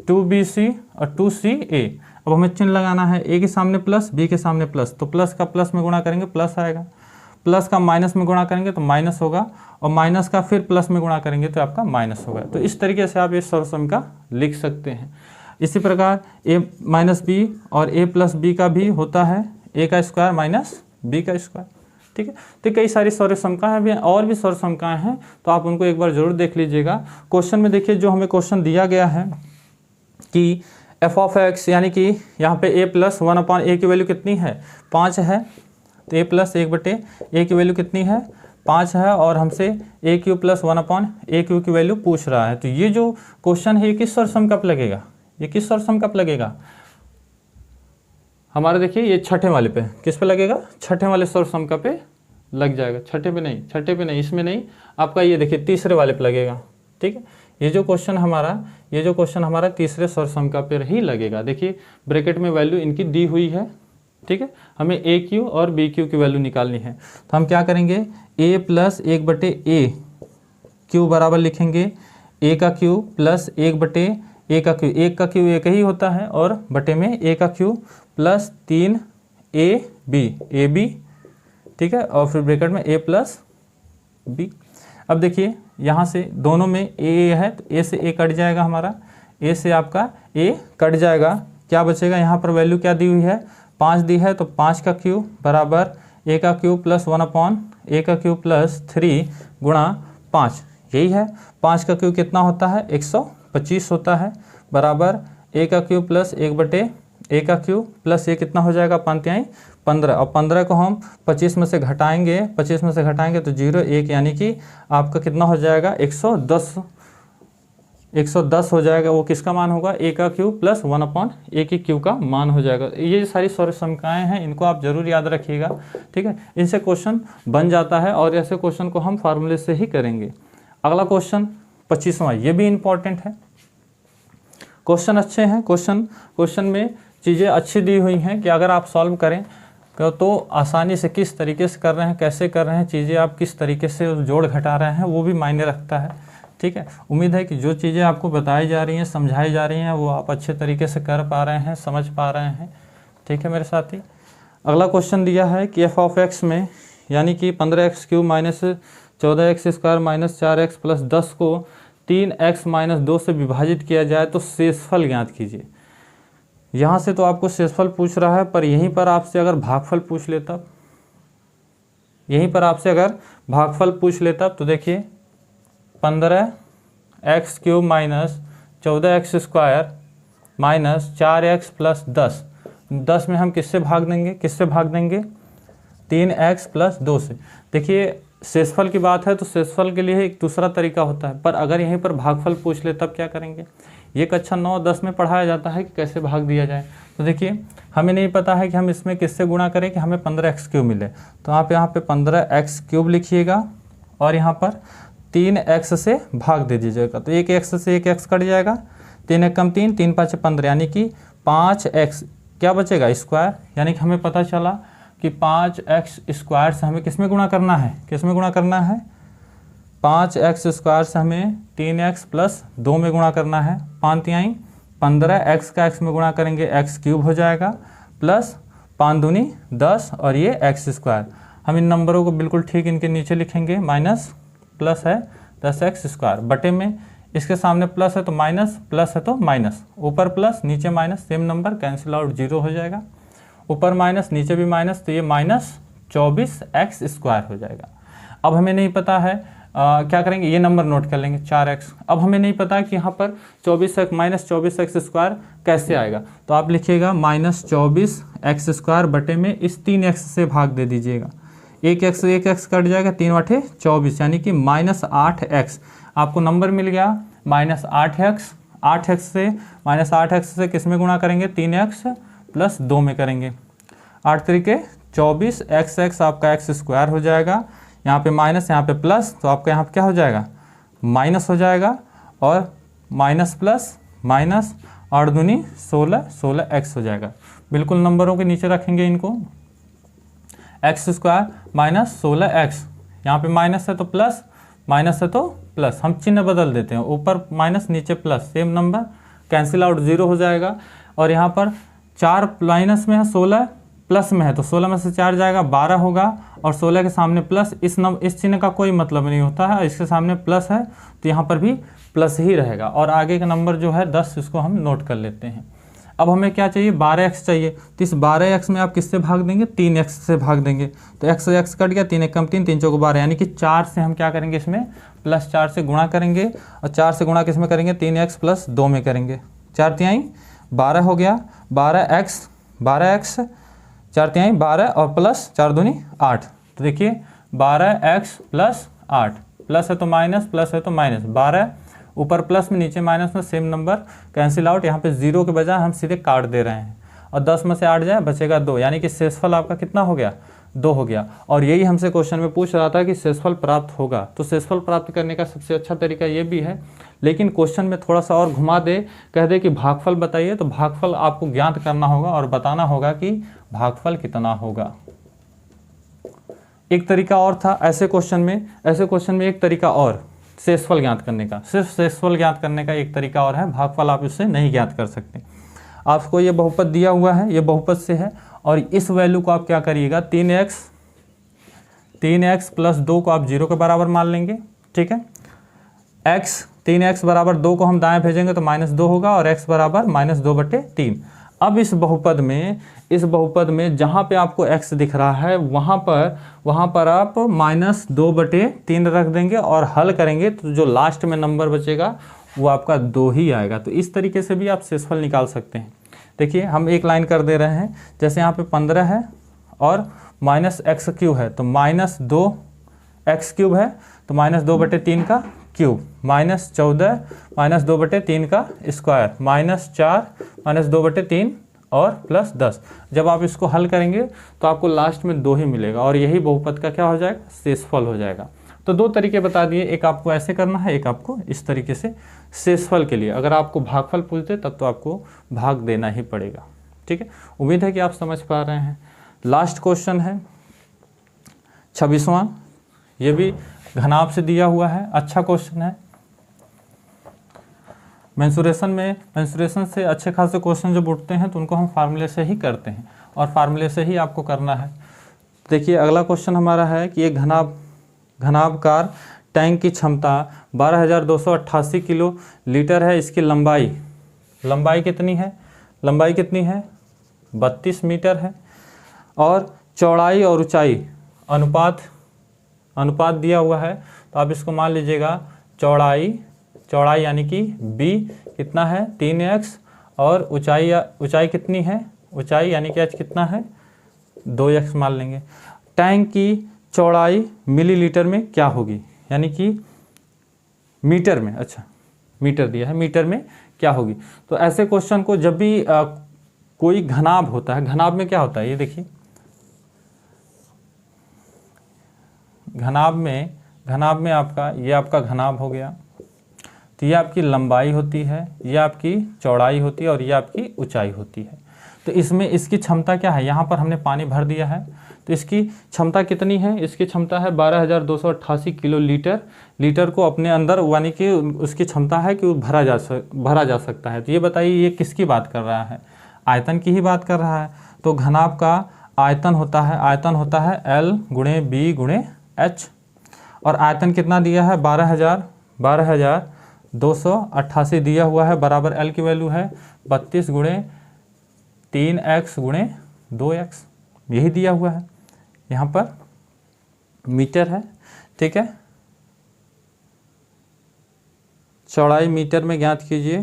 A: 2bc और 2ca। अब हमें चिन्ह लगाना है, a के सामने प्लस, b के सामने प्लस, तो प्लस का प्लस में गुणा करेंगे प्लस आएगा, प्लस का माइनस में गुणा करेंगे तो माइनस होगा, और माइनस का फिर प्लस में गुणा करेंगे तो आपका माइनस होगा। तो इस तरीके से आप ये सर्वसंख्या लिख सकते हैं। इसी प्रकार a माइनस बी और a प्लस बी का भी होता है a का स्क्वायर माइनस b का स्क्वायर। ठीक है, तो कई सारी सर्वसंख्याएं भी हैं, और भी सर्वसंख्याएं हैं, तो आप उनको एक बार जरूर देख लीजिएगा। क्वेश्चन में देखिए जो हमें क्वेश्चन दिया गया है कि f ऑफ x यानी कि यहाँ पे a प्लस 1/a की वैल्यू कितनी है 5 है, तो a प्लस 1/a की वैल्यू कितनी है 5 है, और हमसे a Q plus 1/a Q की वैल्यू पूछ रहा है। तो ये जो क्वेश्चन है ये किस सर्वसंख्या पे लगेगा, ये किस सर्वसंख्या पे लगेगा हमारे, देखिए ये छठे वाले पे, किस पे लगेगा, छठे वाले सर्वसंख्या पे लग जाएगा। छठे पे नहीं, इसमें नहीं, आपका ये देखिए तीसरे वाले पे लगेगा। ठीक है, ये जो क्वेश्चन हमारा तीसरे सर्वसंख्या पे ही लगेगा। देखिए ब्रैकेट में वैल्यू इनकी दी हुई है। ठीक है, हमें ए क्यू और बी क्यू की वैल्यू निकालनी है, तो हम क्या करेंगे, a प्लस 1/a क्यू बराबर लिखेंगे a का क्यू प्लस 1/a का क्यू, एक का क्यू एक ही होता है, और बटे में a का क्यू प्लस 3ab। ठीक है, और फिर ब्रैकेट में a प्लस b। अब देखिए यहाँ से दोनों में a है तो a से a कट जाएगा, हमारा a से आपका a कट जाएगा, क्या बचेगा, यहाँ पर वैल्यू क्या दी हुई है 5 दी है, तो 5 का क्यू बराबर a का क्यू प्लस 1/a का क्यू प्लस 3 गुणा 5, यही है। 5 का क्यू कितना होता है 125 होता है, बराबर a का क्यू प्लस 1/a का क्यू प्लस ये कितना हो जाएगा 15, और 15 को हम 25 में से घटाएंगे, तो 0 1 यानी कि आपका कितना हो जाएगा 110 हो जाएगा। वो किसका मान होगा, a का क्यू प्लस 1/a की क्यू का मान हो जाएगा। ये सारी सर्वसंख्याएं हैं, इनको आप जरूर याद रखिएगा। ठीक है, इनसे क्वेश्चन बन जाता है, और ऐसे क्वेश्चन को हम फार्मूले से ही करेंगे। अगला क्वेश्चन 25वां, ये भी इंपॉर्टेंट है। क्वेश्चन अच्छे हैं, क्वेश्चन में चीज़ें अच्छी दी हुई हैं कि अगर आप सॉल्व करें तो आसानी से किस तरीके से कर रहे हैं, कैसे कर रहे हैं, चीज़ें आप किस तरीके से जोड़ घटा रहे हैं, वो भी मायने रखता है। ठीक है, उम्मीद है कि जो चीज़ें आपको बताई जा रही हैं, समझाई जा रही हैं, वो आप अच्छे तरीके से कर पा रहे हैं, समझ पा रहे हैं। ठीक है मेरे साथी, अगला क्वेश्चन दिया है कि एफ ऑफ एक्स में यानी कि 15x cube minus 14x square minus 4x plus 10 को 3x माइनस 2 से विभाजित किया जाए तो शेषफल ज्ञात कीजिए। यहाँ से तो आपको शेषफल पूछ रहा है, पर यहीं पर आपसे अगर भागफल पूछ लेता, तो देखिए 15x cube minus 14x square minus 4x plus 10 में हम किससे भाग देंगे 3x प्लस 2 से। देखिए शेषफल की बात है तो शेषफल के लिए एक दूसरा तरीका होता है, पर अगर यहीं पर भागफल पूछ ले तब क्या करेंगे। ये कक्षा 9-10 में पढ़ाया जाता है कि कैसे भाग दिया जाए। तो देखिए हमें नहीं पता है कि हम इसमें किससे गुणा करें कि हमें 15x क्यूब मिले, तो आप यहाँ पे 15x क्यूब लिखिएगा और यहाँ पर 3x से भाग दे दीजिएगा, तो एक x से एक x कट जाएगा, 3 एक कम 3, 3 5 15 यानी कि 5x क्या बचेगा स्क्वायर, यानी कि हमें पता चला कि 5x स्क्वायर से हमें किस में गुणा करना है 5x स्क्वायर से हमें 3x प्लस 2 में गुणा करना है। 5 तिहाई 15, x का x में गुणा करेंगे x क्यूब हो जाएगा प्लस 5 दूनी 10 और ये x स्क्वायर। हम इन नंबरों को बिल्कुल ठीक इनके नीचे लिखेंगे, माइनस प्लस है 10x स्क्वायर बटे में इसके सामने प्लस है तो माइनस, प्लस है तो माइनस, ऊपर प्लस नीचे minus, same number cancel out 0 हो जाएगा, ऊपर माइनस नीचे भी माइनस, तो ये माइनस 24x स्क्वायर हो जाएगा। अब हमें नहीं पता है क्या करेंगे, ये नंबर नोट कर लेंगे 4x। अब हमें नहीं पता कि यहाँ पर 24x माइनस 24x² कैसे आएगा, तो आप लिखिएगा -24x² बटे में इस 3x से भाग दे दीजिएगा। एक x कट जाएगा, 3×8 = 24 यानी कि -8x। आपको नंबर मिल गया -8x। 8x से किस में गुणा करेंगे, 3x + 2 में करेंगे। 8 × 24 x आपका x² हो जाएगा, यहाँ पे माइनस यहाँ पे प्लस, तो आपका यहाँ पे क्या हो जाएगा, माइनस हो जाएगा, और माइनस प्लस माइनस 8 दूनी 16, 16x हो जाएगा। बिल्कुल नंबरों के नीचे रखेंगे इनको, x² - 16x, यहाँ पे माइनस है तो प्लस, माइनस है तो प्लस, हम चिन्ह बदल देते हैं, ऊपर माइनस नीचे plus, same number, cancel out 0 हो जाएगा। और यहाँ पर 4 माइनस में है, 16 प्लस में है, तो 16 में से 4 जाएगा, 12 होगा, और 16 के सामने प्लस, इस चिन्ह का कोई मतलब नहीं होता है, इसके सामने प्लस है तो यहाँ पर भी प्लस ही रहेगा। और आगे का नंबर जो है 10, इसको हम नोट कर लेते हैं। अब हमें क्या चाहिए, 12x चाहिए, तो इस 12x में आप किससे भाग देंगे, 3x से भाग देंगे, तो x कट गया, 3 × 1 = 3, 3 × 4 = 12, यानी कि 4 से हम क्या करेंगे, इसमें +4 से गुणा करेंगे, और 4 से गुणा किस में करेंगे, 3x + 2 में करेंगे। 4 × 3 = 12 हो गया, 12x 4 × 3 = 12 और प्लस 4 दूनी 8, तो देखिए 12x + 8, प्लस है तो माइनस, प्लस है तो माइनस, 12 ऊपर प्लस में नीचे माइनस में, सेम नंबर, कैंसिल आउट। यहाँ पे 0 के बजाय हम सीधे काट दे रहे हैं, और 10 में से 8 जाए, बचेगा 2, यानी कि शेषफल आपका कितना हो गया, 2 हो गया। और यही हमसे क्वेश्चन में पूछ रहा था कि शेषफल प्राप्त होगा, तो शेषफल प्राप्त करने का सबसे अच्छा तरीका ये भी है, लेकिन क्वेश्चन में थोड़ा सा और घुमा दे, कह दे कि भागफल बताइए, तो भागफल आपको ज्ञात करना होगा और बताना होगा कि भागफल कितना होगा। एक तरीका और था ऐसे क्वेश्चन में एक तरीका और शेषफल ज्ञात करने का, सिर्फ शेषफल ज्ञात करने का एक तरीका और है, भागफल आप इससे नहीं ज्ञात कर सकते। आपको ये बहुपद दिया हुआ है, ये बहुपद से है, और इस वैल्यू को आप क्या करिएगा, 3x + 2 को आप 0 के बराबर मान लेंगे, ठीक है। 3x = 2 को हम दाएं भेजेंगे तो -2 होगा, और x = -2/3। अब इस बहुपद में जहाँ पे आपको x दिख रहा है, वहाँ पर आप -2/3 रख देंगे, और हल करेंगे तो जो लास्ट में नंबर बचेगा वो आपका 2 ही आएगा। तो इस तरीके से भी आप शेषफल निकाल सकते हैं। देखिए हम एक लाइन कर दे रहे हैं, जैसे यहाँ पे 15 है और -x³ है, तो -2x³ है, तो -2/3 का क्यूब, -14 -2/3 का स्क्वायर, -4 -2/3 और +10। जब आप इसको हल करेंगे तो आपको लास्ट में 2 ही मिलेगा, और यही बहुपद का क्या हो जाएगा, शेषफल हो जाएगा। तो 2 तरीके बता दिए, एक आपको ऐसे करना है, एक आपको इस तरीके से शेषफल के लिए। अगर आपको भागफल पूछते तब तो आपको भाग देना ही पड़ेगा, ठीक है। उम्मीद है कि आप समझ पा रहे हैं। लास्ट क्वेश्चन है 26वां, ये भी घनाभ से दिया हुआ है, अच्छा क्वेश्चन है। मेंसुरेशन से अच्छे खासे क्वेश्चन जब उठते हैं तो उनको हम फार्मूले से ही करते हैं, और फार्मूले से ही आपको करना है। देखिए अगला क्वेश्चन हमारा है कि एक घनाभकार टैंक की क्षमता 12,288 किलो लीटर है, इसकी लंबाई कितनी है, 32 मीटर है, और चौड़ाई और ऊंचाई अनुपात दिया हुआ है, तो आप इसको मान लीजिएगा चौड़ाई यानी कि b कितना है, 3x, और ऊंचाई कितनी है, ऊंचाई यानी कि h कितना है, 2x मान लेंगे। टैंक की चौड़ाई मिलीलीटर में क्या होगी, यानी कि मीटर में, अच्छा मीटर दिया है, मीटर में क्या होगी। तो ऐसे क्वेश्चन को जब भी कोई घनाभ होता है, घनाभ में क्या होता है, ये देखिए, घनाभ में आपका ये आपका घनाभ हो गया, तो ये आपकी लंबाई होती है, ये आपकी चौड़ाई होती है, और ये आपकी ऊंचाई होती है। तो इसमें इसकी क्षमता क्या है, यहाँ पर हमने पानी भर दिया है, तो इसकी क्षमता कितनी है, इसकी क्षमता है 12,288 किलो लीटर को अपने अंदर, यानी कि उसकी क्षमता है कि भरा जा सकता है। तो ये बताइए ये किसकी बात कर रहा है, आयतन की ही बात कर रहा है। तो घनाभ का आयतन होता है L × B × H, और आयतन कितना दिया है, 12,288 दिया हुआ है, बराबर L की वैल्यू है 32 × 3x × 2x, यही दिया हुआ है, यहाँ पर मीटर है, ठीक है। चौड़ाई मीटर में ज्ञात कीजिए,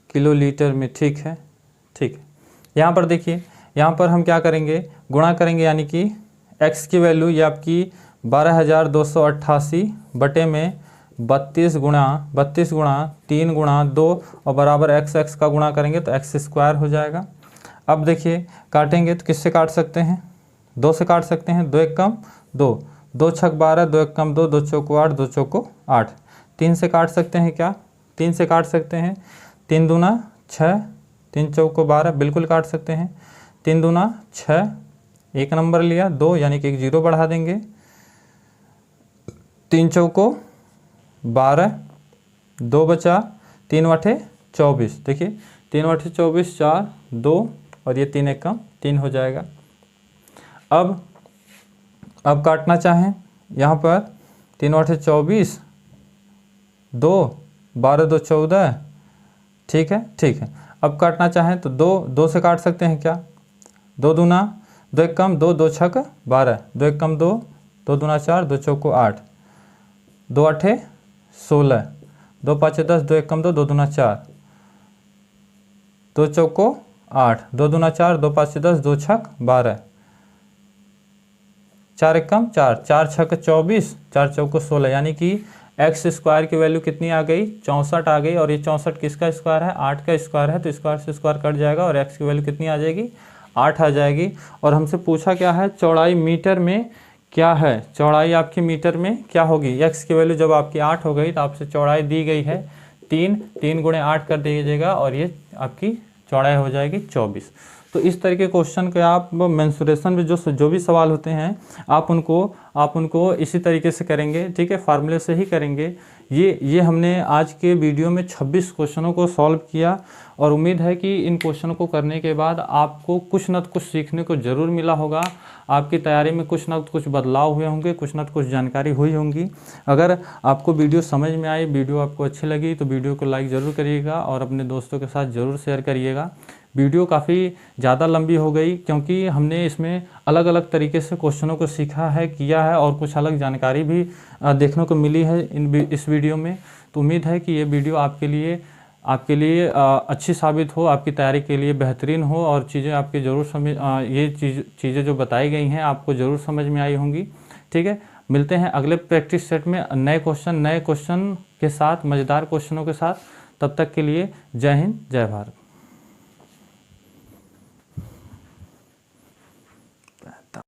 A: किलोलीटर में। ठीक है, ठीक है। यहाँ पर देखिए, यहाँ पर हम क्या करेंगे, गुणा करेंगे, यानी कि x की वैल्यू ये आपकी 12,288 बटे में 32 गुणा 3 गुणा 2 और बराबर x का गुणा करेंगे तो x स्क्वायर हो जाएगा। अब देखिए काटेंगे तो किससे काट सकते हैं, 2 से काट सकते हैं, 2 एक कम 2, 2 छक 12, 2 एक कम 2, 2 चौको 8, 2 चौको 8। 3 से काट सकते हैं क्या, 3 से काट सकते हैं, 3 दूना 6, 3 चौको 12, बिल्कुल काट सकते हैं। 3 दूना 6, एक नंबर लिया 2, यानी कि एक जीरो बढ़ा देंगे। 3 चौको 12, 2 बचा, 3 वाठे 24। देखिए 3 वाठे 24, 4 2 और ये 3 एक कम 3 हो जाएगा। अब काटना चाहें, यहाँ पर 3 वाठे 24, 2 12 2 14। ठीक है, ठीक है। अब काटना चाहें तो 2 से काट सकते हैं क्या, 2 दूना 2 एक कम 2, 2 छक 12, 2 एक कम 2, 2 दूना 4, 2 चौको 8, 2 आठे 16, 2 पाँचे 10, 2 एक कम 2, 2 दूना 4, 2 चौको 8, 2 दूना 4, 2 पाँचे 10, 2 छक 12, 4 एक कम 4, 4 छक 24, 4 चौको 16, यानी कि x स्क्वायर की वैल्यू कितनी आ गई, 64 आ गई। और ये 64 किसका स्क्वायर है, 8 का स्क्वायर है, तो स्क्वायर से स्क्वायर कट जाएगा और x की वैल्यू कितनी आ जाएगी, 8 आ जाएगी। और हमसे पूछा क्या है, चौड़ाई मीटर में क्या है, चौड़ाई आपकी मीटर में क्या होगी। x की वैल्यू जब आपकी 8 हो गई तो आपसे चौड़ाई दी गई है 3 गुणे 8 कर दीजिएगा और ये आपकी चौड़ाई हो जाएगी 24। तो इस तरह के क्वेश्चन के आप मेंसुरेशन में जो भी सवाल होते हैं आप उनको इसी तरीके से करेंगे। ठीक है, फार्मूले से ही करेंगे। ये हमने आज के वीडियो में 26 क्वेश्चनों को सॉल्व किया और उम्मीद है कि इन क्वेश्चनों को करने के बाद आपको कुछ न कुछ सीखने को ज़रूर मिला होगा, आपकी तैयारी में कुछ न कुछ बदलाव हुए होंगे, कुछ न कुछ जानकारी हुई होंगी। अगर आपको वीडियो समझ में आई, वीडियो आपको अच्छी लगी तो वीडियो को लाइक ज़रूर करिएगा और अपने दोस्तों के साथ ज़रूर शेयर करिएगा। वीडियो काफ़ी ज़्यादा लंबी हो गई क्योंकि हमने इसमें अलग अलग तरीके से क्वेश्चनों को सीखा है, किया है और कुछ अलग जानकारी भी देखने को मिली है इस वीडियो में। तो उम्मीद है कि ये वीडियो आपके लिए अच्छी साबित हो, आपकी तैयारी के लिए बेहतरीन हो और चीज़ें आपकी ज़रूर समझ ये चीज़ें जो बताई गई हैं आपको ज़रूर समझ में आई होंगी। ठीक है, मिलते हैं अगले प्रैक्टिस सेट में नए क्वेश्चन के साथ, मज़ेदार क्वेश्चनों के साथ। तब तक के लिए जय हिंद, जय भारत।